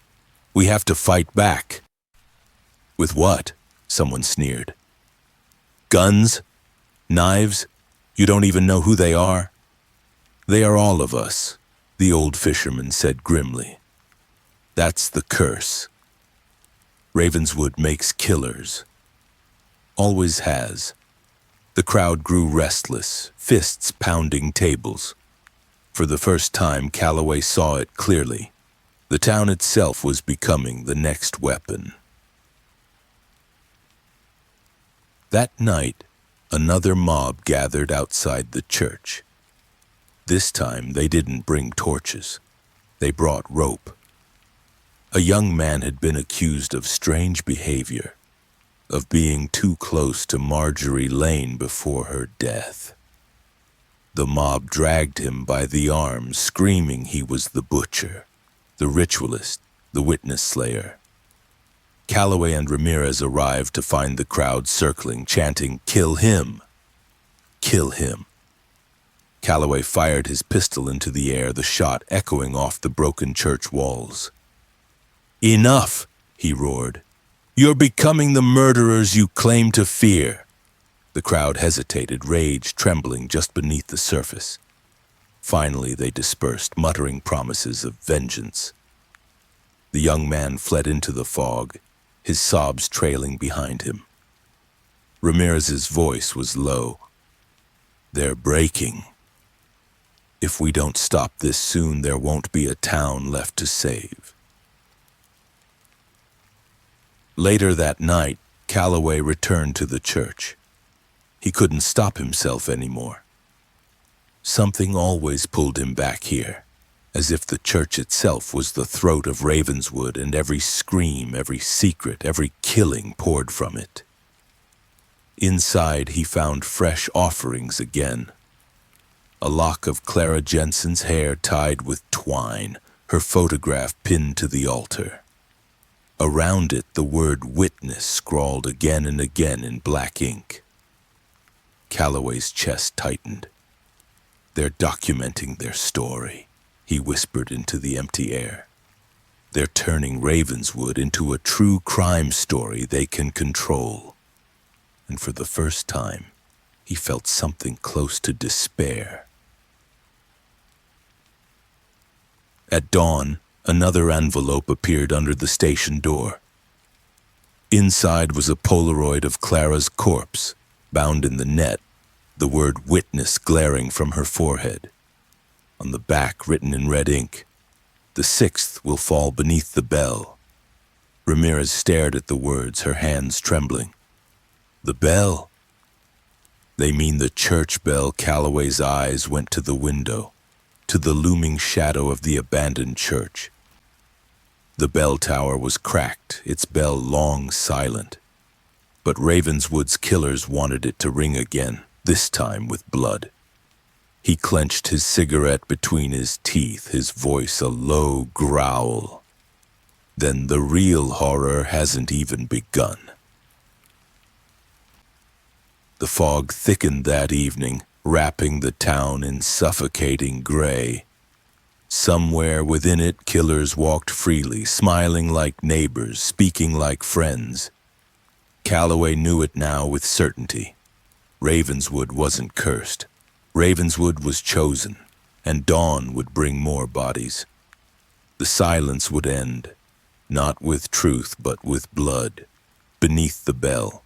We have to fight back. With what? Someone sneered. Guns? Knives? You don't even know who they are? They are all of us, the old fisherman said grimly. That's the curse. Ravenswood makes killers. Always has. The crowd grew restless, fists pounding tables. For the first time, Calloway saw it clearly. The town itself was becoming the next weapon. That night, another mob gathered outside the church. This time, they didn't bring torches. They brought rope. A young man had been accused of strange behavior, of being too close to Marjorie Lane before her death. The mob dragged him by the arms, screaming he was the butcher, the ritualist, the witness slayer. Calloway and Ramirez arrived to find the crowd circling, chanting, "Kill him! Kill him!" Calloway fired his pistol into the air, the shot echoing off the broken church walls. "Enough!" he roared. "You're becoming the murderers you claim to fear." The crowd hesitated, rage trembling just beneath the surface. Finally, they dispersed, muttering promises of vengeance. The young man fled into the fog, his sobs trailing behind him. Ramirez's voice was low. "They're breaking. If we don't stop this soon, there won't be a town left to save." Later that night, Calloway returned to the church. He couldn't stop himself anymore. Something always pulled him back here, as if the church itself was the throat of Ravenswood and every scream, every secret, every killing poured from it. Inside, he found fresh offerings again. A lock of Clara Jensen's hair tied with twine, her photograph pinned to the altar. Around it, the word witness scrawled again and again in black ink. Calloway's chest tightened. "They're documenting their story," he whispered into the empty air. "They're turning Ravenswood into a true crime story they can control." And for the first time, he felt something close to despair. At dawn, another envelope appeared under the station door. Inside was a Polaroid of Clara's corpse, bound in the net, the word witness glaring from her forehead. On the back, written in red ink, "The 6th will fall beneath the bell." Ramirez stared at the words, her hands trembling. "The bell? They mean the church bell." Calloway's eyes went to the window, to the looming shadow of the abandoned church. The bell tower was cracked, its bell long silent. But Ravenswood's killers wanted it to ring again, this time with blood. He clenched his cigarette between his teeth, his voice a low growl. Then the real horror hasn't even begun. The fog thickened that evening, wrapping the town in suffocating gray. Somewhere within it, killers walked freely, smiling like neighbors, speaking like friends. Calloway knew it now with certainty. Ravenswood wasn't cursed. Ravenswood was chosen, and dawn would bring more bodies. The silence would end, not with truth but with blood, beneath the bell.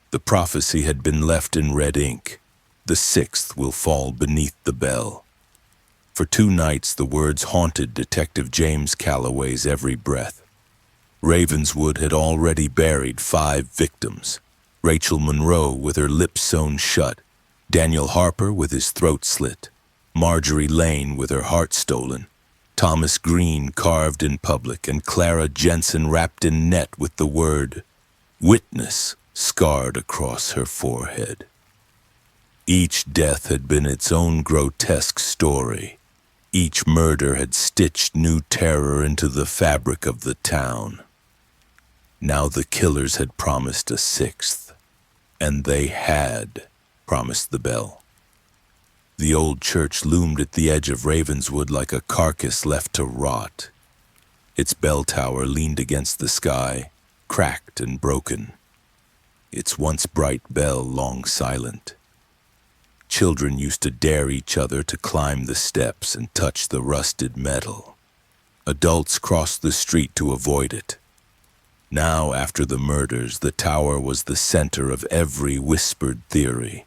The prophecy had been left in red ink. The 6th will fall beneath the bell. For 2 nights, the words haunted Detective James Calloway's every breath. Ravenswood had already buried 5 victims. Rachel Monroe with her lips sewn shut, Daniel Harper with his throat slit, Marjorie Lane with her heart stolen, Thomas Green carved in public, and Clara Jensen wrapped in net with the word witness scarred across her forehead. Each death had been its own grotesque story. Each murder had stitched new terror into the fabric of the town. Now the killers had promised a sixth, and they had promised the bell. The old church loomed at the edge of Ravenswood like a carcass left to rot. Its bell tower leaned against the sky, cracked and broken. Its once bright bell long silent. Children used to dare each other to climb the steps and touch the rusted metal. Adults crossed the street to avoid it. Now, after the murders, the tower was the center of every whispered theory,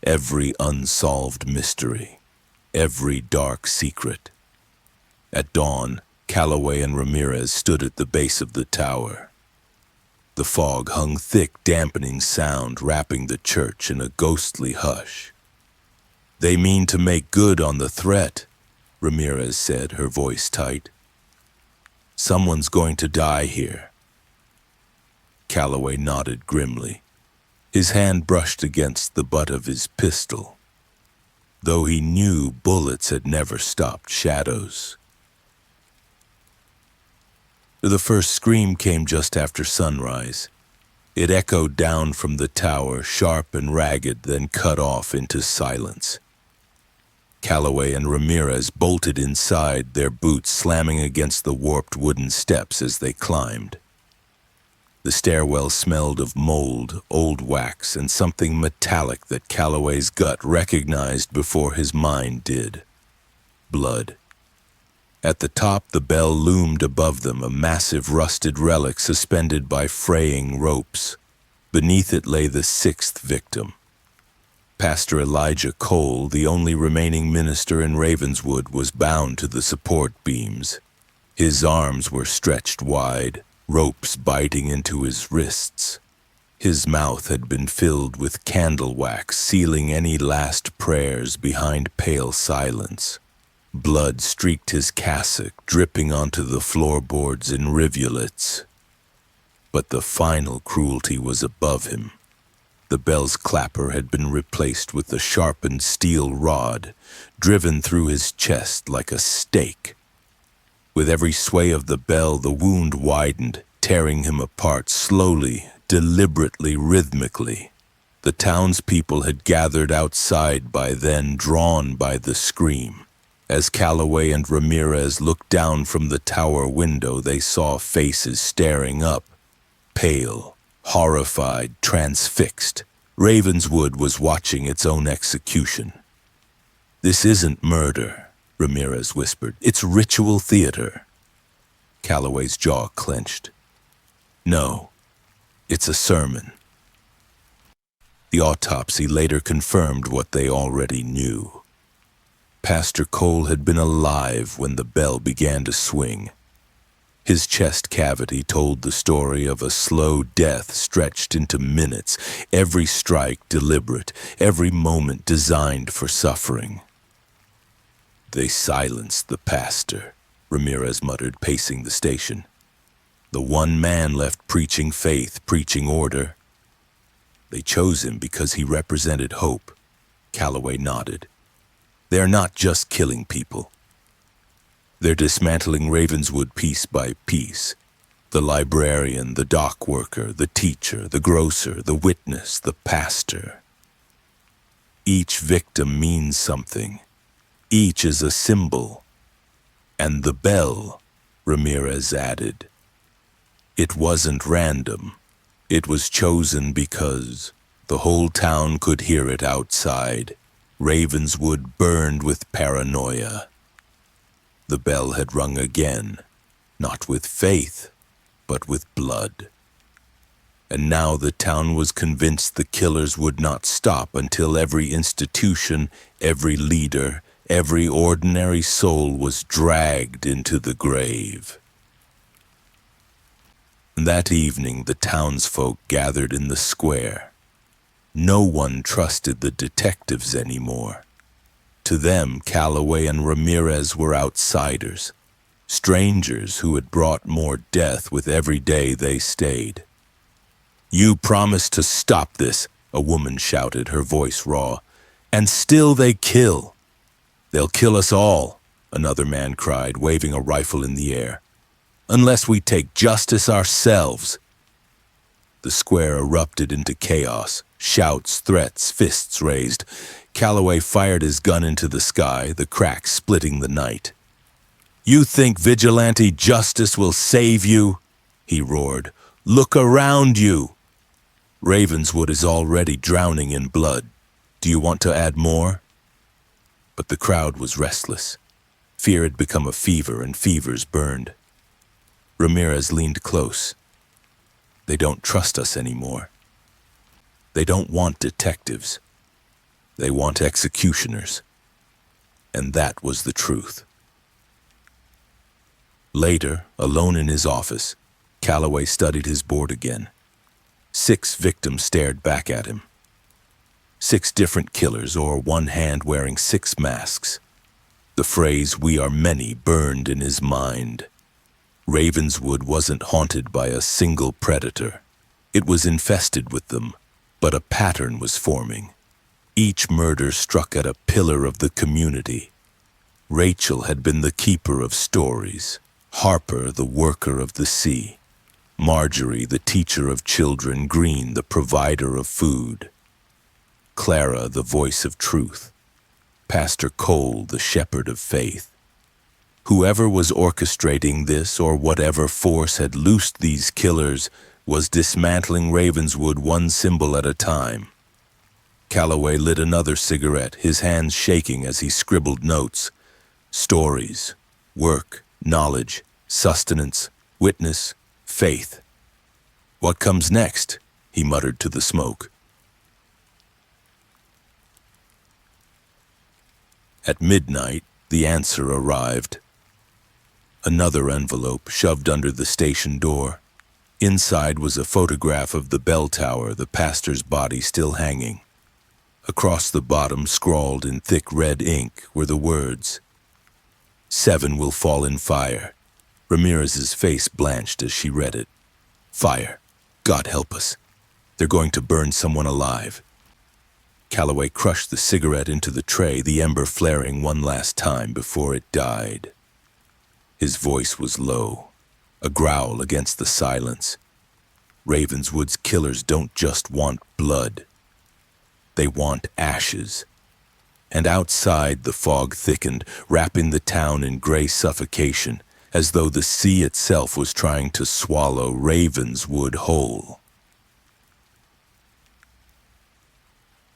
every unsolved mystery, every dark secret. At dawn, Calloway and Ramirez stood at the base of the tower. The fog hung thick, dampening sound, wrapping the church in a ghostly hush. "They mean to make good on the threat," Ramirez said, her voice tight. "Someone's going to die here." Calloway nodded grimly. His hand brushed against the butt of his pistol, though he knew bullets had never stopped shadows. The first scream came just after sunrise. It echoed down from the tower, sharp and ragged, then cut off into silence. Calloway and Ramirez bolted inside, their boots slamming against the warped wooden steps as they climbed. The stairwell smelled of mold, old wax, and something metallic that Calloway's gut recognized before his mind did. Blood. At the top, the bell loomed above them, a massive rusted relic suspended by fraying ropes. Beneath it lay the sixth victim. Pastor Elijah Cole, the only remaining minister in Ravenswood, was bound to the support beams. His arms were stretched wide, ropes biting into his wrists. His mouth had been filled with candle wax, sealing any last prayers behind pale silence. Blood streaked his cassock, dripping onto the floorboards in rivulets. But the final cruelty was above him. The bell's clapper had been replaced with a sharpened steel rod, driven through his chest like a stake. With every sway of the bell, the wound widened, tearing him apart slowly, deliberately, rhythmically. The townspeople had gathered outside by then, drawn by the scream. As Calloway and Ramirez looked down from the tower window, they saw faces staring up, pale, horrified, transfixed. Ravenswood was watching its own execution. "This isn't murder," Ramirez whispered. "It's ritual theater." Calloway's jaw clenched. "No, it's a sermon." The autopsy later confirmed what they already knew. Pastor Cole had been alive when the bell began to swing. His chest cavity told the story of a slow death stretched into minutes, every strike deliberate, every moment designed for suffering. "They silenced the pastor," Ramirez muttered, pacing the station. "The one man left preaching faith, preaching order. They chose him because he represented hope." Calloway nodded. "They're not just killing people. They're dismantling Ravenswood piece by piece. The librarian, the dock worker, the teacher, the grocer, the witness, the pastor. Each victim means something. Each is a symbol. And the bell," Ramirez added. "It wasn't random. It was chosen because the whole town could hear it outside. Ravenswood burned with paranoia." The bell had rung again, not with faith, but with blood. And now the town was convinced the killers would not stop until every institution, every leader, every ordinary soul was dragged into the grave. That evening, the townsfolk gathered in the square. No one trusted the detectives anymore. To them, Calloway and Ramirez were outsiders, strangers who had brought more death with every day they stayed. "You promised to stop this," a woman shouted, her voice raw. "And still they kill." "They'll kill us all," another man cried, waving a rifle in the air. "Unless we take justice ourselves." The square erupted into chaos. Shouts, threats, fists raised. Calloway fired his gun into the sky, the cracks splitting the night. "You think vigilante justice will save you?" he roared. "Look around you! Ravenswood is already drowning in blood. Do you want to add more?" But the crowd was restless. Fear had become a fever, and fevers burned. Ramirez leaned close. "They don't trust us anymore. They don't want detectives. They want executioners." And that was the truth. Later, alone in his office, Calloway studied his board again. 6 victims stared back at him. 6 different killers, or one hand wearing 6 masks. The phrase, "we are many," burned in his mind. Ravenswood wasn't haunted by a single predator. It was infested with them, but a pattern was forming. Each murder struck at a pillar of the community. Rachel had been the keeper of stories, Harper the worker of the sea, Marjorie the teacher of children, Green the provider of food, Clara the voice of truth, Pastor Cole the shepherd of faith. Whoever was orchestrating this, or whatever force had loosed these killers, was dismantling Ravenswood one symbol at a time. Calloway lit another cigarette, his hands shaking as he scribbled notes. Stories, work, knowledge, sustenance, witness, faith. "What comes next?" he muttered to the smoke. At midnight, the answer arrived. Another envelope shoved under the station door. Inside was a photograph of the bell tower, the pastor's body still hanging. Across the bottom, scrawled in thick red ink, were the words, "7 will fall in fire." Ramirez's face blanched as she read it. Fire. God help us. They're going to burn someone alive. Calloway crushed the cigarette into the tray, the ember flaring one last time before it died. His voice was low, a growl against the silence. Ravenswood's killers don't just want blood. They want ashes. And outside, the fog thickened, wrapping the town in gray suffocation, as though the sea itself was trying to swallow Ravenswood whole.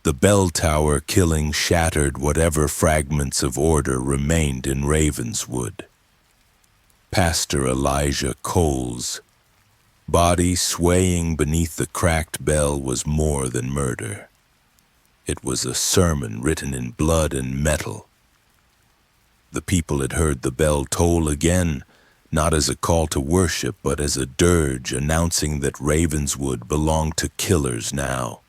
The bell tower killing shattered whatever fragments of order remained in Ravenswood. Pastor Elijah Cole's body swaying beneath the cracked bell was more than murder. It was a sermon written in blood and metal. The people had heard the bell toll again, not as a call to worship, but as a dirge announcing that Ravenswood belonged to killers now.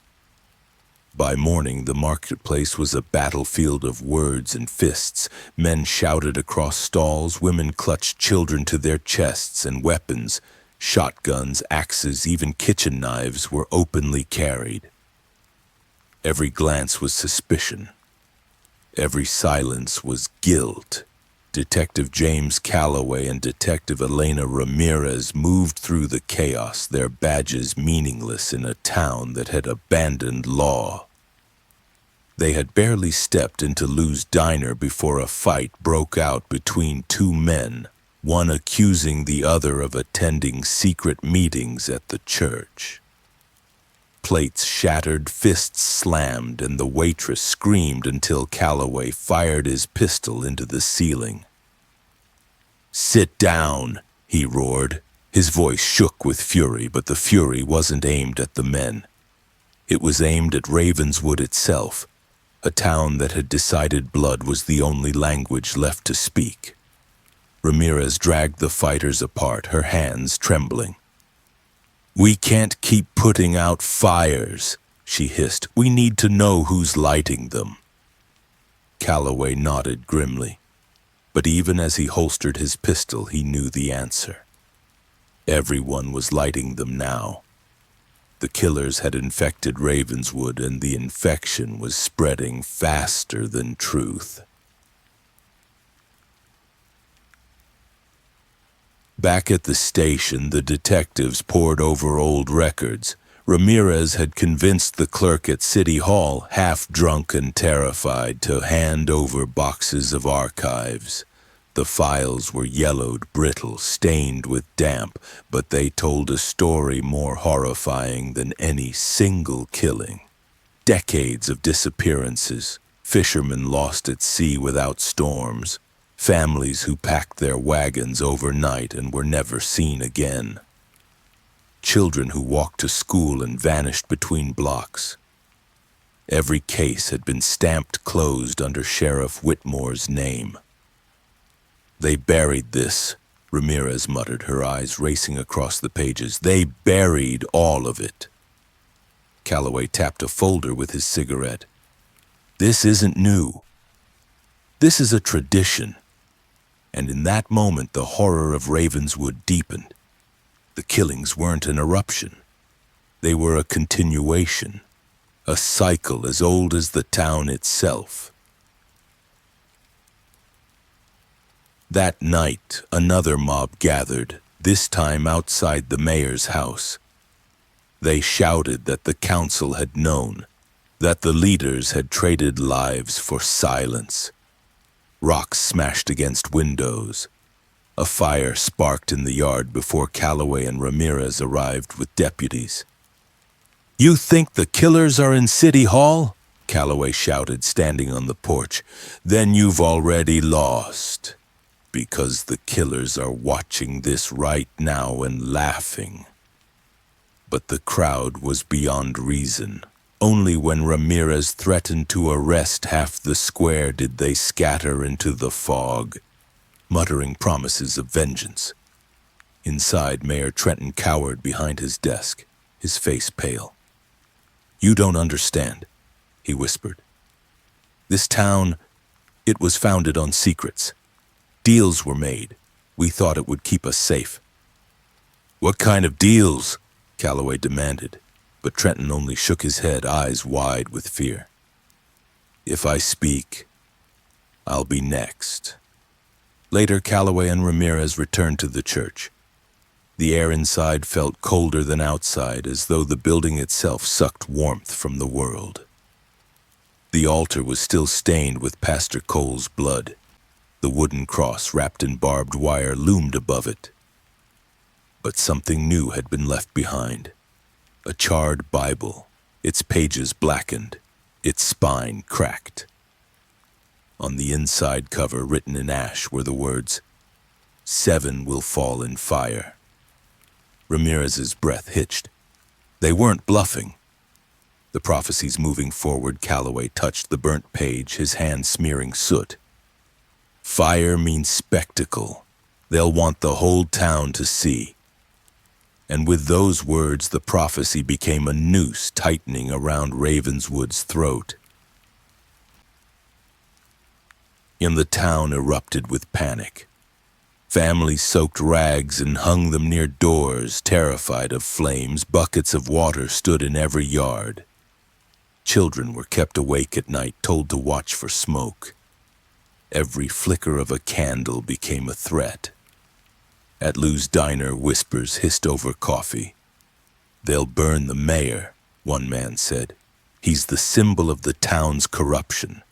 By morning, the marketplace was a battlefield of words and fists. Men shouted across stalls, women clutched children to their chests, and weapons, shotguns, axes, even kitchen knives were openly carried. Every glance was suspicion. Every silence was guilt. Detective James Calloway and Detective Elena Ramirez moved through the chaos, their badges meaningless in a town that had abandoned law. They had barely stepped into Lou's diner before a fight broke out between 2 men, one accusing the other of attending secret meetings at the church. Plates shattered, fists slammed, and the waitress screamed until Calloway fired his pistol into the ceiling. "Sit down," he roared. His voice shook with fury, but the fury wasn't aimed at the men. It was aimed at Ravenswood itself, a town that had decided blood was the only language left to speak. Ramirez dragged the fighters apart, her hands trembling. "We can't keep putting out fires," she hissed. "We need to know who's lighting them." Calloway nodded grimly, but even as he holstered his pistol, he knew the answer. Everyone was lighting them now. The killers had infected Ravenswood, and the infection was spreading faster than truth. Back at the station, the detectives pored over old records. Ramirez had convinced the clerk at City Hall, half drunk and terrified, to hand over boxes of archives. The files were yellowed, brittle, stained with damp, but they told a story more horrifying than any single killing. Decades of disappearances, fishermen lost at sea without storms, families who packed their wagons overnight and were never seen again. Children who walked to school and vanished between blocks. Every case had been stamped closed under Sheriff Whitmore's name. "They buried this," Ramirez muttered, her eyes racing across the pages. "They buried all of it." Calloway tapped a folder with his cigarette. "This isn't new. This is a tradition." And in that moment, the horror of Ravenswood deepened. The killings weren't an eruption. They were a continuation, a cycle as old as the town itself. That night, another mob gathered, this time outside the mayor's house. They shouted that the council had known, that the leaders had traded lives for silence. Rocks smashed against windows. A fire sparked in the yard before Calloway and Ramirez arrived with deputies. "You think the killers are in City Hall?" Calloway shouted, standing on the porch. "Then you've already lost. Because the killers are watching this right now and laughing." But the crowd was beyond reason. Only when Ramirez threatened to arrest half the square did they scatter into the fog, muttering promises of vengeance. Inside, Mayor Trenton cowered behind his desk, his face pale. "You don't understand," he whispered. "This town, it was founded on secrets. Deals were made. We thought it would keep us safe." "What kind of deals?" Calloway demanded, but Trenton only shook his head, eyes wide with fear. "If I speak, I'll be next." Later, Calloway and Ramirez returned to the church. The air inside felt colder than outside, as though the building itself sucked warmth from the world. The altar was still stained with Pastor Cole's blood. The wooden cross wrapped in barbed wire loomed above it. But something new had been left behind. A charred Bible, its pages blackened, its spine cracked. On the inside cover, written in ash, were the words, "7 will fall in fire." Ramirez's breath hitched. They weren't bluffing. The prophecies moving forward, Calloway touched the burnt page, his hand smearing soot. Fire means spectacle. They'll want the whole town to see. And with those words, the prophecy became a noose tightening around Ravenswood's throat. And the town erupted with panic. Families soaked rags and hung them near doors, terrified of flames. Buckets of water stood in every yard. Children were kept awake at night, told to watch for smoke. Every flicker of a candle became a threat. At Lou's diner, whispers hissed over coffee. "They'll burn the mayor," one man said. "He's the symbol of the town's corruption."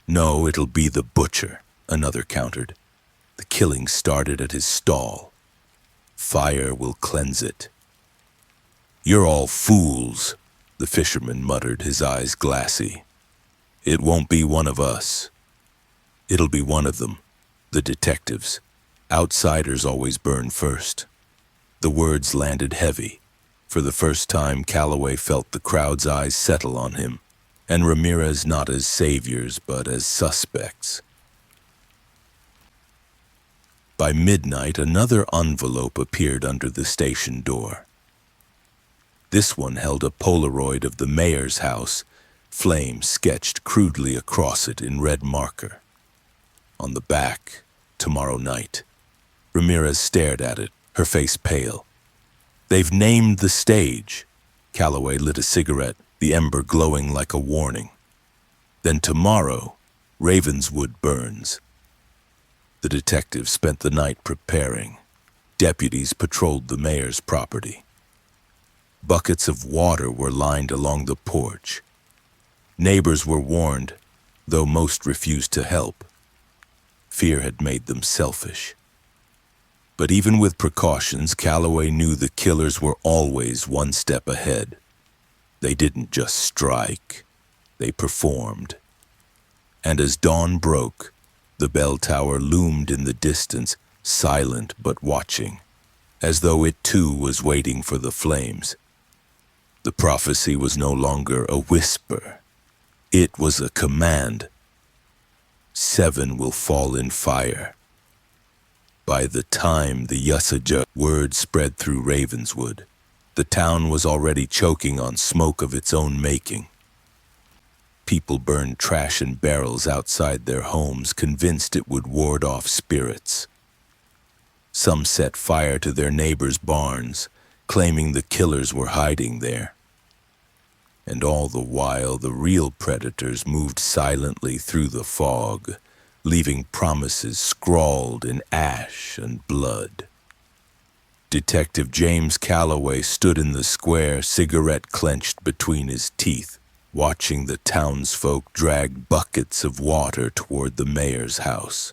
"No, it'll be the butcher," another countered. "The killing started at his stall. Fire will cleanse it." "You're all fools," the fisherman muttered, his eyes glassy. "It won't be one of us. It'll be one of them, the detectives. Outsiders always burn first." The words landed heavy. For the first time, Calloway felt the crowd's eyes settle on him, and Ramirez not as saviors, but as suspects. By midnight, another envelope appeared under the station door. This one held a Polaroid of the mayor's house, flames sketched crudely across it in red marker. On the back, "Tomorrow night." Ramirez stared at it, her face pale. "They've named the stage." Calloway lit a cigarette, the ember glowing like a warning. "Then tomorrow, Ravenswood burns." The detective spent the night preparing. Deputies patrolled the mayor's property. Buckets of water were lined along the porch. Neighbors were warned, though most refused to help. Fear had made them selfish. But even with precautions, Calloway knew the killers were always one step ahead. They didn't just strike, they performed. And as dawn broke, the bell tower loomed in the distance, silent but watching, as though it too was waiting for the flames. The prophecy was no longer a whisper. It was a command. 7 will fall in fire. By the time the Yusaja word spread through Ravenswood, the town was already choking on smoke of its own making. People burned trash in barrels outside their homes, convinced it would ward off spirits. Some set fire to their neighbors' barns, claiming the killers were hiding there. And all the while, the real predators moved silently through the fog, leaving promises scrawled in ash and blood. Detective James Calloway stood in the square, cigarette clenched between his teeth, watching the townsfolk drag buckets of water toward the mayor's house.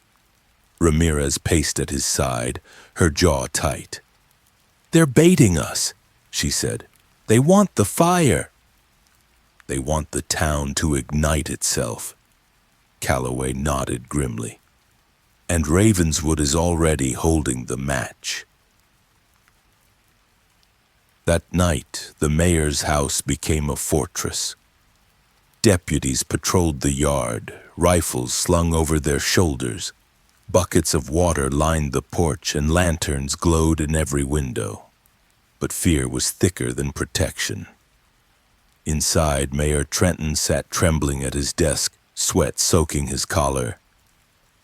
Ramirez paced at his side, her jaw tight. "They're baiting us," she said. "They want the fire." "They want the town to ignite itself." Calloway nodded grimly. "And Ravenswood is already holding the match." That night, the mayor's house became a fortress. Deputies patrolled the yard, rifles slung over their shoulders. Buckets of water lined the porch and lanterns glowed in every window. But fear was thicker than protection. Inside, Mayor Trenton sat trembling at his desk, sweat soaking his collar.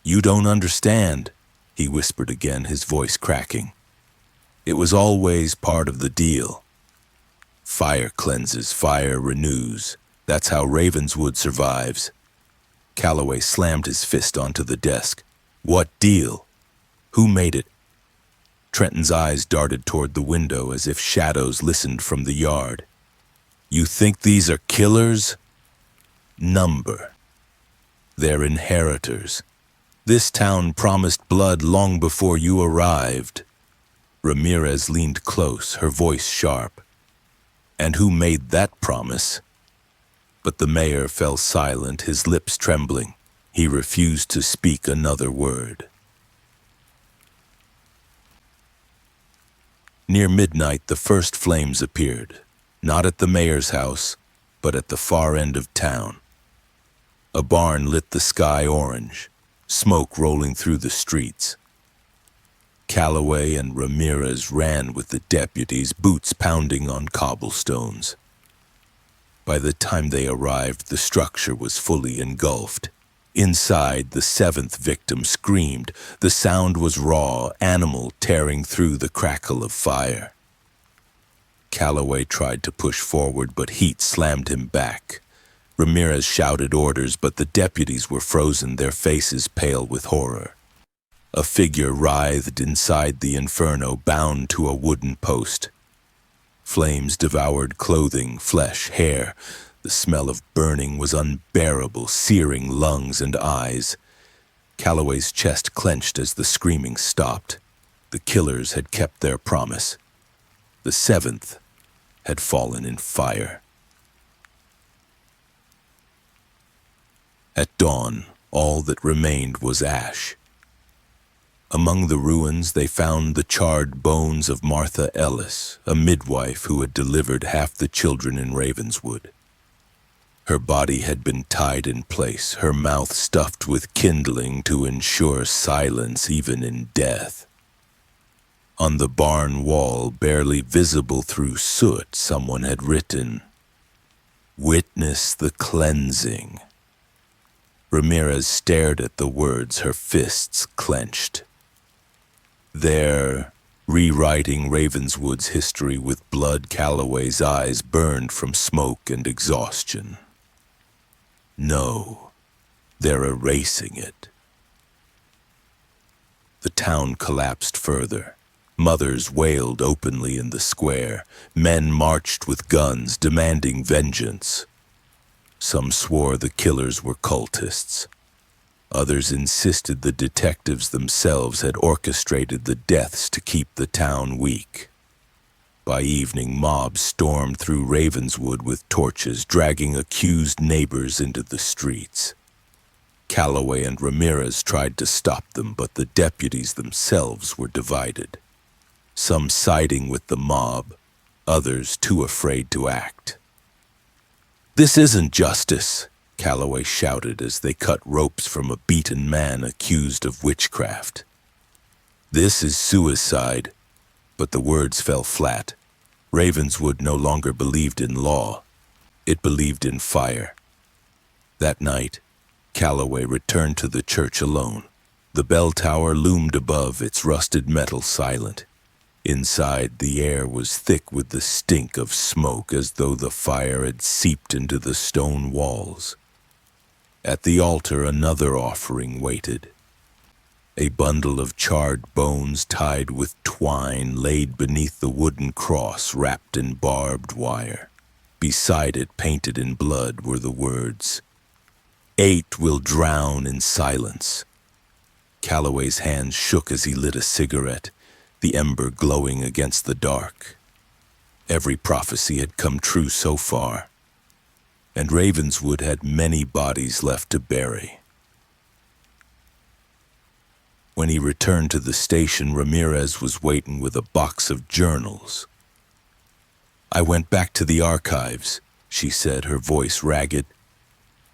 "You don't understand," he whispered again, his voice cracking. "It was always part of the deal. Fire cleanses, fire renews. That's how Ravenswood survives." Calloway slammed his fist onto the desk. "What deal? Who made it?" Trenton's eyes darted toward the window as if shadows listened from the yard. "You think these are killers? Number. They're inheritors. This town promised blood long before you arrived." Ramirez leaned close, her voice sharp. "And who made that promise?" But the mayor fell silent, his lips trembling. He refused to speak another word. Near midnight, the first flames appeared, not at the mayor's house, but at the far end of town. A barn lit the sky orange, smoke rolling through the streets. Calloway and Ramirez ran with the deputies, boots pounding on cobblestones. By the time they arrived, the structure was fully engulfed. Inside, the 7th victim screamed. The sound was raw, animal tearing through the crackle of fire. Calloway tried to push forward, but heat slammed him back. Ramirez shouted orders, but the deputies were frozen, their faces pale with horror. A figure writhed inside the inferno, bound to a wooden post. Flames devoured clothing, flesh, hair. The smell of burning was unbearable, searing lungs and eyes. Calloway's chest clenched as the screaming stopped. The killers had kept their promise. The 7th had fallen in fire. At dawn, all that remained was ash. Among the ruins, they found the charred bones of Martha Ellis, a midwife who had delivered half the children in Ravenswood. Her body had been tied in place, her mouth stuffed with kindling to ensure silence even in death. On the barn wall, barely visible through soot, someone had written, "Witness the cleansing." Ramirez stared at the words, her fists clenched. They're rewriting Ravenswood's history with blood. Calloway's eyes burned from smoke and exhaustion. No, they're erasing it. The town collapsed further. Mothers wailed openly in the square. Men marched with guns, demanding vengeance. Some swore the killers were cultists. Others insisted the detectives themselves had orchestrated the deaths to keep the town weak. By evening, mobs stormed through Ravenswood with torches, dragging accused neighbors into the streets. Calloway and Ramirez tried to stop them, but the deputies themselves were divided. Some siding with the mob, others too afraid to act. "This isn't justice," Calloway shouted as they cut ropes from a beaten man accused of witchcraft. "This is suicide," but the words fell flat. Ravenswood no longer believed in law. It believed in fire. That night, Calloway returned to the church alone. The bell tower loomed above, its rusted metal silent. Inside, the air was thick with the stink of smoke, as though the fire had seeped into the stone walls. At the altar, another offering waited. A bundle of charred bones tied with twine laid beneath the wooden cross wrapped in barbed wire. Beside it, painted in blood, were the words, "8 will drown in silence." Calloway's hands shook as he lit a cigarette, the ember glowing against the dark. Every prophecy had come true so far, and Ravenswood had many bodies left to bury. When he returned to the station, Ramirez was waiting with a box of journals. "I went back to the archives," she said, her voice ragged.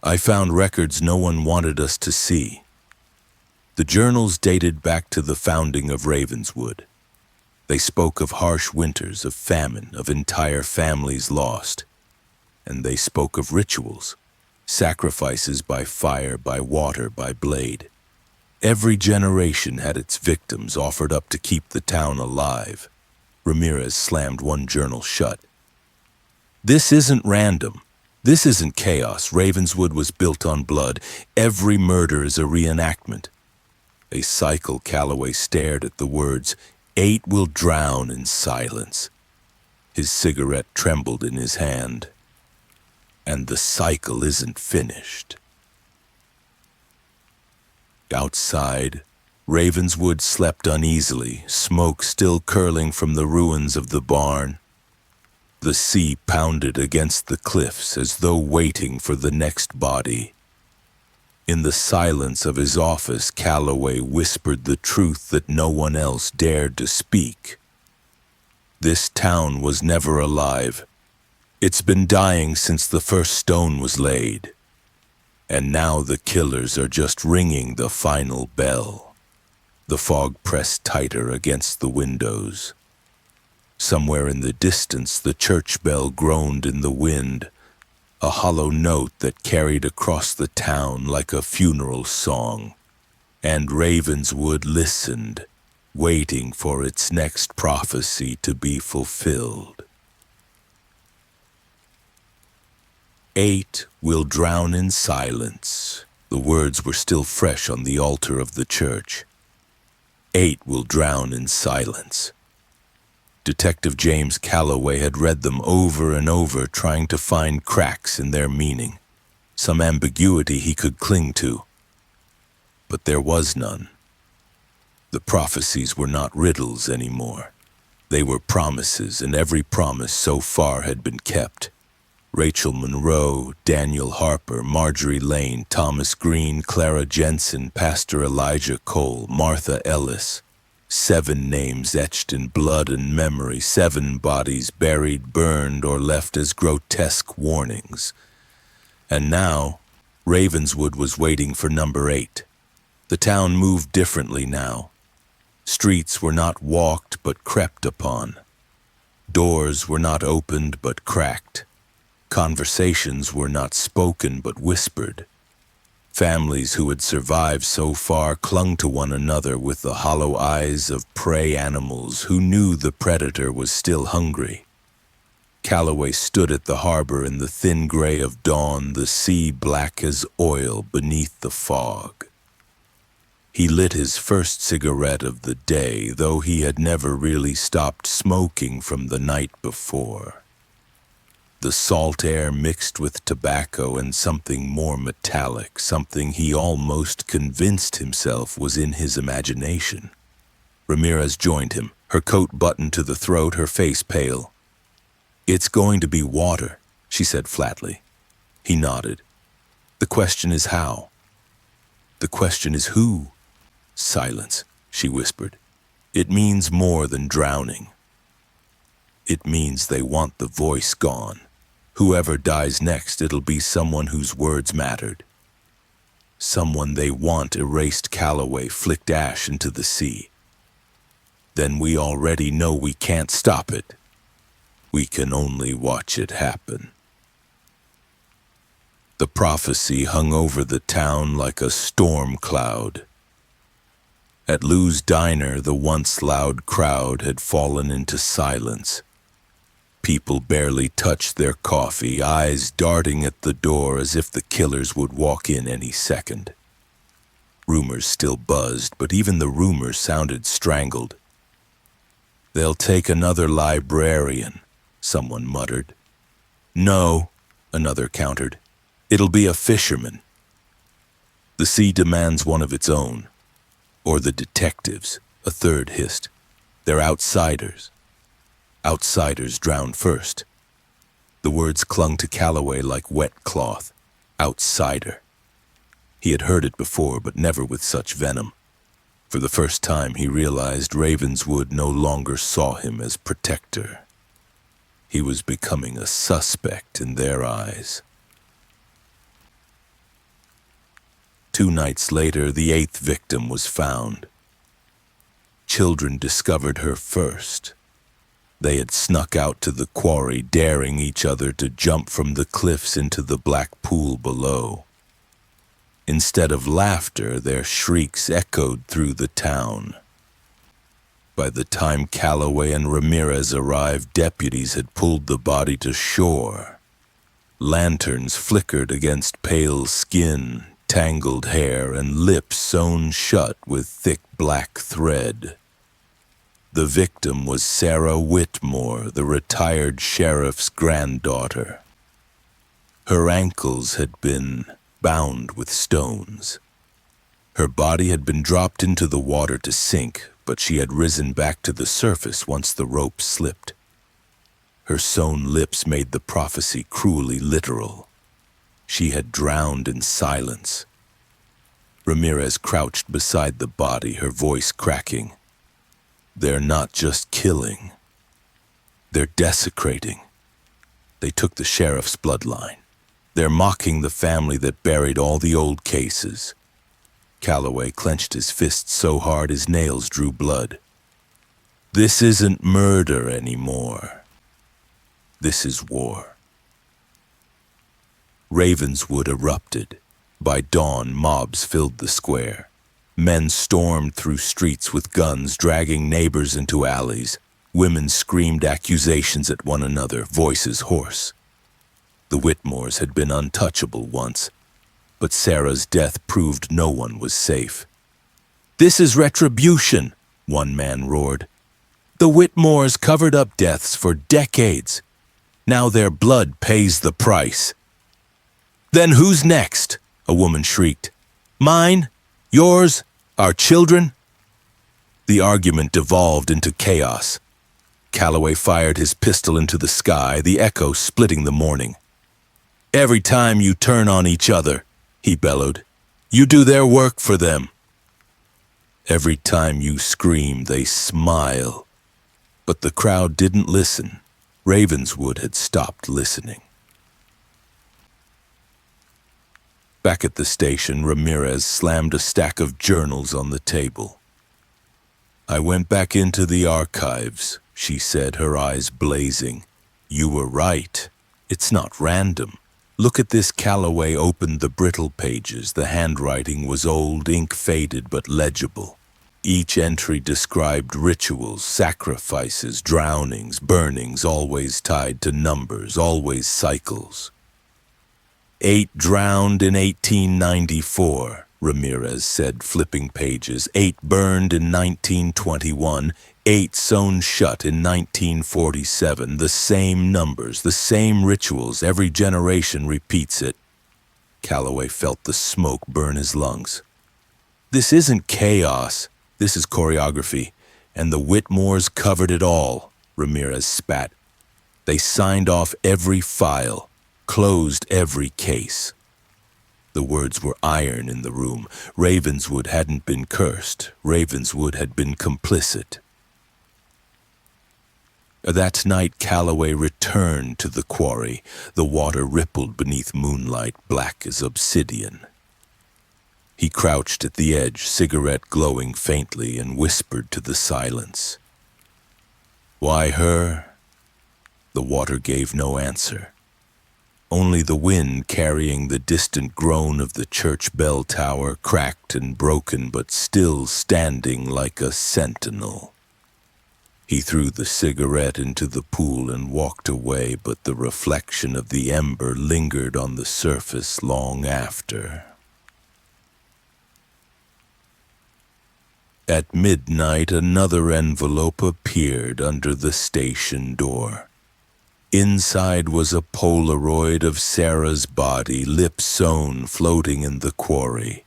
"I found records no one wanted us to see." The journals dated back to the founding of Ravenswood. They spoke of harsh winters, of famine, of entire families lost. And they spoke of rituals, sacrifices by fire, by water, by blade. Every generation had its victims offered up to keep the town alive. Ramirez slammed one journal shut. "This isn't random. This isn't chaos. Ravenswood was built on blood. Every murder is a reenactment." A cycle. Calloway stared at the words, "8 will drown in silence." His cigarette trembled in his hand. "And the cycle isn't finished." Outside, Ravenswood slept uneasily, smoke still curling from the ruins of the barn. The sea pounded against the cliffs as though waiting for the next body. In the silence of his office, Calloway whispered the truth that no one else dared to speak. This town was never alive. It's been dying since the first stone was laid. And now the killers are just ringing the final bell. The fog pressed tighter against the windows. Somewhere in the distance, the church bell groaned in the wind, a hollow note that carried across the town like a funeral song. And Ravenswood listened, waiting for its next prophecy to be fulfilled. 8 will drown in silence. The words were still fresh on the altar of the church. 8 will drown in silence. Detective James Calloway had read them over and over, trying to find cracks in their meaning, some ambiguity he could cling to. But there was none. The prophecies were not riddles anymore. They were promises, and every promise so far had been kept. Rachel Monroe, Daniel Harper, Marjorie Lane, Thomas Green, Clara Jensen, Pastor Elijah Cole, Martha Ellis. 7 names etched in blood and memory, 7 bodies buried, burned, or left as grotesque warnings. And now, Ravenswood was waiting for number 8. The town moved differently now. Streets were not walked but crept upon. Doors were not opened but cracked. Conversations were not spoken but whispered. Families who had survived so far clung to one another with the hollow eyes of prey animals who knew the predator was still hungry. Calloway stood at the harbor in the thin gray of dawn, the sea black as oil beneath the fog. He lit his first cigarette of the day, though he had never really stopped smoking from the night before. The salt air mixed with tobacco and something more metallic, something he almost convinced himself was in his imagination. Ramirez joined him, her coat buttoned to the throat, her face pale. "It's going to be water," she said flatly. He nodded. "The question is how." "The question is who." "Silence," she whispered. "It means more than drowning. It means they want the voice gone. Whoever dies next, it'll be someone whose words mattered. Someone they want erased Calloway, flicked ash into the sea. Then we already know we can't stop it. We can only watch it happen." The prophecy hung over the town like a storm cloud. At Lou's diner, the once loud crowd had fallen into silence. People barely touched their coffee, eyes darting at the door as if the killers would walk in any second. Rumors still buzzed, but even the rumors sounded strangled. "They'll take another librarian," someone muttered. "No," another countered. "It'll be a fisherman. The sea demands one of its own. Or the detectives," a third hissed. "They're outsiders. Outsiders drown first." The words clung to Calloway like wet cloth. Outsider. He had heard it before, but never with such venom. For the first time, he realized Ravenswood no longer saw him as protector. He was becoming a suspect in their eyes. 2 nights later, the 8th victim was found. Children discovered her first. They had snuck out to the quarry, daring each other to jump from the cliffs into the black pool below. Instead of laughter, their shrieks echoed through the town. By the time Calloway and Ramirez arrived, deputies had pulled the body to shore. Lanterns flickered against pale skin, tangled hair, and lips sewn shut with thick black thread. The victim was Sarah Whitmore, the retired sheriff's granddaughter. Her ankles had been bound with stones. Her body had been dropped into the water to sink, but she had risen back to the surface once the rope slipped. Her sewn lips made the prophecy cruelly literal. She had drowned in silence. Ramirez crouched beside the body, her voice cracking. "They're not just killing. They're desecrating. They took the sheriff's bloodline. They're mocking the family that buried all the old cases." Calloway clenched his fists so hard his nails drew blood. "This isn't murder anymore. This is war." Ravenswood erupted. By dawn, mobs filled the square. Men stormed through streets with guns, dragging neighbors into alleys. Women screamed accusations at one another, voices hoarse. The Whitmores had been untouchable once, but Sarah's death proved no one was safe. "This is retribution," one man roared. "The Whitmores covered up deaths for decades. Now their blood pays the price." "Then who's next?" a woman shrieked. "Mine? Yours? Our children?" The argument devolved into chaos. Calloway fired his pistol into the sky, the echo splitting the morning. "Every time you turn on each other," he bellowed, "you do their work for them. Every time you scream, they smile." But the crowd didn't listen. Ravenswood had stopped listening. Back at the station, Ramirez slammed a stack of journals on the table. "I went back into the archives," she said, her eyes blazing. "You were right. It's not random. Look at this." Calloway opened the brittle pages. The handwriting was old, ink faded but legible. Each entry described rituals, sacrifices, drownings, burnings, always tied to numbers, always cycles. 8 drowned in 1894, Ramirez said, flipping pages. 8 burned in 1921, 8 sewn shut in 1947. The same numbers, the same rituals. Every generation repeats it. Calloway felt the smoke burn his lungs. This isn't chaos. This is choreography. And the Whitmores covered it all, Ramirez spat. They signed off every file, closed every case. The words were iron in the room. Ravenswood hadn't been cursed. Ravenswood had been complicit. That night Calloway returned to the quarry. The water rippled beneath moonlight, black as obsidian. He crouched at the edge, cigarette glowing faintly, and whispered to the silence. "Why her?" The water gave no answer. Only the wind, carrying the distant groan of the church bell tower, cracked and broken, but still standing like a sentinel. He threw the cigarette into the pool and walked away, but the reflection of the ember lingered on the surface long after. At midnight, another envelope appeared under the station door. Inside was a Polaroid of Sarah's body, lips sewn, floating in the quarry.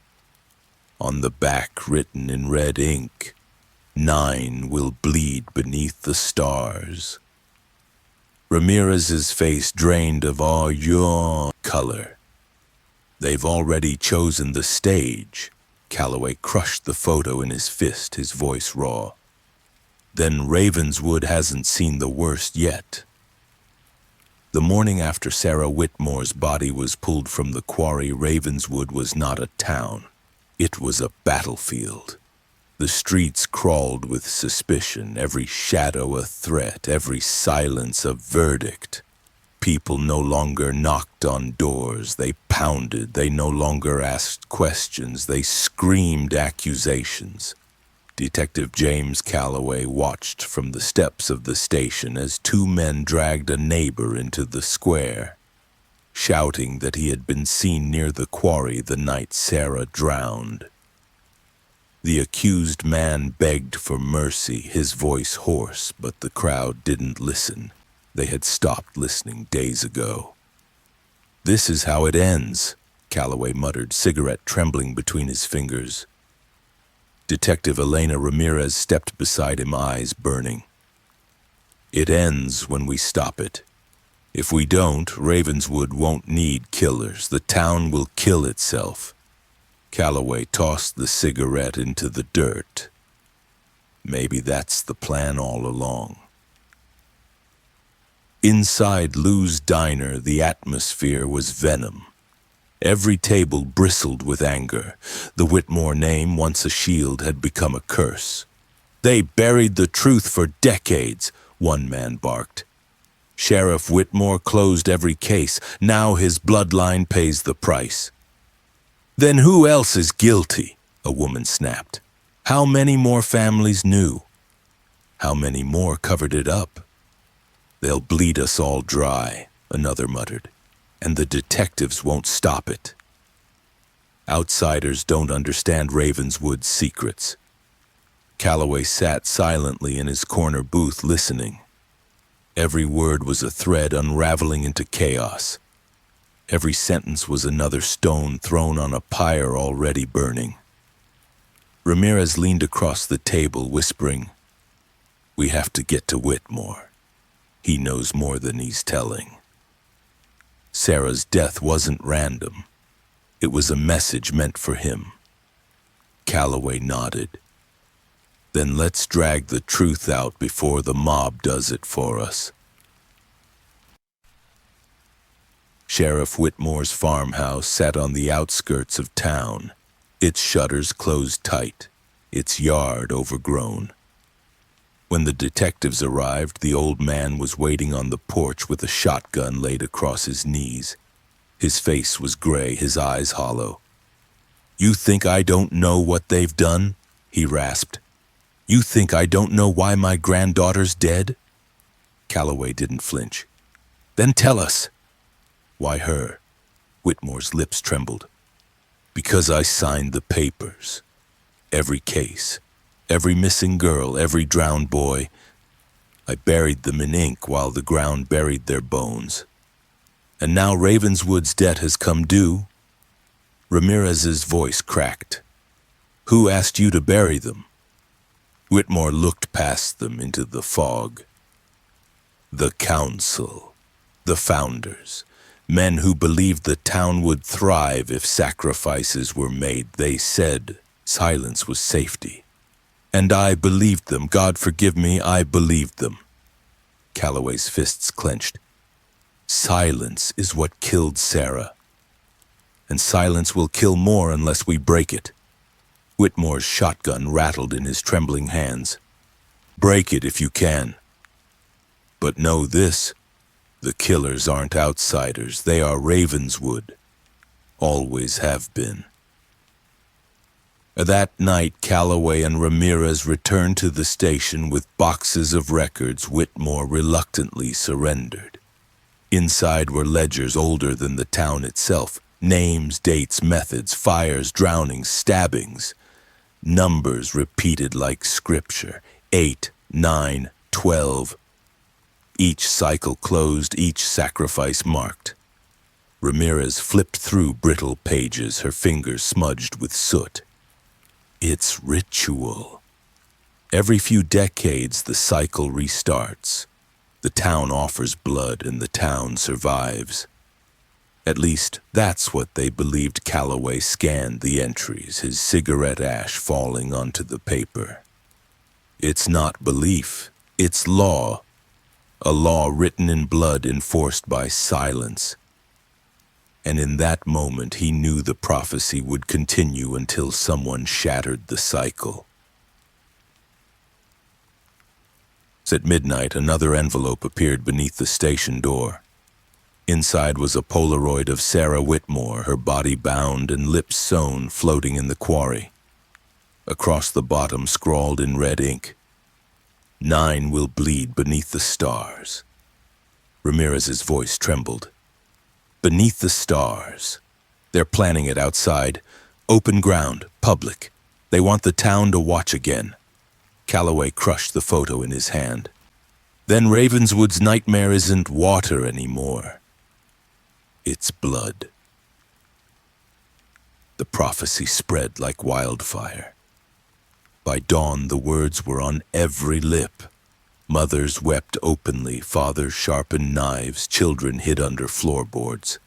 On the back, written in red ink, 9 will bleed beneath the stars. Ramirez's face drained of all your color. They've already chosen the stage. Calloway crushed the photo in his fist, his voice raw. Then Ravenswood hasn't seen the worst yet. The morning after Sarah Whitmore's body was pulled from the quarry, Ravenswood was not a town. It was a battlefield. The streets crawled with suspicion, every shadow a threat, every silence a verdict. People no longer knocked on doors, they pounded, they no longer asked questions, they screamed accusations. Detective James Calloway watched from the steps of the station as 2 men dragged a neighbor into the square, shouting that he had been seen near the quarry the night Sarah drowned. The accused man begged for mercy, his voice hoarse, but the crowd didn't listen. They had stopped listening days ago. "This is how it ends," Calloway muttered, cigarette trembling between his fingers. Detective Elena Ramirez stepped beside him, eyes burning. "It ends when we stop it. If we don't, Ravenswood won't need killers. The town will kill itself." Calloway tossed the cigarette into the dirt. Maybe that's the plan all along. Inside Lou's diner, the atmosphere was venom. Every table bristled with anger. The Whitmore name, once a shield, had become a curse. "They buried the truth for decades," one man barked. "Sheriff Whitmore closed every case. Now his bloodline pays the price." "Then who else is guilty?" a woman snapped. "How many more families knew? How many more covered it up?" "They'll bleed us all dry," another muttered, "and the detectives won't stop it." Outsiders don't understand Ravenswood's secrets. Calloway sat silently in his corner booth listening. Every word was a thread unraveling into chaos. Every sentence was another stone thrown on a pyre already burning. Ramirez leaned across the table, whispering, "We have to get to Whitmore. He knows more than he's telling." Sarah's death wasn't random. It was a message meant for him. Calloway nodded. "Then let's drag the truth out before the mob does it for us." Sheriff Whitmore's farmhouse sat on the outskirts of town, its shutters closed tight, its yard overgrown. When the detectives arrived, the old man was waiting on the porch with a shotgun laid across his knees. His face was gray, his eyes hollow. "You think I don't know what they've done?" he rasped. "You think I don't know why my granddaughter's dead?" Calloway didn't flinch. "Then tell us." "Why her?" Whitmore's lips trembled. Because I signed the papers. Every case, every missing girl, every drowned boy. I buried them in ink while the ground buried their bones. And now Ravenswood's debt has come due. Ramirez's voice cracked. Who asked you to bury them? Whitmore looked past them into the fog. The council, the founders, men who believed the town would thrive if sacrifices were made. They said silence was safety. And I believed them. God forgive me, I believed them. Calloway's fists clenched. Silence is what killed Sarah. And silence will kill more unless we break it. Whitmore's shotgun rattled in his trembling hands. Break it if you can. But know this, the killers aren't outsiders. They are Ravenswood. Always have been. That night, Calloway and Ramirez returned to the station with boxes of records. Whitmore reluctantly surrendered. Inside were ledgers older than the town itself. Names, dates, methods, fires, drownings, stabbings. Numbers repeated like scripture. 8, 9, 12. Each cycle closed, each sacrifice marked. Ramirez flipped through brittle pages, her fingers smudged with soot. It's ritual. Every few decades, the cycle restarts. The town offers blood and the town survives. At least, that's what they believed. Calloway scanned the entries, his cigarette ash falling onto the paper. It's not belief, it's law. A law written in blood, enforced by silence. And in that moment, he knew the prophecy would continue until someone shattered the cycle. At midnight, another envelope appeared beneath the station door. Inside was a Polaroid of Sarah Whitmore, her body bound and lips sewn, floating in the quarry. Across the bottom, scrawled in red ink, 9 will bleed beneath the stars. Ramirez's voice trembled. Beneath the stars. They're planning it outside. Open ground, public. They want the town to watch again. Calloway crushed the photo in his hand. Then Ravenswood's nightmare isn't water anymore. It's blood. The prophecy spread like wildfire. By dawn, the words were on every lip. Mothers wept openly, fathers sharpened knives, children hid under floorboards.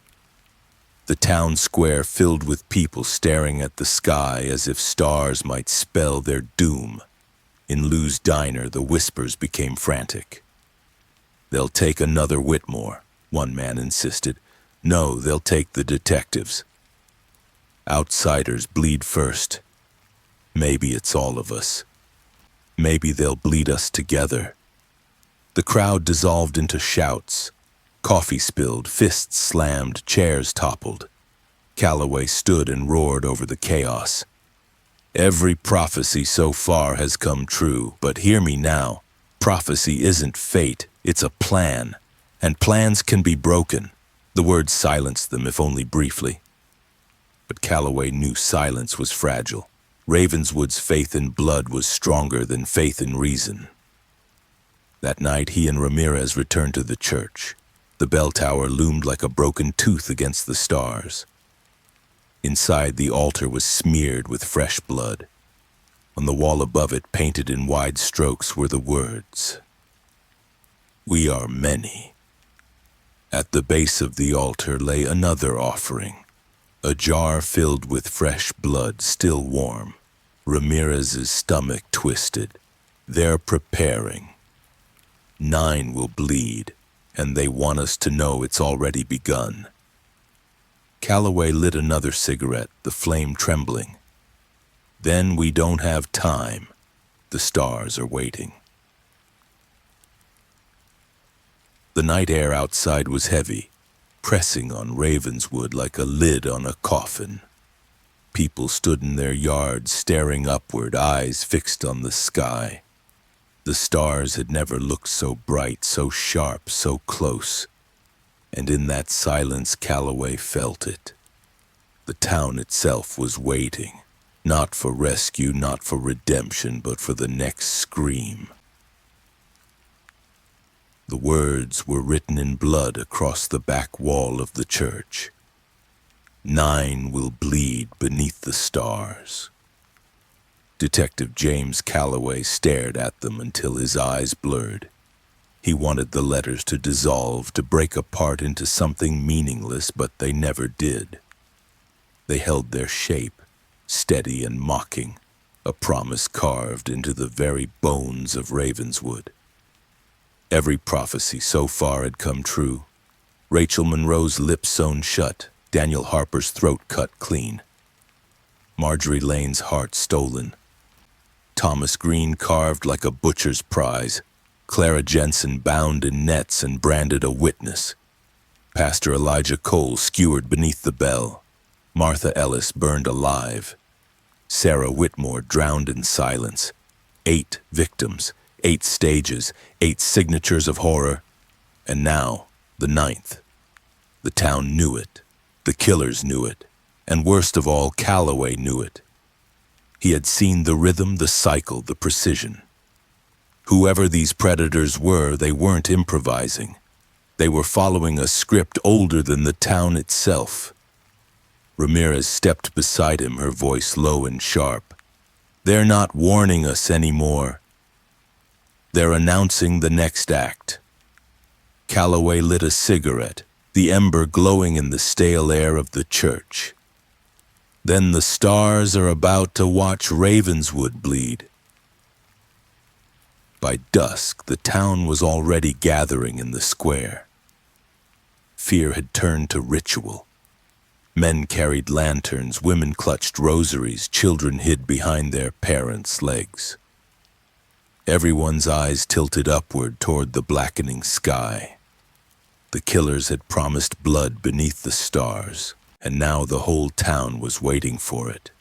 The town square filled with people staring at the sky as if stars might spell their doom. In Lou's diner, the whispers became frantic. They'll take another Whitmore, one man insisted. No, they'll take the detectives. Outsiders bleed first. Maybe it's all of us. Maybe they'll bleed us together. The crowd dissolved into shouts. Coffee spilled, fists slammed, chairs toppled. Calloway stood and roared over the chaos. Every prophecy so far has come true, but hear me now. Prophecy isn't fate, it's a plan. And plans can be broken. The words silenced them, if only briefly. But Calloway knew silence was fragile. Ravenswood's faith in blood was stronger than faith in reason. That night, he and Ramirez returned to the church. The bell tower loomed like a broken tooth against the stars. Inside, the altar was smeared with fresh blood. On the wall above it, painted in wide strokes, were the words, "We are many." At the base of the altar lay another offering, a jar filled with fresh blood, still warm. Ramirez's stomach twisted. They're preparing. 9 will bleed, and they want us to know it's already begun. Calloway lit another cigarette, the flame trembling. Then we don't have time. The stars are waiting. The night air outside was heavy, pressing on Ravenswood like a lid on a coffin. People stood in their yards, staring upward, eyes fixed on the sky. The stars had never looked so bright, so sharp, so close. And in that silence, Calloway felt it. The town itself was waiting, not for rescue, not for redemption, but for the next scream. The words were written in blood across the back wall of the church. 9 will bleed beneath the stars. Detective James Calloway stared at them until his eyes blurred. He wanted the letters to dissolve, to break apart into something meaningless, but they never did. They held their shape, steady and mocking, a promise carved into the very bones of Ravenswood. Every prophecy so far had come true. Rachel Monroe's lips sewn shut, Daniel Harper's throat cut clean. Marjorie Lane's heart stolen. Thomas Green carved like a butcher's prize. Clara Jensen bound in nets and branded a witness. Pastor Elijah Cole skewered beneath the bell. Martha Ellis burned alive. Sarah Whitmore drowned in silence. 8 victims, 8 stages, 8 signatures of horror. And now, the 9th. The town knew it. The killers knew it. And worst of all, Calloway knew it. He had seen the rhythm, the cycle, the precision. Whoever these predators were, they weren't improvising. They were following a script older than the town itself. Ramirez stepped beside him, her voice low and sharp. They're not warning us anymore. They're announcing the next act. Calloway lit a cigarette, the ember glowing in the stale air of the church. Then the stars are about to watch Ravenswood bleed. By dusk, the town was already gathering in the square. Fear had turned to ritual. Men carried lanterns, women clutched rosaries, children hid behind their parents' legs. Everyone's eyes tilted upward toward the blackening sky. The killers had promised blood beneath the stars, and now the whole town was waiting for it.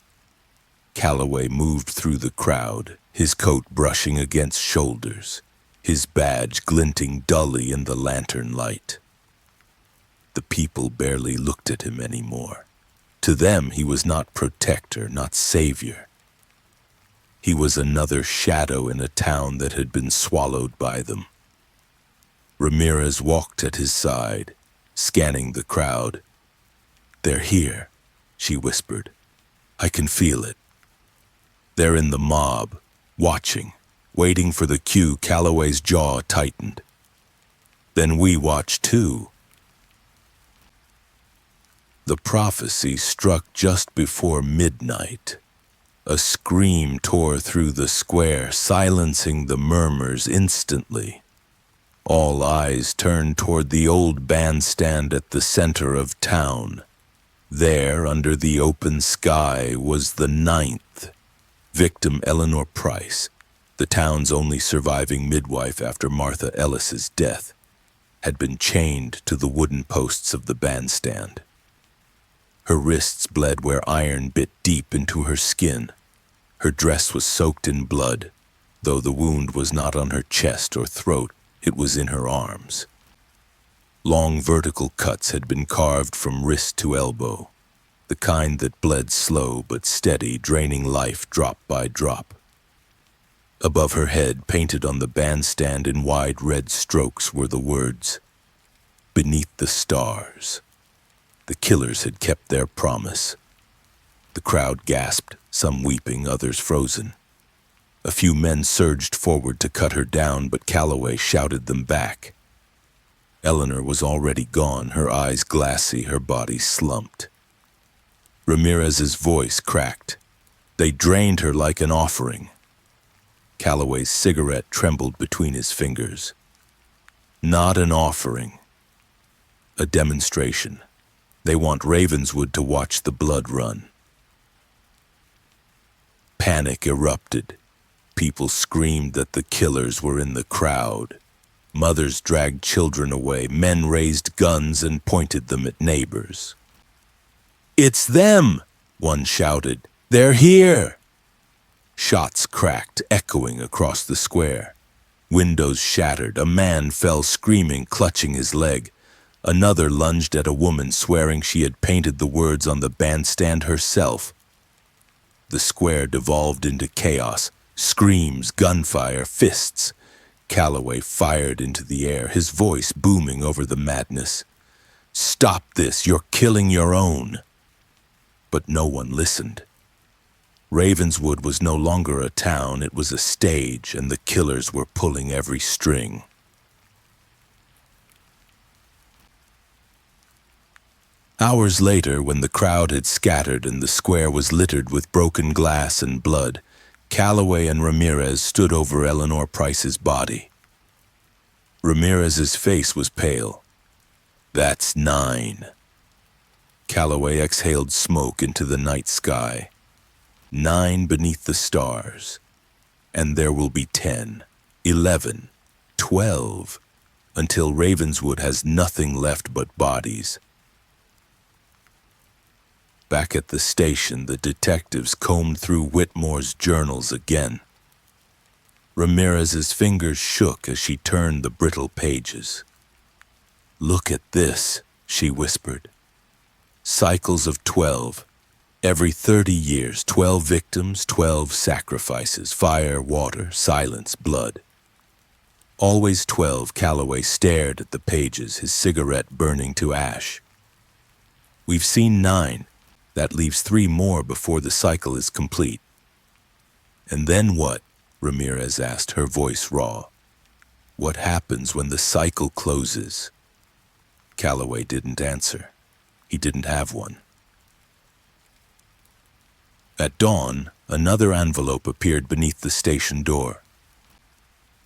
Calloway moved through the crowd, his coat brushing against shoulders, his badge glinting dully in the lantern light. The people barely looked at him anymore. To them, he was not protector, not savior. He was another shadow in a town that had been swallowed by them. Ramirez walked at his side, scanning the crowd. They're here, she whispered. I can feel it. They're in the mob, watching, waiting for the cue. Calloway's jaw tightened. Then we watch too. The prophecy struck just before midnight. A scream tore through the square, silencing the murmurs instantly. All eyes turned toward the old bandstand at the center of town. There, under the open sky, was the 9th. Victim Eleanor Price, the town's only surviving midwife after Martha Ellis's death, had been chained to the wooden posts of the bandstand. Her wrists bled where iron bit deep into her skin. Her dress was soaked in blood, though the wound was not on her chest or throat, it was in her arms. Long vertical cuts had been carved from wrist to elbow, the kind that bled slow but steady, draining life drop by drop. Above her head, painted on the bandstand in wide red strokes, were the words, "Beneath the stars." The killers had kept their promise. The crowd gasped, some weeping, others frozen. A few men surged forward to cut her down, but Calloway shouted them back. Eleanor was already gone, her eyes glassy, her body slumped. Ramirez's voice cracked. They drained her like an offering. Calloway's cigarette trembled between his fingers. Not an offering. A demonstration. They want Ravenswood to watch the blood run. Panic erupted. People screamed that the killers were in the crowd. Mothers dragged children away. Men raised guns and pointed them at neighbors. "It's them!" one shouted. "They're here!" Shots cracked, echoing across the square. Windows shattered. A man fell screaming, clutching his leg. Another lunged at a woman, swearing she had painted the words on the bandstand herself. The square devolved into chaos. Screams, gunfire, fists. Calloway fired into the air, his voice booming over the madness. "Stop this! You're killing your own!" But no one listened. Ravenswood was no longer a town, it was a stage, and the killers were pulling every string. Hours later, when the crowd had scattered and the square was littered with broken glass and blood, Calloway and Ramirez stood over Eleanor Price's body. Ramirez's face was pale. "That's 9. Calloway exhaled smoke into the night sky. 9 beneath the stars. And there will be 10, 11, 12, until Ravenswood has nothing left but bodies. Back at the station, the detectives combed through Whitmore's journals again. Ramirez's fingers shook as she turned the brittle pages. "Look at this," she whispered. "Cycles of 12. Every 30 years, 12 victims, 12 sacrifices, fire, water, silence, blood." Always 12, Calloway stared at the pages, his cigarette burning to ash. "We've seen 9. That leaves 3 more before the cycle is complete." "And then what?" Ramirez asked, her voice raw. "What happens when the cycle closes?" Calloway didn't answer. He didn't have one. At dawn, another envelope appeared beneath the station door.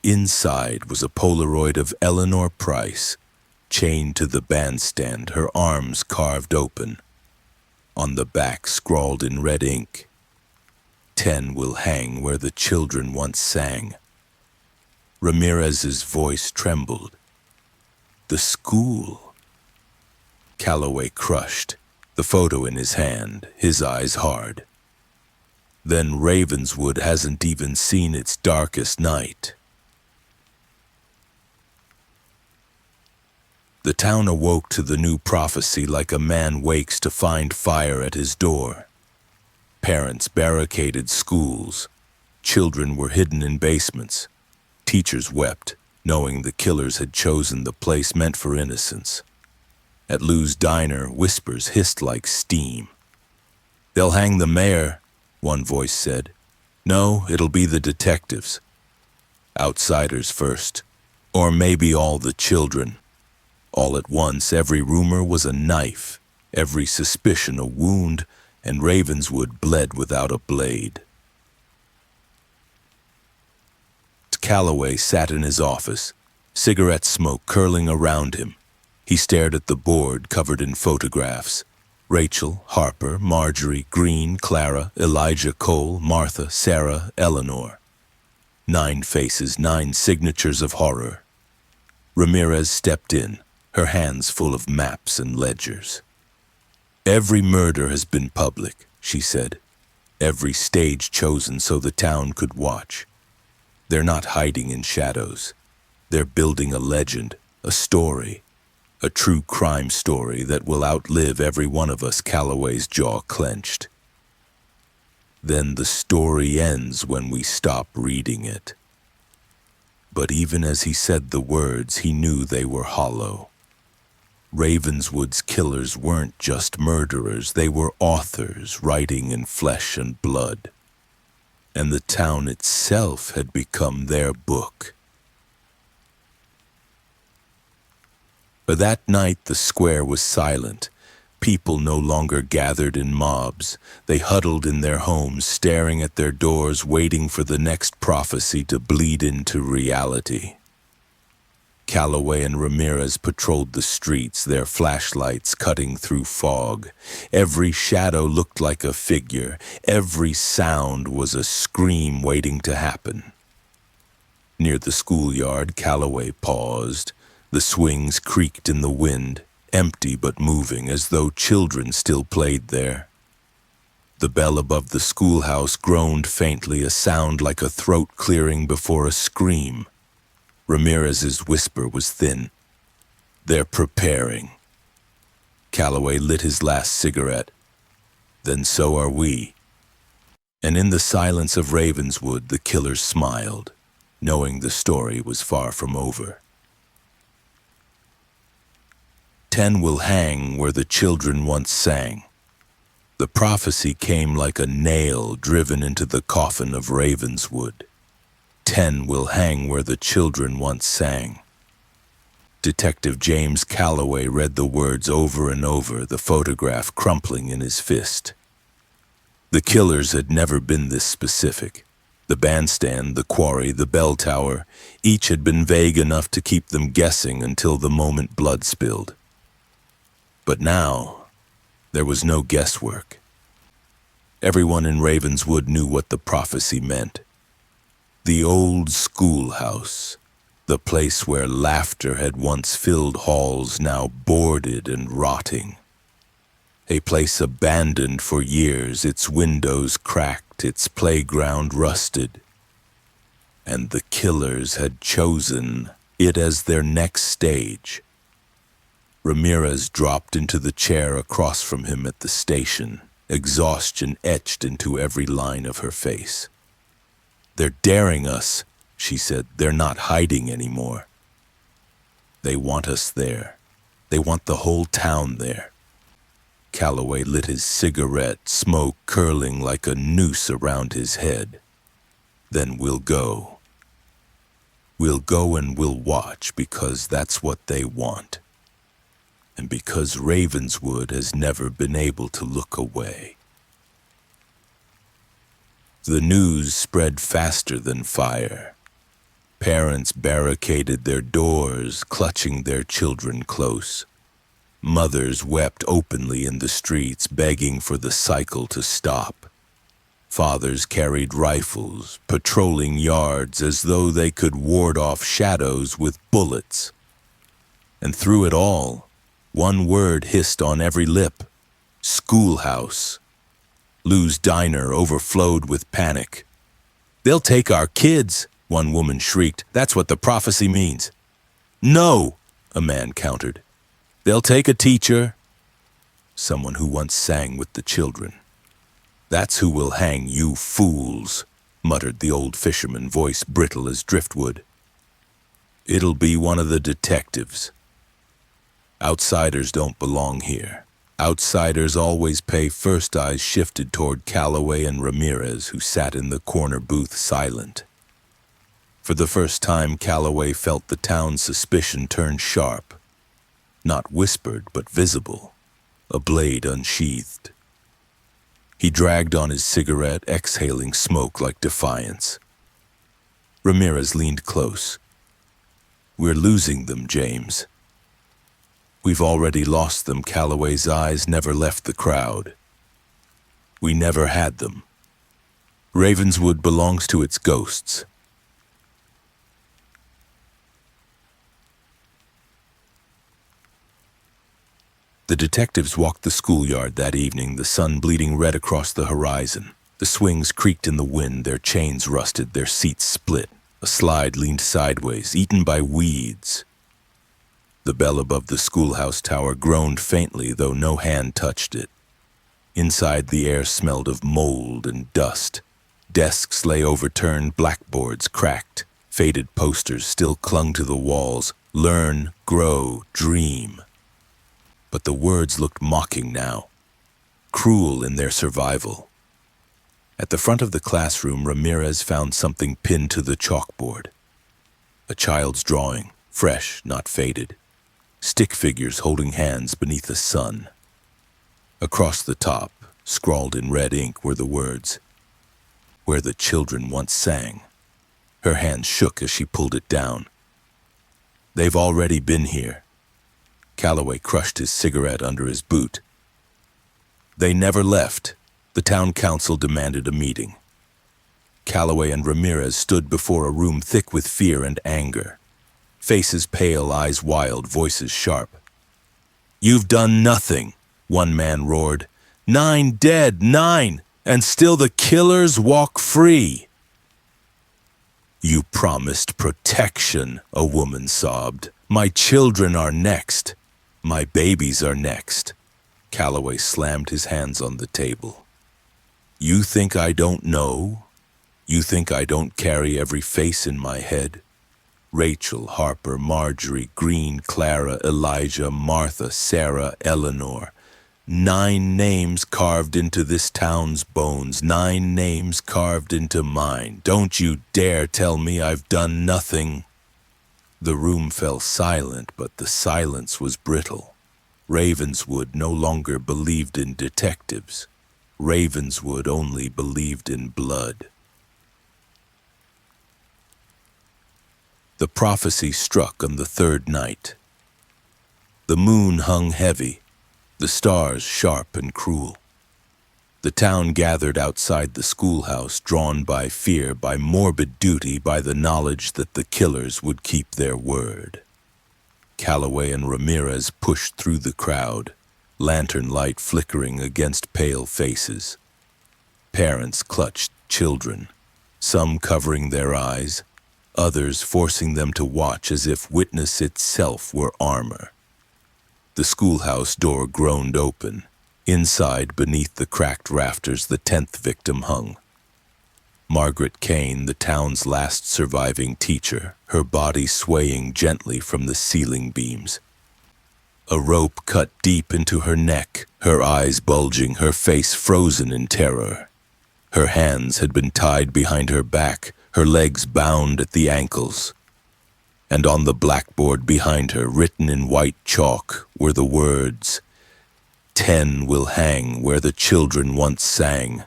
Inside was a Polaroid of Eleanor Price, chained to the bandstand, her arms carved open. On the back, scrawled in red ink, 10 will hang where the children once sang. Ramirez's voice trembled. "The school." Calloway crushed, the photo in his hand, his eyes hard. "Then Ravenswood hasn't even seen its darkest night." The town awoke to the new prophecy like a man wakes to find fire at his door. Parents barricaded schools. Children were hidden in basements. Teachers wept, knowing the killers had chosen the place meant for innocence. At Lou's diner, whispers hissed like steam. "They'll hang the mayor," one voice said. "No, it'll be the detectives. Outsiders first. Or maybe all the children." All at once, every rumor was a knife, every suspicion a wound, and Ravenswood bled without a blade. Calloway sat in his office, cigarette smoke curling around him. He stared at the board covered in photographs. Rachel, Harper, Marjorie, Green, Clara, Elijah Cole, Martha, Sarah, Eleanor. 9 faces, 9 signatures of horror. Ramirez stepped in, her hands full of maps and ledgers. "Every murder has been public," she said. "Every stage chosen so the town could watch. They're not hiding in shadows. They're building a legend, a story, a true crime story that will outlive every one of us." Calloway's jaw clenched. "Then the story ends when we stop reading it." But even as he said the words, he knew they were hollow. Ravenswood's killers weren't just murderers, they were authors writing in flesh and blood. And the town itself had become their book. But that night the square was silent. People no longer gathered in mobs. They huddled in their homes, staring at their doors, waiting for the next prophecy to bleed into reality. Calloway and Ramirez patrolled the streets, their flashlights cutting through fog. Every shadow looked like a figure. Every sound was a scream waiting to happen. Near the schoolyard, Calloway paused. The swings creaked in the wind, empty but moving, as though children still played there. The bell above the schoolhouse groaned faintly, a sound like a throat clearing before a scream. Ramirez's whisper was thin. They're preparing. Calloway lit his last cigarette. Then so are we. And in the silence of Ravenswood, the killers smiled, knowing the story was far from over. 10 will hang where the children once sang. The prophecy came like a nail driven into the coffin of Ravenswood. 10 will hang where the children once sang. Detective James Calloway read the words over and over, the photograph crumpling in his fist. The killers had never been this specific. The bandstand, the quarry, the bell tower, each had been vague enough to keep them guessing until the moment blood spilled. But now, there was no guesswork. Everyone in Ravenswood knew what the prophecy meant. The old schoolhouse, the place where laughter had once filled halls now boarded and rotting. A place abandoned for years, its windows cracked, its playground rusted. And the killers had chosen it as their next stage. Ramirez dropped into the chair across from him at the station, exhaustion etched into every line of her face. "They're daring us," she said. "They're not hiding anymore. They want us there. They want the whole town there." Calloway lit his cigarette, smoke curling like a noose around his head. "Then we'll go. We'll go and we'll watch because that's what they want. And because Ravenswood has never been able to look away." The news spread faster than fire. Parents barricaded their doors, clutching their children close. Mothers wept openly in the streets, begging for the cycle to stop. Fathers carried rifles, patrolling yards as though they could ward off shadows with bullets. And through it all, one word hissed on every lip: schoolhouse. Lou's diner overflowed with panic. "They'll take our kids," one woman shrieked. "That's what the prophecy means." "No," a man countered. "They'll take a teacher." Someone who once sang with the children. "That's who will hang, you fools," muttered the old fisherman, voice brittle as driftwood. "It'll be one of the detectives. Outsiders don't belong here. Outsiders always pay." First eyes shifted toward Calloway and Ramirez, who sat in the corner booth silent. For the first time, Calloway felt the town's suspicion turn sharp. Not whispered, but visible, a blade unsheathed. He dragged on his cigarette, exhaling smoke like defiance. Ramirez leaned close. "We're losing them, James." "We've already lost them." Calloway's eyes never left the crowd. "We never had them. Ravenswood belongs to its ghosts." The detectives walked the schoolyard that evening, the sun bleeding red across the horizon. The swings creaked in the wind, their chains rusted, their seats split. A slide leaned sideways, eaten by weeds. The bell above the schoolhouse tower groaned faintly, though no hand touched it. Inside, the air smelled of mold and dust. Desks lay overturned, blackboards cracked. Faded posters still clung to the walls. "Learn, grow, dream." But the words looked mocking now, cruel in their survival. At the front of the classroom, Ramirez found something pinned to the chalkboard. A child's drawing, fresh, not faded. Stick figures holding hands beneath the sun. Across the top, scrawled in red ink, were the words, "Where the children once sang." Her hands shook as she pulled it down. "They've already been here." Calloway crushed his cigarette under his boot. "They never left." The town council demanded a meeting. Calloway and Ramirez stood before a room thick with fear and anger. Faces pale, eyes wild, voices sharp. "You've done nothing," one man roared. 9 dead, 9, and still the killers walk free." "You promised protection," a woman sobbed. My children are next. My babies are next. Calloway slammed his hands on the table. You think I don't know? You think I don't carry every face in my head? Rachel, Harper, Marjorie, Green, Clara, Elijah, Martha, Sarah, Eleanor. 9 names carved into this town's bones, 9 names carved into mine. Don't you dare tell me I've done nothing. The room fell silent, but the silence was brittle. Ravenswood no longer believed in detectives. Ravenswood only believed in blood. The prophecy struck on the 3rd night. The moon hung heavy, the stars sharp and cruel. The town gathered outside the schoolhouse, drawn by fear, by morbid duty, by the knowledge that the killers would keep their word. Calloway and Ramirez pushed through the crowd, lantern light flickering against pale faces. Parents clutched children, some covering their eyes, others forcing them to watch as if witness itself were armor. The schoolhouse door groaned open. Inside, beneath the cracked rafters, the 10th victim hung. Margaret Kane, the town's last surviving teacher, her body swaying gently from the ceiling beams. A rope cut deep into her neck, her eyes bulging, her face frozen in terror. Her hands had been tied behind her back, her legs bound at the ankles. And on the blackboard behind her, written in white chalk, were the words, 10 will hang where the children once sang.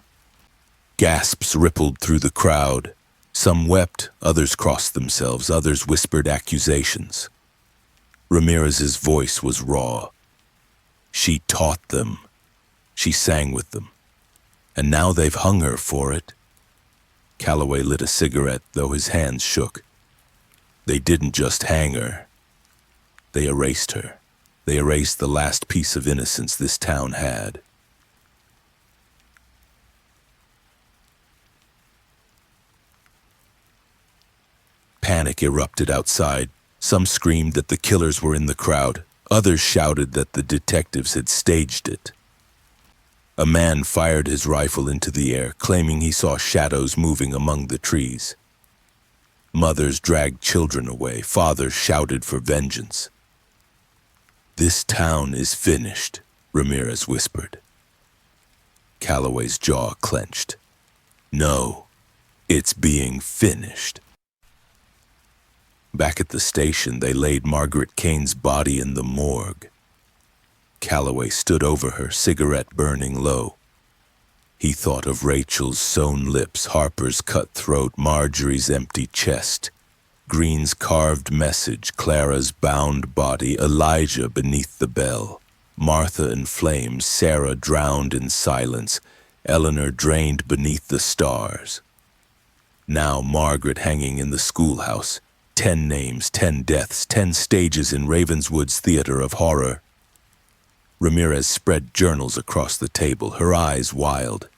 Gasps rippled through the crowd. Some wept, others crossed themselves, others whispered accusations. Ramirez's voice was raw. She taught them. She sang with them. And now they've hung her for it. Calloway lit a cigarette, though his hands shook. They didn't just hang her. They erased her. They erased the last piece of innocence this town had. Panic erupted outside. Some screamed that the killers were in the crowd. Others shouted that the detectives had staged it. A man fired his rifle into the air, claiming he saw shadows moving among the trees. Mothers dragged children away. Fathers shouted for vengeance. This town is finished, Ramirez whispered. Calloway's jaw clenched. No, it's being finished. Back at the station, they laid Margaret Kane's body in the morgue. Calloway stood over her, cigarette burning low. He thought of Rachel's sewn lips, Harper's cut throat, Marjorie's empty chest, Green's carved message, Clara's bound body, Elijah beneath the bell, Martha in flames, Sarah drowned in silence, Eleanor drained beneath the stars. Now Margaret hanging in the schoolhouse, 10 names, 10 deaths, 10 stages in Ravenswood's theater of horror. Ramirez spread journals across the table, her eyes wild.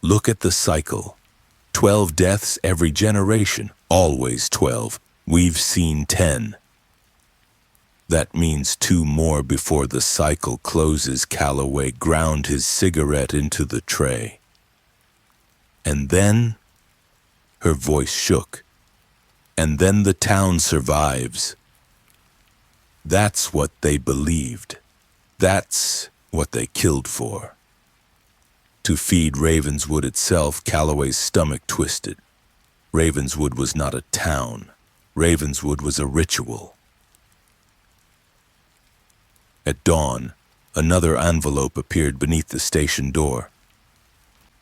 Look at the cycle. 12 deaths every generation, always 12. We've seen 10. That means 2 more before the cycle closes. Calloway ground his cigarette into the tray. And then, her voice shook, and then the town survives. That's what they believed. That's what they killed for. To feed Ravenswood itself, Calloway's stomach twisted. Ravenswood was not a town. Ravenswood was a ritual. At dawn, another envelope appeared beneath the station door.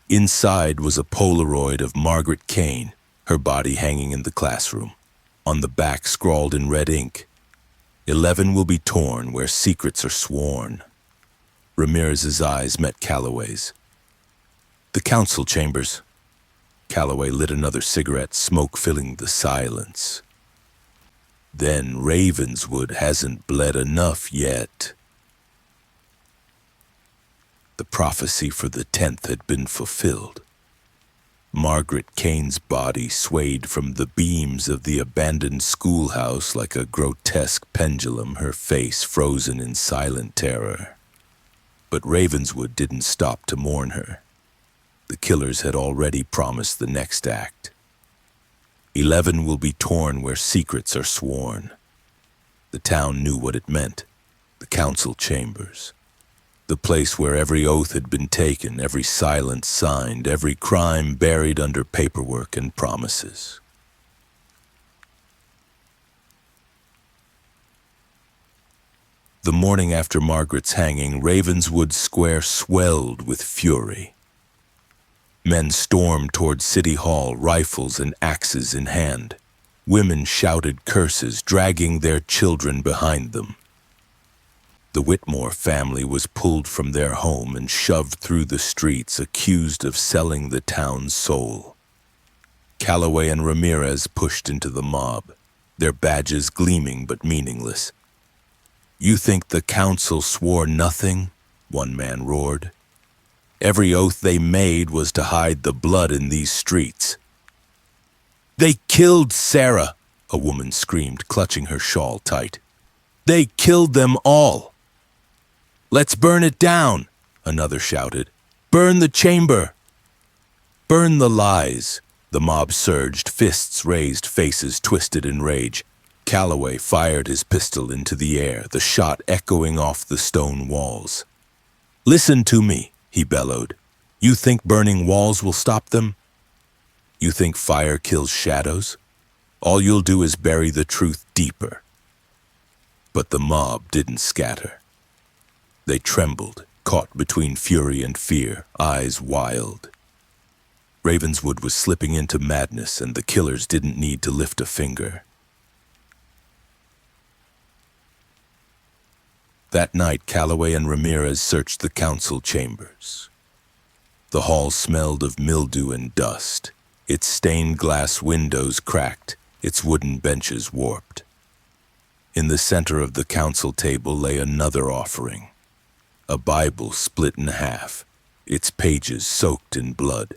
Inside was a Polaroid of Margaret Kane, her body hanging in the classroom. On the back, scrawled in red ink, 11 will be torn where secrets are sworn. Ramirez's eyes met Calloway's. The council chambers. Calloway lit another cigarette, smoke filling the silence. Then Ravenswood hasn't bled enough yet. The prophecy for the 10th had been fulfilled. Margaret Kane's body swayed from the beams of the abandoned schoolhouse like a grotesque pendulum, her face frozen in silent terror. But Ravenswood didn't stop to mourn her. The killers had already promised the next act. 11 will be torn where secrets are sworn. The town knew what it meant. The council chambers. The place where every oath had been taken, every silence signed, every crime buried under paperwork and promises. The morning after Margaret's hanging, Ravenswood Square swelled with fury. Men stormed toward City Hall, rifles and axes in hand. Women shouted curses, dragging their children behind them. The Whitmore family was pulled from their home and shoved through the streets, accused of selling the town's soul. Calloway and Ramirez pushed into the mob, their badges gleaming but meaningless. "You think the council swore nothing?" one man roared. "Every oath they made was to hide the blood in these streets." "They killed Sarah," a woman screamed, clutching her shawl tight. "They killed them all." "Let's burn it down," another shouted. "Burn the chamber." "Burn the lies." The mob surged, fists raised, faces twisted in rage. Calloway fired his pistol into the air, the shot echoing off the stone walls. "Listen to me," he bellowed. "You think burning walls will stop them? You think fire kills shadows? All you'll do is bury the truth deeper." But the mob didn't scatter. They trembled, caught between fury and fear, eyes wild. Ravenswood was slipping into madness, and the killers didn't need to lift a finger. That night, Calloway and Ramirez searched the council chambers. The hall smelled of mildew and dust, its stained glass windows cracked, its wooden benches warped. In the center of the council table lay another offering, a Bible split in half, its pages soaked in blood.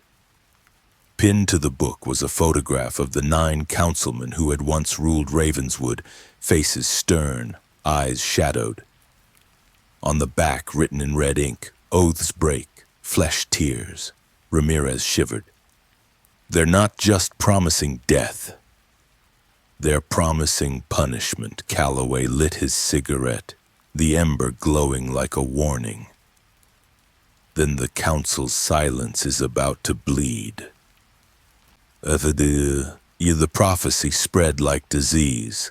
Pinned to the book was a photograph of the 9 councilmen who had once ruled Ravenswood, faces stern, eyes shadowed. On the back, written in red ink, "Oaths break, flesh tears." Ramirez shivered. "They're not just promising death. They're promising punishment." Calloway lit his cigarette, the ember glowing like a warning. "Then the council's silence is about to bleed." The prophecy spread like disease.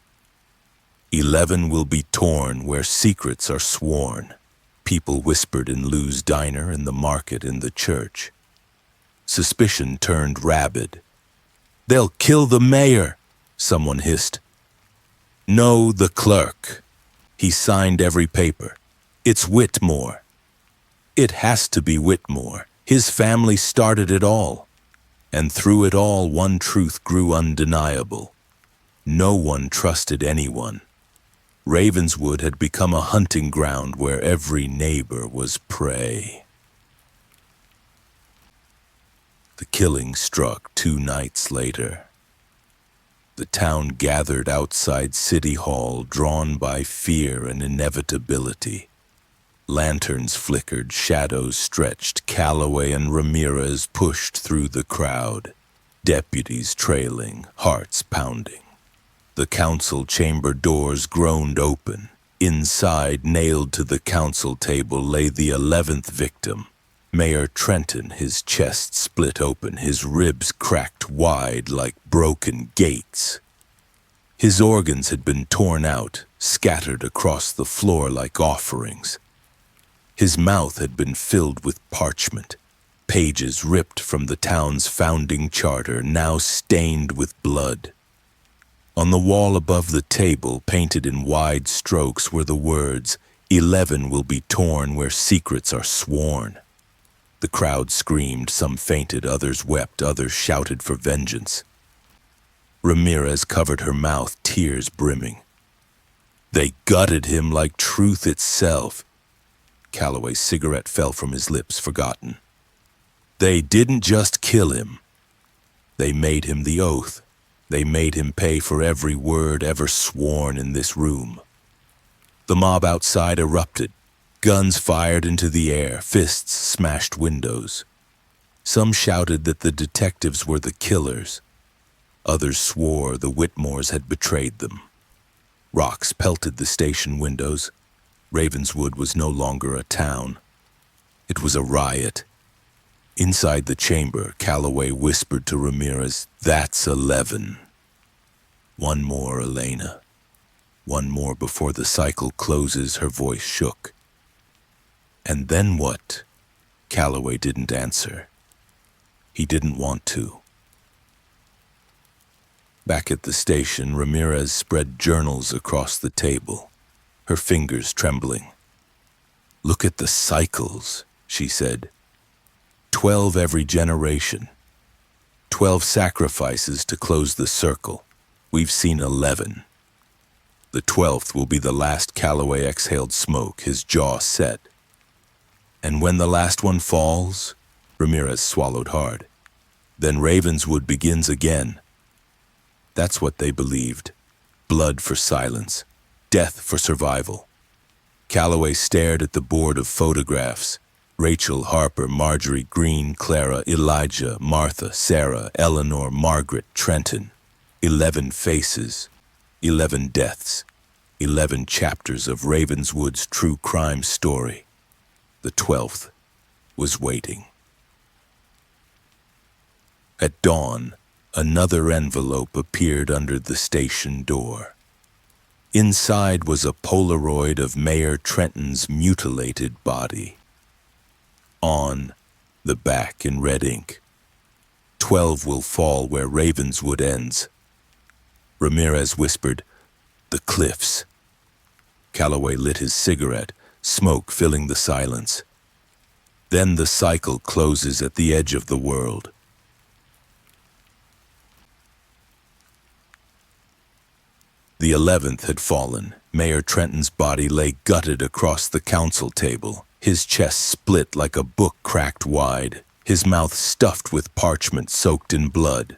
11 will be torn where secrets are sworn. People whispered in Lou's diner, in the market, in the church. Suspicion turned rabid. "They'll kill the mayor," someone hissed. "No, the clerk. He signed every paper. It's Whitmore." It has to be Whitmore. His family started it all. And through it all, one truth grew undeniable. No one trusted anyone. Ravenswood had become a hunting ground where every neighbor was prey. The killing struck 2 nights later. The town gathered outside City Hall, drawn by fear and inevitability. Lanterns flickered, shadows stretched. Calloway and Ramirez pushed through the crowd, deputies trailing, hearts pounding. The council chamber doors groaned open. Inside, nailed to the council table, lay the 11th victim. Mayor Trenton, his chest split open, his ribs cracked wide like broken gates. His organs had been torn out, scattered across the floor like offerings. His mouth had been filled with parchment, pages ripped from the town's founding charter, now stained with blood. On the wall above the table, painted in wide strokes, were the words, 11 will be torn where secrets are sworn. The crowd screamed, some fainted, others wept, others shouted for vengeance. Ramirez covered her mouth, tears brimming. They gutted him like truth itself. Calloway's cigarette fell from his lips, forgotten. They didn't just kill him. They made him the oath. They made him pay for every word ever sworn in this room. The mob outside erupted. Guns fired into the air, fists smashed windows. Some shouted that the detectives were the killers. Others swore the Whitmores had betrayed them. Rocks pelted the station windows. Ravenswood was no longer a town. It was a riot. Inside the chamber, Calloway whispered to Ramirez, "That's 11. One more, Elena. One more before the cycle closes," her voice shook. "And then what?" Calloway didn't answer. He didn't want to. Back at the station, Ramirez spread journals across the table, her fingers trembling. "Look at the cycles," she said. 12 every generation. 12 sacrifices to close the circle. We've seen 11. The 12th will be the last." Calloway exhaled smoke, his jaw set. "And when the last one falls," Ramirez swallowed hard, "then Ravenswood begins again." That's what they believed. Blood for silence. Death for survival. Calloway stared at the board of photographs. Rachel, Harper, Marjorie, Green, Clara, Elijah, Martha, Sarah, Eleanor, Margaret, Trenton. 11 faces. 11 deaths. 11 chapters of Ravenswood's true crime story. The 12th was waiting. At dawn, another envelope appeared under the station door. Inside was a Polaroid of Mayor Trenton's mutilated body. On the back in red ink, 12 will fall where Ravenswood ends. Ramirez whispered, "The cliffs." Calloway lit his cigarette, smoke filling the silence. "Then the cycle closes at the edge of the world." The 11th had fallen. Mayor Trenton's body lay gutted across the council table, his chest split like a book cracked wide, his mouth stuffed with parchment soaked in blood.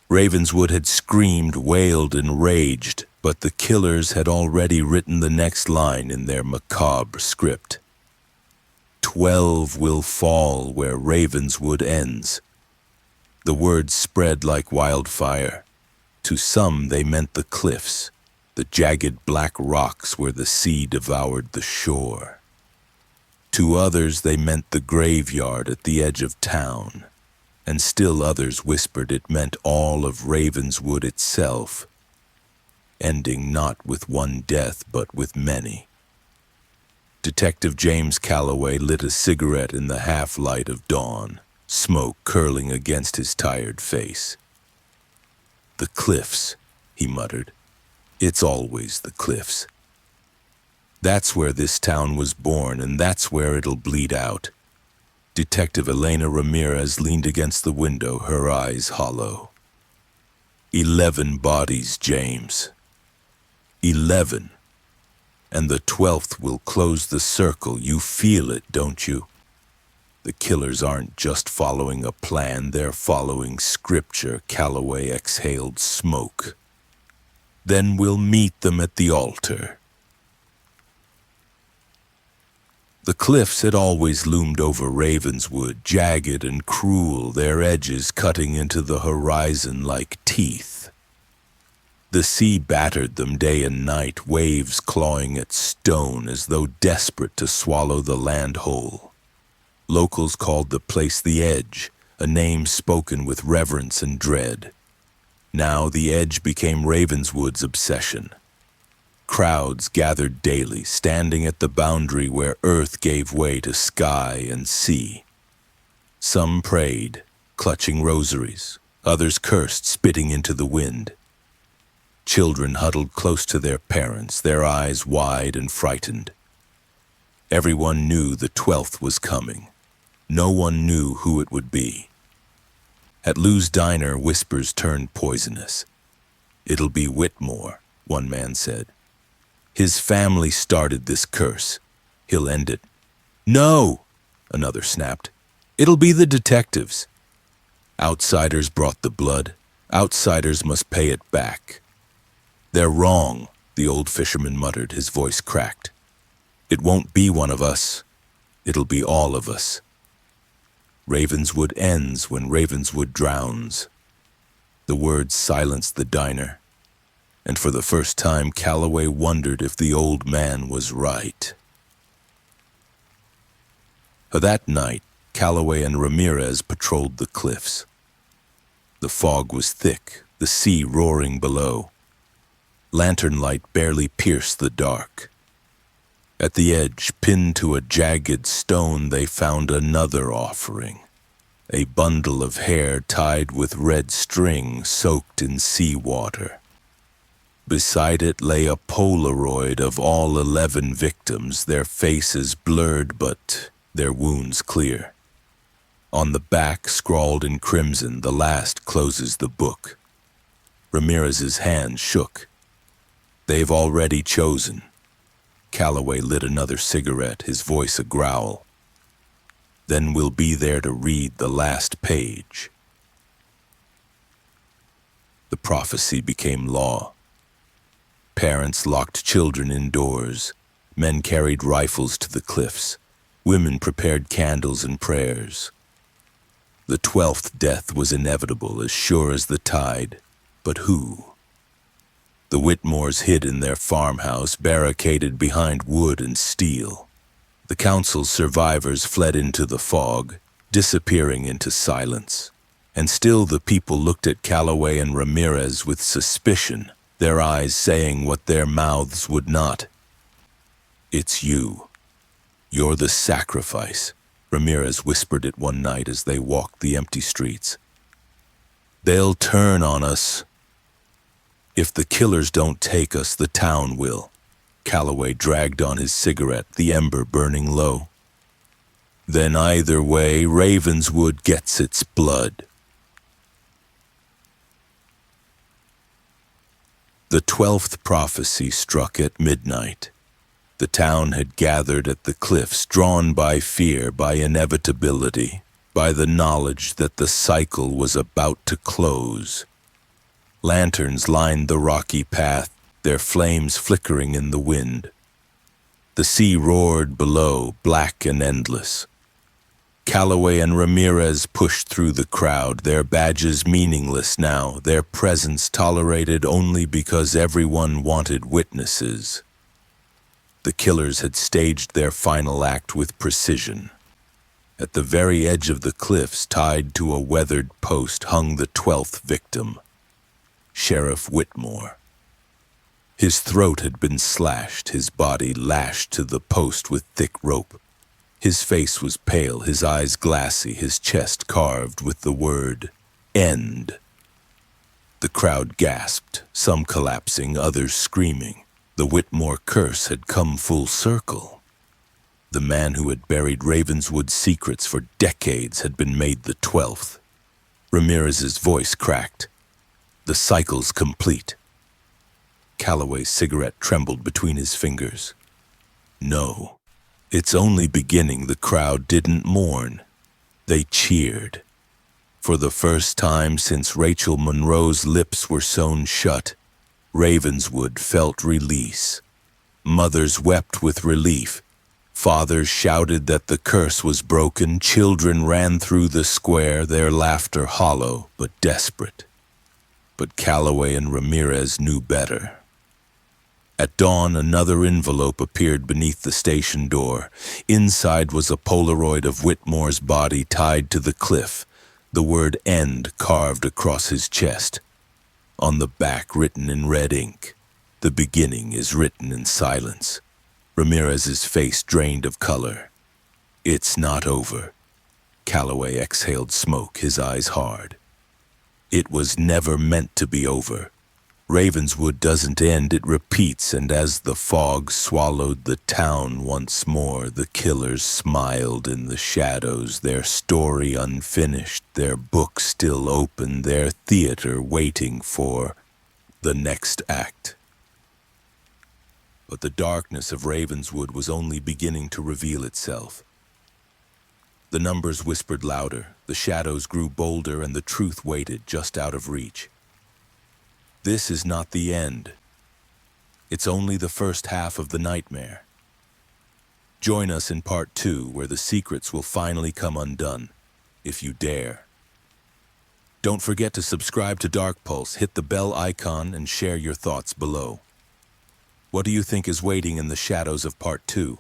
Ravenswood had screamed, wailed, and raged, but the killers had already written the next line in their macabre script. 12 will fall where Ravenswood ends. The words spread like wildfire. To some they meant the cliffs, the jagged black rocks where the sea devoured the shore. To others they meant the graveyard at the edge of town, and still others whispered it meant all of Ravenswood itself, ending not with one death but with many. Detective James Calloway lit a cigarette in the half-light of dawn, smoke curling against his tired face. "The cliffs," he muttered. "It's always the cliffs. That's where this town was born, and that's where it'll bleed out." Detective Elena Ramirez leaned against the window, her eyes hollow. 11 bodies, James. 11. And the 12th will close the circle. You feel it, don't you? The killers aren't just following a plan, they're following scripture. Calloway exhaled smoke. "Then we'll meet them at the altar." The cliffs had always loomed over Ravenswood, jagged and cruel, their edges cutting into the horizon like teeth. The sea battered them day and night, waves clawing at stone as though desperate to swallow the land whole. Locals called the place the Edge, a name spoken with reverence and dread. Now the Edge became Ravenswood's obsession. Crowds gathered daily, standing at the boundary where earth gave way to sky and sea. Some prayed, clutching rosaries. Others cursed, spitting into the wind. Children huddled close to their parents, their eyes wide and frightened. Everyone knew the 12th was coming. No one knew who it would be. At Lou's diner, whispers turned poisonous. "It'll be Whitmore," one man said. "His family started this curse. He'll end it." "No!" another snapped. "It'll be the detectives." Outsiders brought the blood. Outsiders must pay it back. They're wrong, the old fisherman muttered, his voice cracked. It won't be one of us. It'll be all of us. Ravenswood ends when Ravenswood drowns. The words silenced the diner, and for the first time Calloway wondered if the old man was right. That night, Calloway and Ramirez patrolled the cliffs. The fog was thick, the sea roaring below. Lantern light barely pierced the dark. At the edge, pinned to a jagged stone, they found another offering. A bundle of hair tied with red string soaked in seawater. Beside it lay a Polaroid of all 11 victims, their faces blurred but their wounds clear. On the back, scrawled in crimson, the last closes the book. Ramirez's hand shook. They've already chosen. Calloway lit another cigarette, his voice a growl. Then we'll be there to read the last page. The prophecy became law. Parents locked children indoors. Men carried rifles to the cliffs. Women prepared candles and prayers. The 12th death was inevitable, as sure as the tide. But who? The Whitmores hid in their farmhouse, barricaded behind wood and steel. The council's survivors fled into the fog, disappearing into silence. And still the people looked at Calloway and Ramirez with suspicion, their eyes saying what their mouths would not. It's you. You're the sacrifice, Ramirez whispered it one night as they walked the empty streets. They'll turn on us. If the killers don't take us, the town will. Calloway dragged on his cigarette, the ember burning low. Then either way, Ravenswood gets its blood. The 12th prophecy struck at midnight. The town had gathered at the cliffs, drawn by fear, by inevitability, by the knowledge that the cycle was about to close. Lanterns lined the rocky path, their flames flickering in the wind. The sea roared below, black and endless. Calloway and Ramirez pushed through the crowd, their badges meaningless now, their presence tolerated only because everyone wanted witnesses. The killers had staged their final act with precision. At the very edge of the cliffs, tied to a weathered post, hung the 12th victim, Sheriff Whitmore. His throat had been slashed, his body lashed to the post with thick rope. His face was pale, his eyes glassy, his chest carved with the word, "End." The crowd gasped, some collapsing, others screaming. The Whitmore curse had come full circle. The man who had buried Ravenswood's secrets for decades had been made the 12th. Ramirez's voice cracked. The cycle's complete. Calloway's cigarette trembled between his fingers. No, it's only beginning. The crowd didn't mourn. They cheered. For the first time since Rachel Monroe's lips were sewn shut, Ravenswood felt release. Mothers wept with relief. Fathers shouted that the curse was broken. Children ran through the square, their laughter hollow but desperate. But Calloway and Ramirez knew better. At dawn, another envelope appeared beneath the station door. Inside was a Polaroid of Whitmore's body tied to the cliff, the word "end" carved across his chest. On the back, written in red ink, "The beginning is written in silence." Ramirez's face drained of color. It's not over. Calloway exhaled smoke, his eyes hard. It was never meant to be over. Ravenswood doesn't end, it repeats, and as the fog swallowed the town once more, the killers smiled in the shadows, their story unfinished, their book still open, their theater waiting for the next act. But the darkness of Ravenswood was only beginning to reveal itself. The numbers whispered louder, the shadows grew bolder, and the truth waited just out of reach. This is not the end. It's only the first half of the nightmare. Join us in part 2, where the secrets will finally come undone, if you dare. Don't forget to subscribe to Dark Pulse, hit the bell icon, and share your thoughts below. What do you think is waiting in the shadows of part 2?